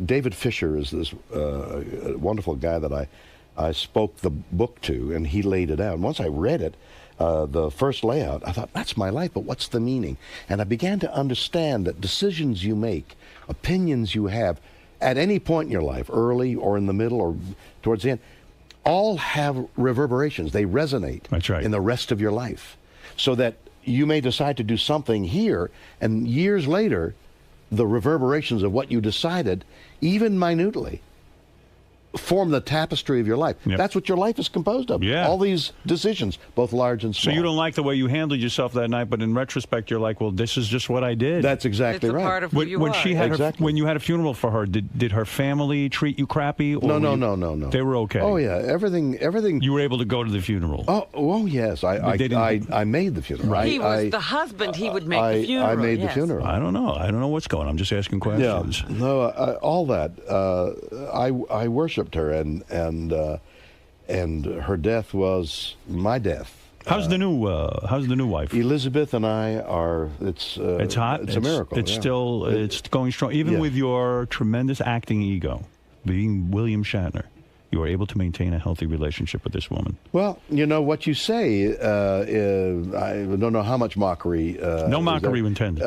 David Fisher is this wonderful guy that I spoke the book to, and he laid it out. And once I read it, the first layout, I thought, that's my life, but what's the meaning? And I began to understand that decisions you make, opinions you have, at any point in your life, early or in the middle or towards the end, all have reverberations. They resonate in the rest of your life. So that you may decide to do something here, and years later, the reverberations of what you decided, even minutely, form the tapestry of your life. Yep. That's what your life is composed of. Yeah. All these decisions, both large and small. So you don't like the way you handled yourself that night, but in retrospect, you're like, well, this is just what I did. That's exactly right. It's a part of who you are. She had when you had a funeral for her, did her family treat you crappy? Or No. They were okay. Oh yeah, everything. You were able to go to the funeral. Oh yes, I made the funeral. He was the husband. He would make the funeral. I made the funeral. I don't know what's going on. I'm just asking questions. Yeah. No, all that. I worshipped her, and her death was my death. How's the new wife? Elizabeth and I are. It's hot. It's a miracle. It's still it's going strong, even with your tremendous acting ego, being William Shatner. You are able to maintain a healthy relationship with this woman. Well, you know what you say. I don't know how much mockery. No mockery intended.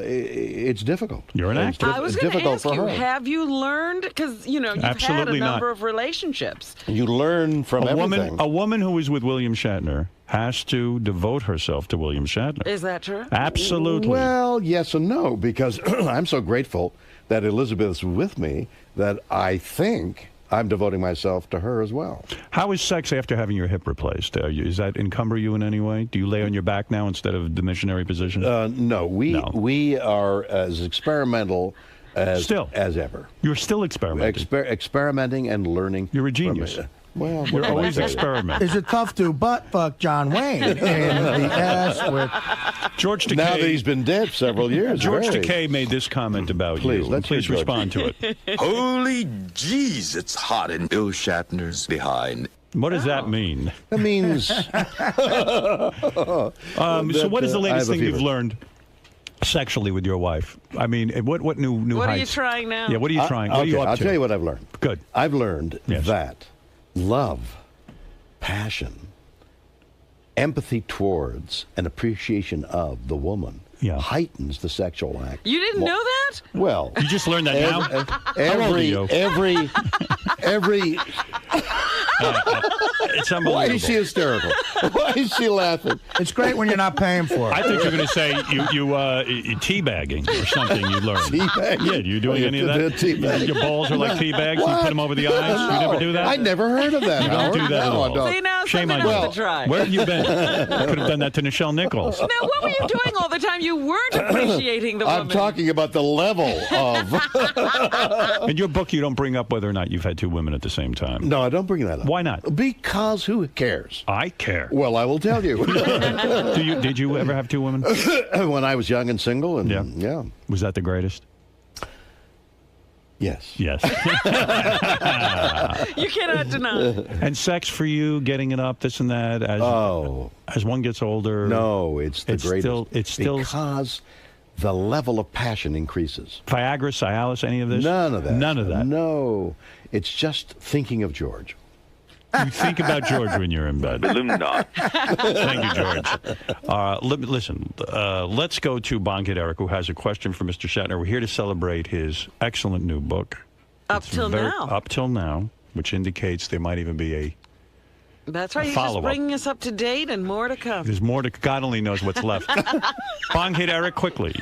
It's difficult. You're an actor. I was going to ask you, have you learned? Because you've Absolutely had a number of relationships. You learn from everything. A woman who is with William Shatner has to devote herself to William Shatner. Is that true? Absolutely. Well, yes and no, because I'm so grateful that Elizabeth's with me that I think I'm devoting myself to her as well. How is sex after having your hip replaced? Does that encumber you in any way? Do you lay on your back now instead of the missionary position? No, we are as experimental as ever. You're still experimenting. Experimenting and learning. You're a genius. Well, you're always experimenting. Is it tough to butt fuck John Wayne in the ass with George Takei? Now that he's been dead several years. George Takei made this comment about you. Please respond to it. Holy jeez, it's hot in Bill Shatner's behind. What does that mean? That means. So what is the latest thing you've learned sexually with your wife? I mean, what new What heights? are you trying now? Yeah, what are you trying? What are you up I'll to? tell you what I've learned. Good. I've learned that love, passion, empathy towards, and appreciation of the woman heightens the sexual act. You didn't know that? Well, you just learned that now. How old are you? Every. It's unbelievable. Why is she hysterical? Why is she laughing? It's great when you're not paying for it. I think you're going to say you teabagging or something you learned. Teabagging? Yeah, you doing any of that? Teabagging. Your balls are like tea bags. You put them over the eyes. No. You never do that? I never heard of that. You don't do that at all. No. See, now Shame on something you. else to try. Where have you been? You could have done that to Nichelle Nichols. Now, what were you doing all the time? You weren't appreciating the woman. I'm talking about the level of. In your book, you don't bring up whether or not you've had two women at the same time. No, I don't bring that up. Why not? Because who cares? I care. Well, I will tell you. Did you ever have two women? When I was young and single, and yeah. Was that the greatest? Yes. Yes. You cannot deny. And sex for you, getting it up, this and that. As one gets older. No, it's the greatest. It's still because the level of passion increases. Viagra, Cialis, any of this? None of that. None of that. No, it's just thinking of George. You think about George when you're in bed. Balloon knot. Thank you, George. Listen, let's go to Bonkhead Eric, who has a question for Mr. Shatner. We're here to celebrate his excellent new book. Up till now, which indicates there might even be a That's right. He's just bringing us up to date and more to come. There's more to... God only knows what's left. Bonkhead Eric, quickly.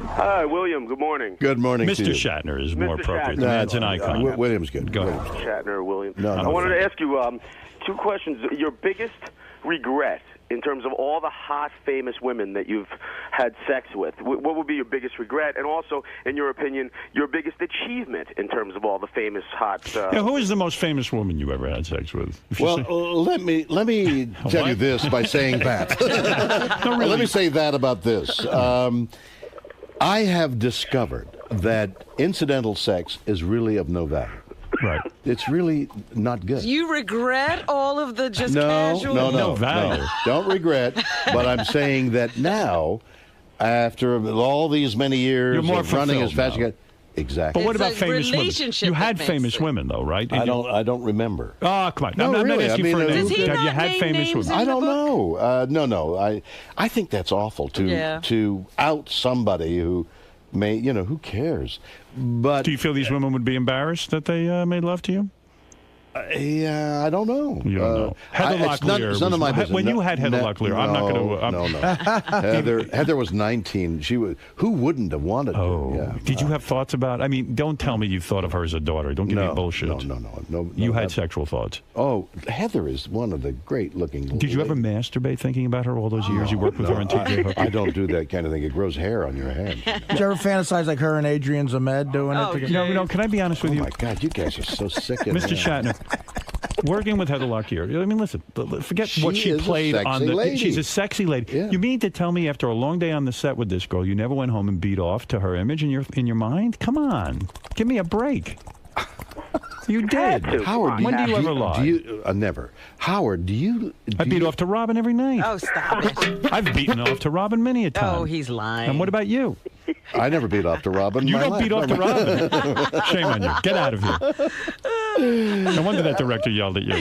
Hi, William. Good morning. Good morning, Mr. to you. Shatner is more Mr. appropriate. Shatner. The man's an icon. William's good. Go ahead. Shatner, William. No, I wanted to ask you two questions. Your biggest regret in terms of all the hot, famous women that you've had sex with, what would be your biggest regret? And also, in your opinion, your biggest achievement in terms of all the famous, hot... who is the most famous woman you ever had sex with? Well, let me tell you this by saying that. really. Let me say that about this. I have discovered that incidental sex is really of no value. Right. It's really not good. Do you regret all of the just casual? No value. No. Don't regret. But I'm saying that now, after all these many years You're more of running as fast as you now. can. Exactly. But what about famous women? You had famous women, though, right? I don't remember. Oh, come on. No, I'm really. not asking for names. Does he Have you not had name famous names women? I don't know. No. I think that's awful to out somebody who may, who cares? But do you feel these women would be embarrassed that they made love to you? I don't know. You don't know. Heather Locklear. None of my business. When you had Heather Locklear, I'm not going to. Heather was 19. Who wouldn't have wanted her? Yeah. Did you have thoughts about? I mean, don't tell me you thought of her as a daughter. Don't give me bullshit. No. You had sexual thoughts. Oh, Heather is one of the great-looking. Did you ever masturbate thinking about her all those years you worked with her on TJ? I don't do that kind of thing. It grows hair on your head. Did you ever fantasize like her and Adrian Zemed doing it together? No. Can I be honest with you? Oh my God, you guys are so sick. Mr. Shatner. Working with Heather Locklear, I mean, listen, forget what she played on the... Lady. She's a sexy lady. Yeah. You mean to tell me after a long day on the set with this girl, you never went home and beat off to her image in your mind? Come on. Give me a break. You did. Howard, when do you ever lie? Never. Howard, I beat off to Robin every night. Oh, stop it. I've beaten off to Robin many a time. Oh, he's lying. And what about you? I never beat off to Robin. You don't beat off to Robin. Shame on you. Get out of here. No wonder that director yelled at you.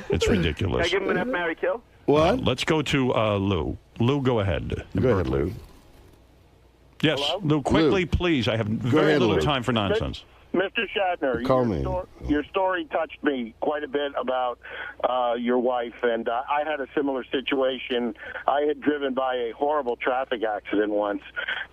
It's ridiculous. Can I give him an F, Marry, Kill? What? Let's go to Lou. Lou, go ahead. Go ahead, Lou. Yes, Hello? Lou, quickly, please. I have very little time for nonsense. Mr. Shatner, your story touched me quite a bit about your wife, and I had a similar situation. I had driven by a horrible traffic accident once,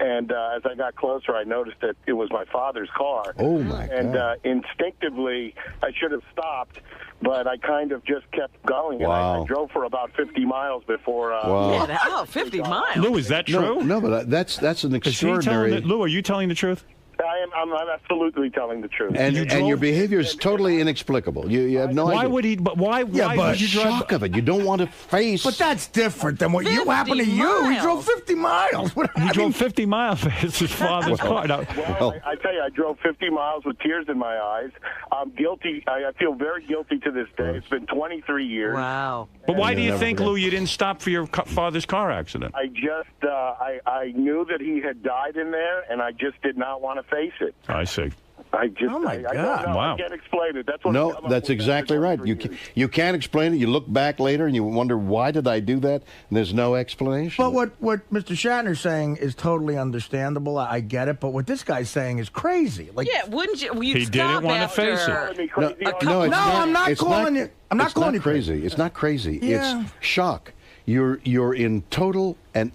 and as I got closer, I noticed that it was my father's car. Oh, my God. And instinctively, I should have stopped, but I kind of just kept going. Wow. And I drove for about 50 miles before... Wow. Yeah, 50 miles. Lou, is that true? No, but that's an extraordinary... Lou, are you telling the truth? I'm absolutely telling the truth. And your behavior is totally inexplicable. You have no idea. Why would he? But why? Yeah, why but would you drive? shock of it. You don't want to face. But that's different than what you happened to you. He drove 50 miles. He drove 50 miles. It's his father's car. Now, I tell you, I drove 50 miles with tears in my eyes. I'm guilty. I feel very guilty to this day. It's been 23 years. Wow. But why do you think, Lou, you didn't stop for your father's car accident? I just, I knew that he had died in there, and I just did not want to face it. I see. I just, oh my God. I don't know. Wow. I can't explain it. That's what No, that's exactly right. You can't explain it. You look back later and you wonder, why did I do that? And there's no explanation. But what Mr. Shatner's saying is totally understandable. I get it. But what this guy's saying is crazy. Like, yeah, wouldn't you? You'd He didn't want to face it. No, I'm not calling you. I'm not calling you crazy. It's not crazy. Yeah. It's shock. You're in total and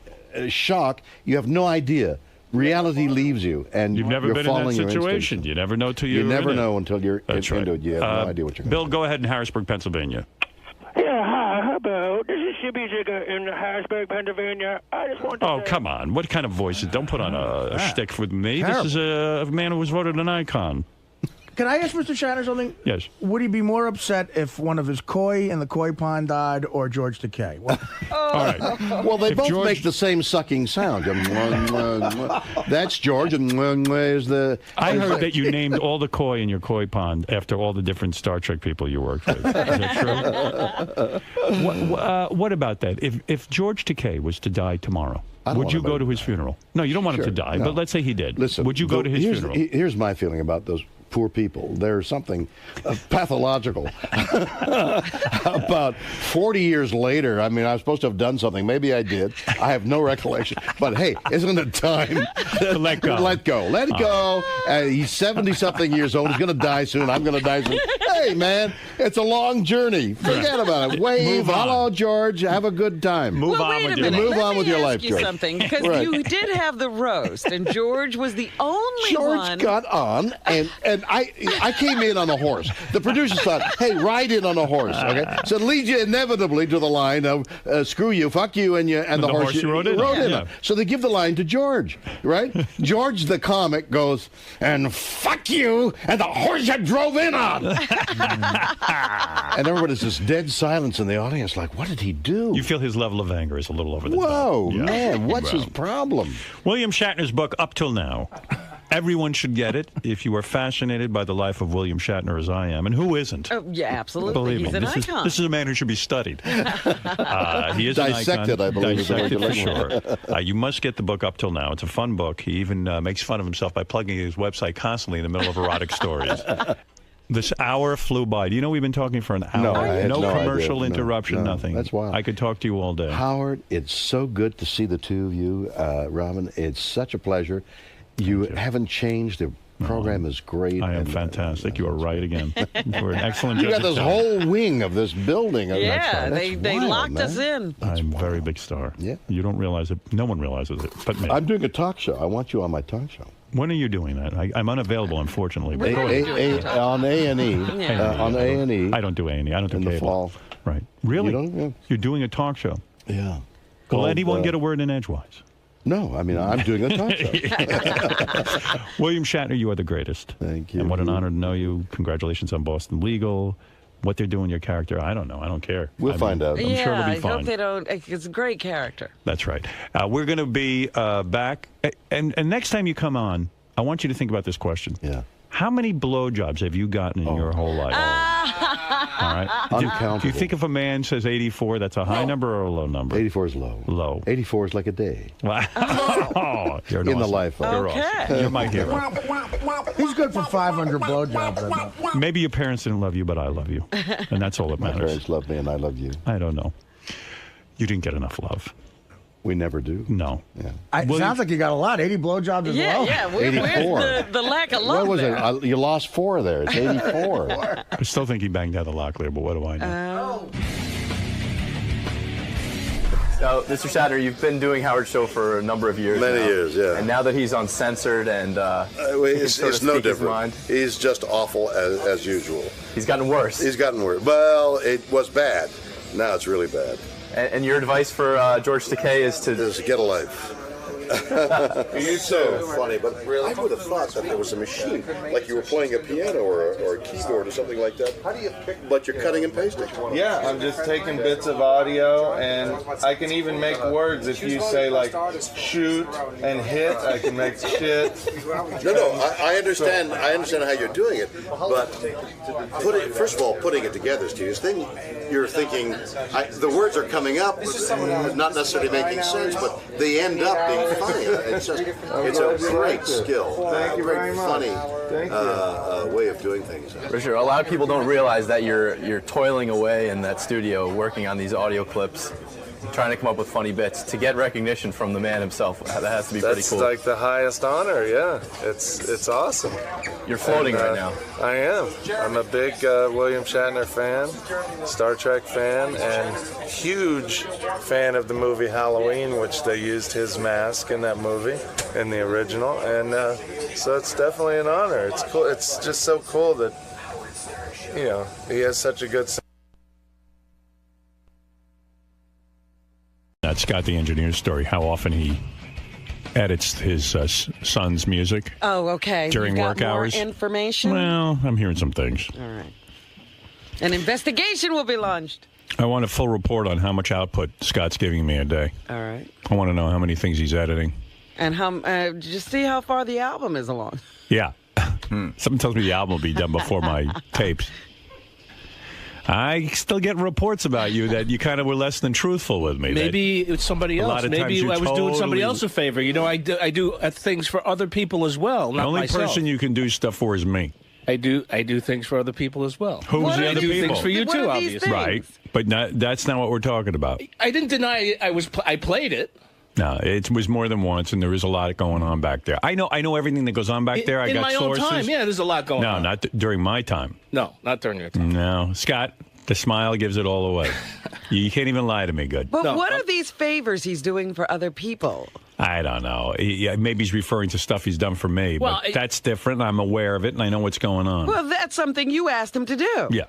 shock. You have no idea. Reality leaves you, and You've never you're been in following that your situation. instincts. You never know till you're You never in know it. until you're That's into right. it. You have no idea what you're going Bill, go ahead in Harrisburg, Pennsylvania. Yeah, hi, hello. This is Shippy Zigger in Harrisburg, Pennsylvania. I just want to Oh, say, come on. What kind of voice? Don't put on a shtick with me. Terrible. This is a man who was voted an icon. Can I ask Mr. Shatner something? Yes. Would he be more upset if one of his koi in the koi pond died or George Takei? Well, All right. Well, they If both George- make the same sucking sound. That's George, and is the. I heard that you named all the koi in your koi pond after all the different Star Trek people you worked with. Is that true? What about that? If George Takei was to die tomorrow, would you go to his funeral? No, you don't want him to die, but let's say he did. Listen, would you go to his funeral? Here's my feeling about those poor people. There's something pathological about 40 years later. I mean, I was supposed to have done something. Maybe I did. I have no recollection. But hey, isn't it time to let go? Let go. Let go. He's 70-something years old. He's going to die soon. I'm going to die soon. Hey, man, it's a long journey. Forget about it. Wave. Hello, George. Have a good time. Move on with your life. Move on with your life, George. Something, because Right. you did have the roast, and George was the only George one. got on, and I came in on a horse. The producers thought, hey, ride in on a horse, okay? So it leads you inevitably to the line of screw you, fuck you, and the horse you rode in on. So they give the line to George, right? George the comic goes, and fuck you, and the horse you drove in on. And everybody's this dead silence in the audience, like, what did he do? You feel his level of anger is a little over the Whoa, top. Yeah. man, what's his problem? William Shatner's book, Up Till Now. Everyone should get it if you are fascinated by the life of William Shatner as I am. And who isn't? Oh, yeah, absolutely. Believe He's me, an this icon. is a man who should be studied. He is Dissected, an icon. I believe, is the Dissected for regulation. sure. You must get the book Up Till Now. It's a fun book. He even makes fun of himself by plugging his website constantly in the middle of erotic stories. This hour flew by. Do you know we've been talking for an hour? No, I had no commercial idea. interruption, No, nothing. that's wild. I could talk to you all day. Howard, it's so good to see the two of you, Robin. It's such a pleasure. You haven't changed. The program is great. I am fantastic. You are right again. We're an excellent. You got this whole wing of this building. Yeah, they wild, locked man. us in. I'm a very big star. Yeah. You don't realize it. No one realizes it, but me. I'm doing a talk show. I want you on my talk show. When are you doing that? I'm unavailable, unfortunately. But go ahead. On A&E. On A&E. I don't do A&E. I don't do in cable. the fall. Right. Really? You don't? Yeah. You're doing a talk show. Yeah. Will Called, anyone get a word in edgewise? No, I mean, I'm doing a talk show. William Shatner, you are the greatest. Thank you. And what an honor to know you. Congratulations on Boston Legal. What they're doing your character, I don't know. I don't care. We'll find out. I'm sure it'll be I fine. hope they don't. It's a great character. That's right. We're going to be back. And next time you come on, I want you to think about this question. Yeah. How many blowjobs have you gotten in your whole life? All right. Uncountable. Do you think if a man says 84, that's a high number or a low number? 84 is low. Low. 84 is like a day. Wow. Oh, you're In the awesome. life of You're awesome. You're my hero. he's good for 500 blowjobs. I know. Maybe your parents didn't love you, but I love you. And that's all that My matters. parents love me, and I love you. I don't know. You didn't get enough love. We never do. No. Yeah. It sounds like you got a lot. 80 blowjobs as well. Yeah. 84. Where's the lack of love What was there? it? You lost 4 there. It's 84. I still think he banged out the Locklear, but what do I know? So, Mr. Shatner, you've been doing Howard's show for a number of years Many now. years, yeah. And now that he's uncensored and it's no different. He's just awful as usual. He's gotten worse. He's gotten worse. Well, it was bad. Now it's really bad. And your advice for George Takei is to get a life. You're so funny, but I would have thought that there was a machine, like you were playing a piano or a keyboard or something like that. How do you pick? But you're cutting and pasting. Yeah, I'm just taking bits of audio, and I can even make words. If you say like shoot and hit, I can make shit. No, I understand. I understand how you're doing it, but first of all, putting it together is tedious. Then you're thinking the words are coming up, not necessarily making sense, but they end up being funny. It's a great skill. Thank you very much. Funny way of doing things. For sure. A lot of people don't realize that you're toiling away in that studio working on these audio clips, trying to come up with funny bits to get recognition from the man himself. That has to be pretty cool. That's like the highest honor, yeah. It's awesome. You're floating right now. I am. I'm a big William Shatner fan, Star Trek fan, and huge fan of the movie Halloween, which they used his mask in that movie, in the original. And so it's definitely an honor. It's cool. It's just so cool that, he has such a good sense. That's Scott the Engineer's story, how often he edits his son's music. Oh, okay. During You've got work more hours. Information? Well, I'm hearing some things. All right. An investigation will be launched. I want a full report on how much output Scott's giving me a day. All right. I want to know how many things he's editing. And just see how far the album is along. Yeah. Something tells me the album will be done before my tapes. I still get reports about you that you kind of were less than truthful with me. Maybe it's somebody else. Maybe I was doing somebody else a favor. I do things for other people as well, not the only myself. person you can do stuff for is me. I do things for other people as well. Who's the other people? I do things for you too, obviously. Right, but that's not what we're talking about. I didn't deny I played it. No, it was more than once, and there is a lot going on back there. I know everything that goes on back there. I got my sources. own time, yeah, there's a lot going on. No, not during my time. No, not during your time. No, Scott, the smile gives it all away. You can't even lie to me good. But what are these favors he's doing for other people? I don't know. Maybe he's referring to stuff he's done for me, but that's different. I'm aware of it, and I know what's going on. Well, that's something you asked him to do. Yeah.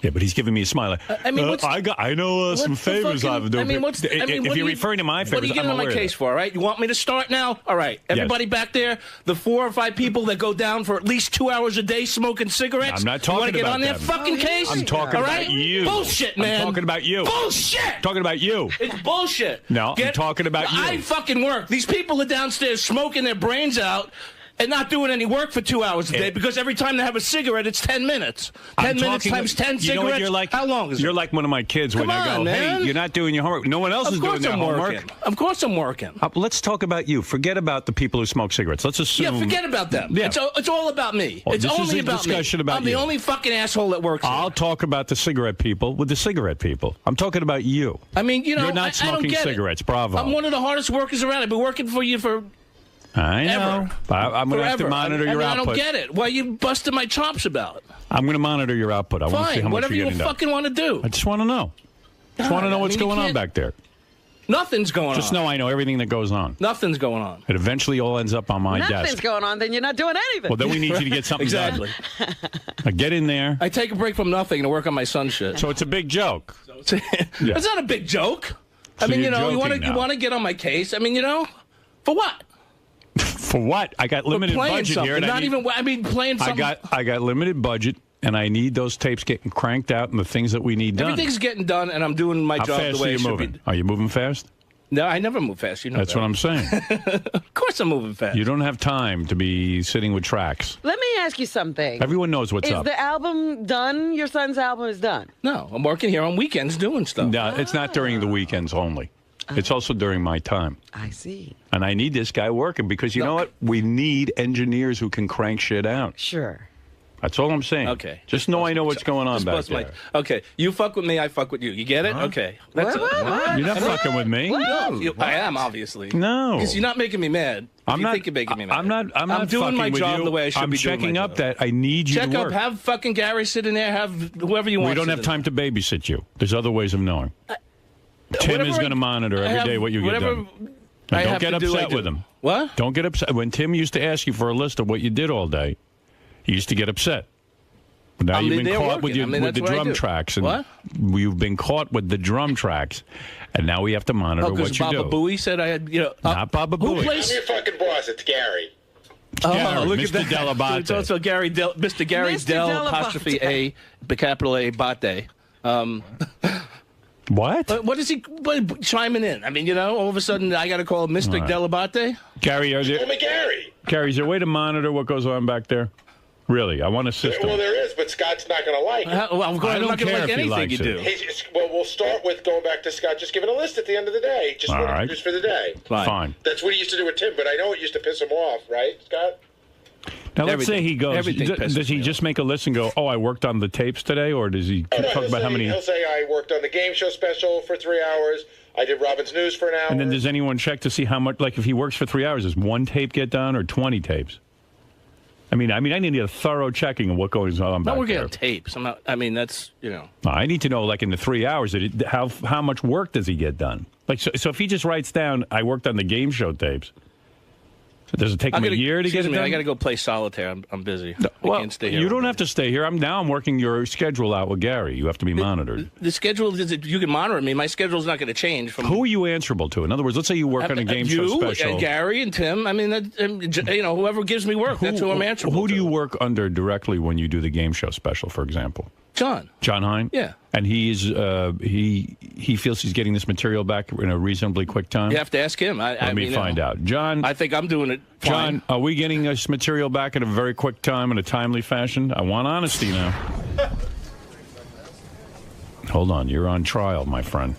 Yeah, but he's giving me a smile. I know some favors I've done. If you're referring to my favors, what are you getting on my case for? All right, you want me to start now? All right, everybody back there, the 4 or 5 people that go down for at least 2 hours a day smoking cigarettes. I'm not talking about You want to get on their fucking case? I'm talking about you. Bullshit, man. I'm talking about you. Bullshit. Talking about you. It's bullshit. No, I'm talking about you. I fucking work. These people are downstairs smoking their brains out and not doing any work for 2 hours a day because every time they have a cigarette, it's 10 minutes. 10 minutes times 10 cigarettes. You know what you're like? How long is it? You're like one of my kids when I go, hey, you're not doing your homework. No one else is doing their homework. Of course I'm working. Let's talk about you. Forget about the people who smoke cigarettes. Let's assume. Yeah, forget about them. Yeah. It's all about me. Well, it's this only is a about discussion me. about I'm the only fucking asshole that works here. I'll talk about the cigarette people with the cigarette people. I'm talking about you. I mean, you're not smoking cigarettes. Bravo. I'm one of the hardest workers around. I've been working for you for I know. I'm going to have to monitor your output. I don't get it. What are you busting my chops about? I'm going to monitor your output. I want to see how much you're getting done. Whatever you fucking want to do. I just want to know. Just want to know what's going on back there. Nothing's going on. Just know I know everything that goes on. Nothing's going on. It eventually all ends up on my desk. Nothing's going on, then you're not doing anything. Well, then we need you to get something done. Exactly. Get in there. I take a break from nothing to work on my son's shit. So it's a big joke. It's not a big joke. I mean, you want to get on my case. I mean, for what? For what? I got limited budget something. here. And Playing something. I got limited budget, and I need those tapes getting cranked out and the things that we need done. Everything's getting done, and I'm doing my job the way it should be. Are you moving fast? No, I never move fast. That's what I'm saying. Of course I'm moving fast. You don't have time to be sitting with tracks. Let me ask you something. Everyone knows what's up. Is the album done? Your son's album is done? No, I'm working here on weekends doing stuff. No, it's not during the weekends only. It's also during my time. I see. And I need this guy working because you know what? We need engineers who can crank shit out. Sure. That's all I'm saying. Okay. Just know I know what's going on back there. Okay. You fuck with me, I fuck with you. You get it? Okay. That's what? You're not fucking with me. No, I am, obviously. No. Because you're not making me mad. You think you're making me mad. I'm doing my job the way I should be doing checking up that I need you to work. Check up. Have fucking Gary sit in there. Have whoever you want. We don't have time to babysit you. There's other ways of knowing. Tim is going to monitor every day what you get done. And don't get upset with him. What? Don't get upset. When Tim used to ask you for a list of what you did all day, he used to get upset. Now you've been they're caught with, working. with the that's what I drum do. tracks. And What? You've been caught with the drum tracks, and now we have to monitor what you Baba do. Booey said I had, Not Baba who Booey. plays? I'm your fucking boss. It's Gary. Gary, look Mr. at that. Delabate. It's also Gary Mr. Gary Mr. Del Delabate. apostrophe A, capital A, Bate. What? What is he chiming in? I mean, all of a sudden I got to call Mr. Right. Delabate? Gary, is Call me Gary. there a way to monitor what goes on back there? Really, I want a system. Well, there is, but Scott's not going to like it. Well, I'm I don't not going to care like if he anything likes you it. do. Well, we'll start with going back to Scott, just giving a list at the end of the day. Just All what he right. produced for the day. Fine. That's what he used to do with Tim, but I know it used to piss him off, right, Scott? Now, let's say he goes. everything pisses Does he me just make a list and go, "Oh, I worked on the tapes today," or does he talk about how many? He'll say, I worked on the game show special for 3 hours. I did Robin's News for an hour. And then does anyone check to see how much? Like, if he works for 3 hours, does one tape get done or 20 tapes? I mean, I need a thorough checking of what goes on I'm back not working there. on tapes. I'm not. I mean, that's I need to know, like, in the 3 hours, how much work does he get done? Like, so if he just writes down, "I worked on the game show tapes," does it take him a year to get it done? I got to go play solitaire. I'm busy. I can't stay here. You don't have to stay here. I'm working your schedule out with Gary. You have to be monitored. The schedule is you can monitor me. My schedule's not going to change. From Who are you answerable to? In other words, let's say you work on a game show special. And Gary and Tim. I mean, whoever gives me work, that's who I'm answerable Who to. do you work under directly when you do the game show special, for example? John Hine? Yeah. And he feels he's getting this material back in a reasonably quick time? You have to ask him. Let me find out. John, I think I'm doing it fine. John, are we getting this material back in a very quick time in a timely fashion? I want honesty now. Hold on. You're on trial, my friend.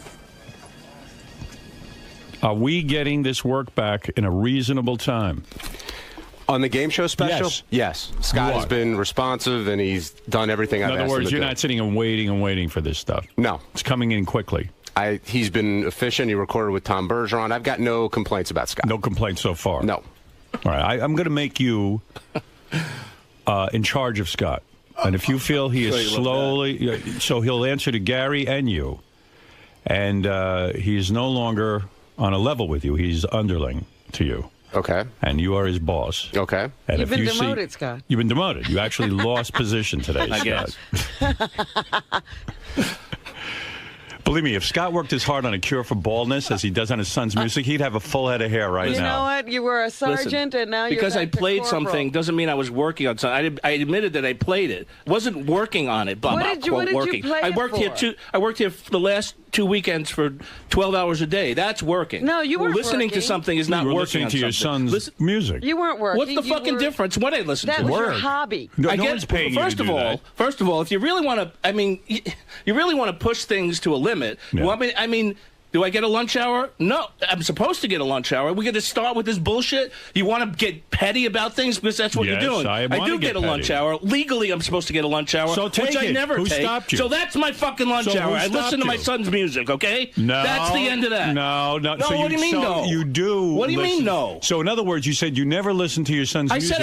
Are we getting this work back in a reasonable time? On the game show special? Yes. Scott has been responsive, and he's done everything I've asked him to do. In other words, you're not sitting and waiting for this stuff. No. It's coming in quickly. He's been efficient. He recorded with Tom Bergeron. I've got no complaints about Scott. No complaints so far? No. All right. I'm going to make you in charge of Scott. And if you feel he is slowly... So he'll answer to Gary and you. And he is no longer on a level with you. He's underling to you. Okay. And you are his boss. Okay. And You've been demoted, Scott. You've been demoted. You actually lost position today, I Scott. guess. Believe me, if Scott worked as hard on a cure for baldness as he does on his son's music, he'd have a full head of hair right now. You know what? You were a sergeant, and now you're because I back to played corporal. something doesn't mean I was working on something. I admitted that I played it. Wasn't working on it. But What did you working. play I it worked for? here I worked here for the last 2 weekends for 12 hours a day. That's working. No, you weren't listening to working. something is not You were working listening on to your something. son's music. You weren't working. What's the You fucking were- difference? What I listen That to? was your Word. hobby. No, I no get, one's paying you first to of do all, that. First of all, if you really want to, I mean, you really want to push things to a limit. Yeah. You want me? I mean. Do I get a lunch hour? No, I'm supposed to get a lunch hour. We got to start with this bullshit. You want to get petty about things because that's what Yes, you're doing. I wanna do get get a lunch petty. hour. Legally, I'm supposed to get a lunch hour, So take which I it. never Who take. stopped you? So that's my fucking lunch So hour. who I listen stopped to my you? son's music. Okay? No. That's the end of that. No. No, So what do you mean no? You do. What do you mean listen. no? So in other words, you said you never listened to your son's I music.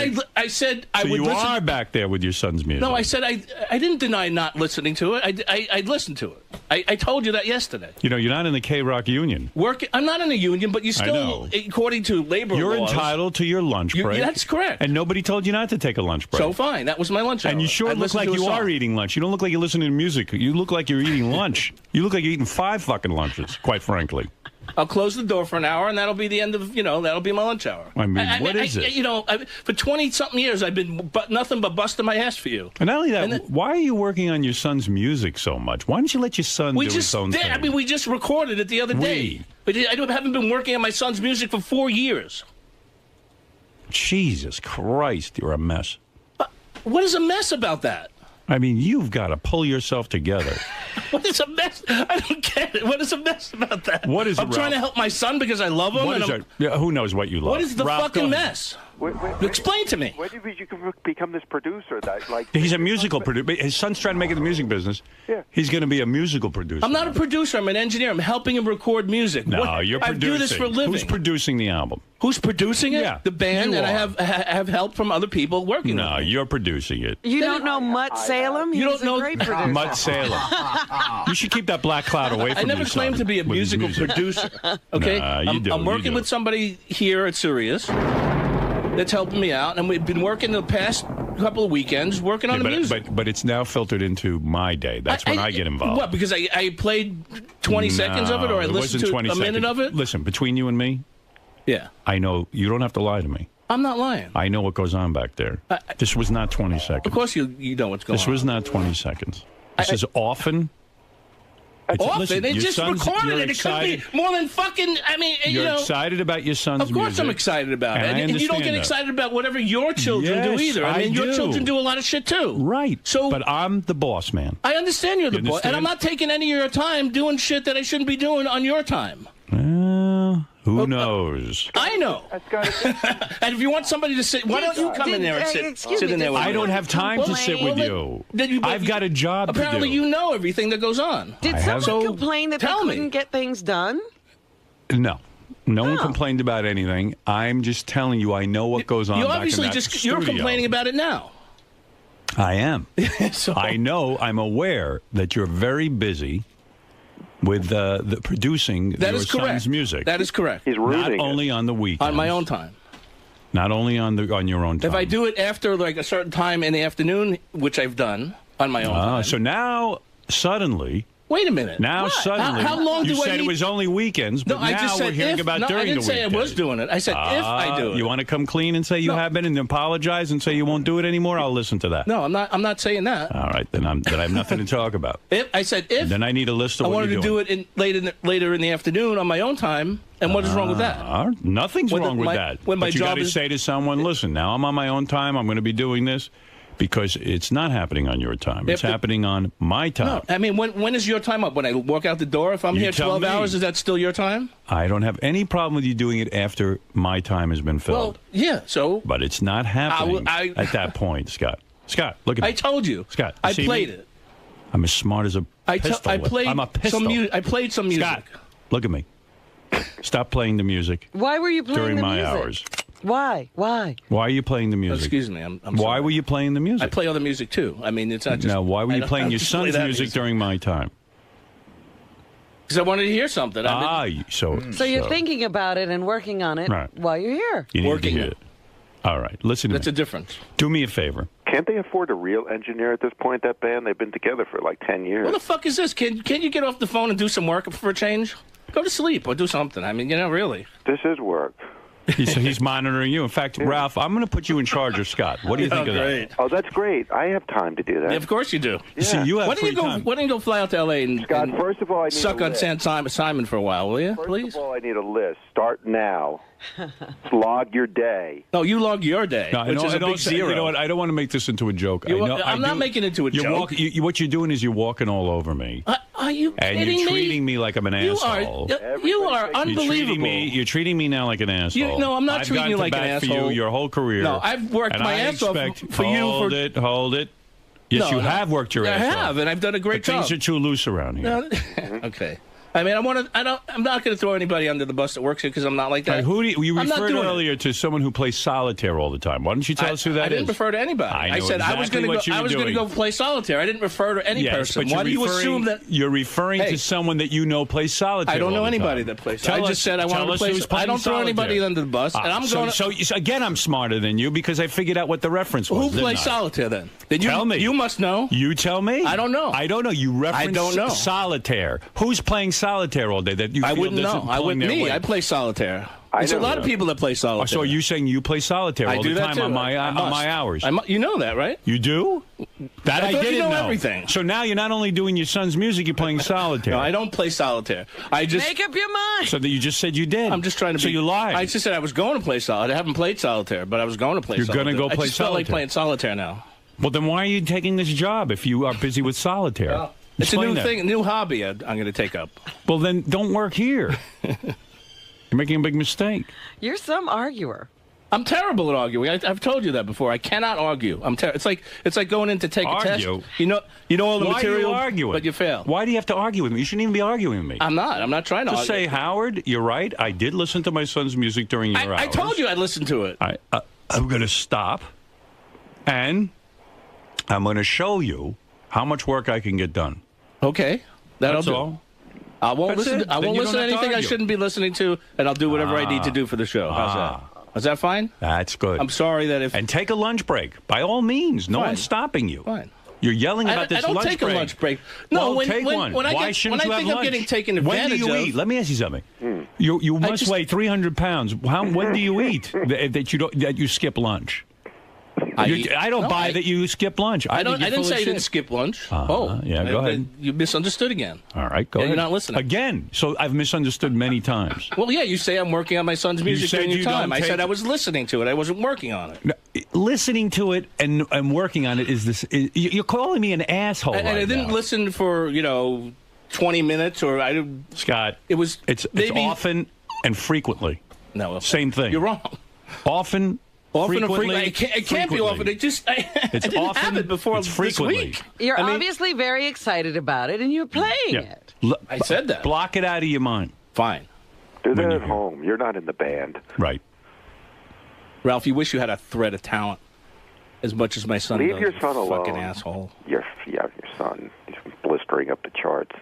said I So would you listen. are back there with your son's music. No, I said I didn't deny not listening to it. I listened to it. I told you that yesterday. You know, you're not in the K-Rock union. I'm not in a union, but you I know. still, according to labor You're laws, entitled to your lunch break. That's correct. And nobody told you not to take a lunch break. So fine, that was my lunch hour. And you sure I look listened like to a you song. are eating lunch. You don't look like you're listening to music. You look like you're eating lunch. You look like you're eating 5 fucking lunches, quite frankly. I'll close the door for an hour, and that'll be the end of, that'll be my lunch hour. I mean, what is it? For 20-something years, I've been nothing but busting my ass for you. And not only that, why are you working on your son's music so much? Why don't you let your son do his own thing? I mean, we just recorded it the other day. But I haven't been working on my son's music for 4 years. Jesus Christ, you're a mess. What is a mess about that? I mean, you've got to pull yourself together. What is a mess? I don't get it. What is a mess about that? What is it, I'm trying to help my son because I love him. What is it? Yeah, who knows what you love? What is the Ralph, fucking go ahead. mess? Explain to me. Where did you become this producer? He's a musical producer. His son's trying to make it in the music business. Yeah. He's going to be a musical producer. I'm not a producer. I'm an engineer. I'm helping him record music. No, you're producing. I do this for a living. Who's producing the album? Who's producing it? Yeah, the band, you and are. I have help from other people working. No, with me. you're producing it. You don't know Mutt Salem? You He's don't know a great producer. Mutt Salem. You should keep that black cloud away from I never your son claimed to be a with his musical music. producer. Okay, Nah, you do, I'm you working do. with somebody here at Sirius that's helping me out, and we've been working the past couple of weekends working on the music. But it's now filtered into my day. That's when I get involved. What? Because I played 20 seconds of it, or I listened to a minute of it. Listen, between you and me, yeah, I know you don't have to lie to me. I'm not lying. I know what goes on back there. This was not 20 seconds. Of course, you know what's going on. This was not 20 seconds. This is often. Often they just recorded it. It could be more than fucking. I mean, you're excited about your son's music. Of course, I'm excited about it, and you don't get excited about whatever your children do either. I mean, your children do a lot of shit too. Right. So, but I'm the boss, man. I understand you're the boss, and I'm not taking any of your time doing shit that I shouldn't be doing on your time. Who knows? I know. And if you want somebody to sit, why don't you come in there and sit in there with me? I don't have time to sit with you. I've got a job to do. Apparently, you know everything that goes on. Did someone complain that they couldn't get things done? No. No one complained about anything. I'm just telling you, I know what goes on. You back obviously in that studio. you're complaining about it now. I am. I know. I'm aware that you're very busy with the producing your son's music. That is correct. He's not only on the weekends. On my own time. Not only on your own time. If I do it after like a certain time in the afternoon, which I've done on my own time. So now suddenly. Wait a minute. Now suddenly. How long you do I said need... it was only weekends, but I just now said we're hearing about during the weekdays. I didn't say I was doing it. I said if I do it. You want to come clean and say you have been and apologize and say you won't do it anymore? I'll listen to that. No, I'm not saying that. All right, then I have nothing to talk about. I said if. Then I need a list of what you're doing. I wanted to do it later in the afternoon on my own time. And what is wrong with that? Nothing's wrong with that. But you got to say to someone, listen, now I'm on my own time. I'm going to be doing this. Because it's not happening on your time. It's happening on my time. No, I mean, when is your time up? When I walk out the door? If I'm here 12 hours, is that still your time? I don't have any problem with you doing it after my time has been filled. Well, yeah, so... But it's not happening at that point, Scott. Scott, look at me. I told you. Scott, I played it. I'm as smart as a pistol. I'm a pistol. I played some music. Scott, look at me. Stop playing the music. Why were you playing during the my music? Hours? Why? Why are you playing the music? Excuse me. I'm Why sorry. were you playing the music? I play other music too. I mean, it's not just. No, why were you playing your son's music during my time? Because I wanted to hear something. So you're thinking about it and working on it while you're here. You need to hear it. All right, listen to me. That's a difference. Do me a favor. Can't they afford a real engineer at this point, that band? They've been together for like 10 years. What the fuck is this? Can you get off the phone and do some work for a change? Go to sleep or do something. I mean, really. This is work. He's monitoring you. In fact, Ralph, I'm going to put you in charge of Scott. What do you think of that? Oh, that's great. I have time to do that. Yeah, of course you do. Yeah. See, you have why don't you go fly out to L.A. and, Scott, first of all, I need suck on Simon for a while, will you? Please? First of all, I need a list. Start now. Log your day. No, you log your day, which is a big zero. You know what? I don't want to make this into a joke. I'm not making it into a joke. What you're doing is you're walking all over me. Are you kidding me? And you're treating me like I'm an asshole. You are unbelievable. You're treating me now like an asshole. No, I'm not treating you like an asshole. For you your whole career. No, I've worked my ass off for you. Hold it. Yes, you have worked your ass off. I have, and I've done a great job. Things are too loose around here. Okay. I mean, I'm not going to throw anybody under the bus that works here because I'm not like that. You referred earlier to someone who plays solitaire all the time. Why don't you tell us who that is? I didn't refer to anybody. I said I was going to go play solitaire. I didn't refer to any person. Why do you assume that you're referring to someone that you know plays solitaire? I don't know anybody that plays. I just said I want to play. I don't throw anybody under the bus. And I'm going. So again, I'm smarter than you because I figured out what the reference was. Who plays solitaire then? Tell me. You must know. You tell me. I don't know. I don't know. You referenced solitaire. Who's playing solitaire all day? I wouldn't know. I wouldn't. I play solitaire. There's a lot of people that play solitaire. So are you saying you play solitaire all the time on my hours? You know that, right? You do? That I didn't know. Everything. So now you're not only doing your son's music, you're playing solitaire. No, I don't play solitaire. I just make up your mind. So that you just said you did. I'm just trying to. So you lied. I just said I was going to play solitaire. I haven't played solitaire, but I was going to play. You're solitaire. You're going to go play I just solitaire. felt like playing solitaire now. Well, then why are you taking this job if you are busy with solitaire? Well, it's a new thing, a new hobby I'm going to take up. Well, then don't work here. You're making a big mistake. You're some arguer. I'm terrible at arguing. I've told you that before. I cannot argue. It's like going in to take a test. You know all the material, why are you arguing? But you fail. Why do you have to argue with me? You shouldn't even be arguing with me. I'm not. I'm not trying to Just argue. say, Howard, you're right. I did listen to my son's music during your hours. I told you I'd listen to it. I'm going to stop, and I'm going to show you how much work I can get done. Okay. That's all. I won't listen to anything I shouldn't be listening to, and I'll do whatever I need to do for the show. How's that? Is that fine? That's good. I'm sorry that if... And take a lunch break. By all means. No one's stopping you. Fine. You're yelling about this lunch break. I don't take a lunch break. No, well, take one. Why shouldn't you have lunch? When I think I'm getting taken advantage of... When do you eat? Let me ask you something. You must weigh 300 pounds. When do you eat that you skip lunch? I don't buy that you skip lunch. I didn't say I didn't skip lunch. Yeah, go ahead. You misunderstood again. All right, go ahead. You're not listening. Again. So I've misunderstood many times. Well, yeah, you say I'm working on my son's music during your time. I said I was listening to it. I wasn't working on it. No, listening to it and working on it is this. You're calling me an asshole and I didn't listen for, 20 minutes or I didn't. Scott, it's often and frequently. No. Same thing. You're wrong. Often and frequently. It can't be often. I didn't have it before this week. You're obviously very excited about it, and you're playing it. I said that. Block it out of your mind. Fine. Do that at home. You're not in the band. Right. Ralph, you wish you had a thread of talent as much as my son Leave does. your son alone. Fucking asshole. Your son. He's blistering up the charts.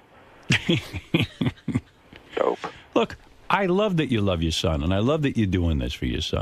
Dope. Look, I love that you love your son, and I love that you're doing this for your son.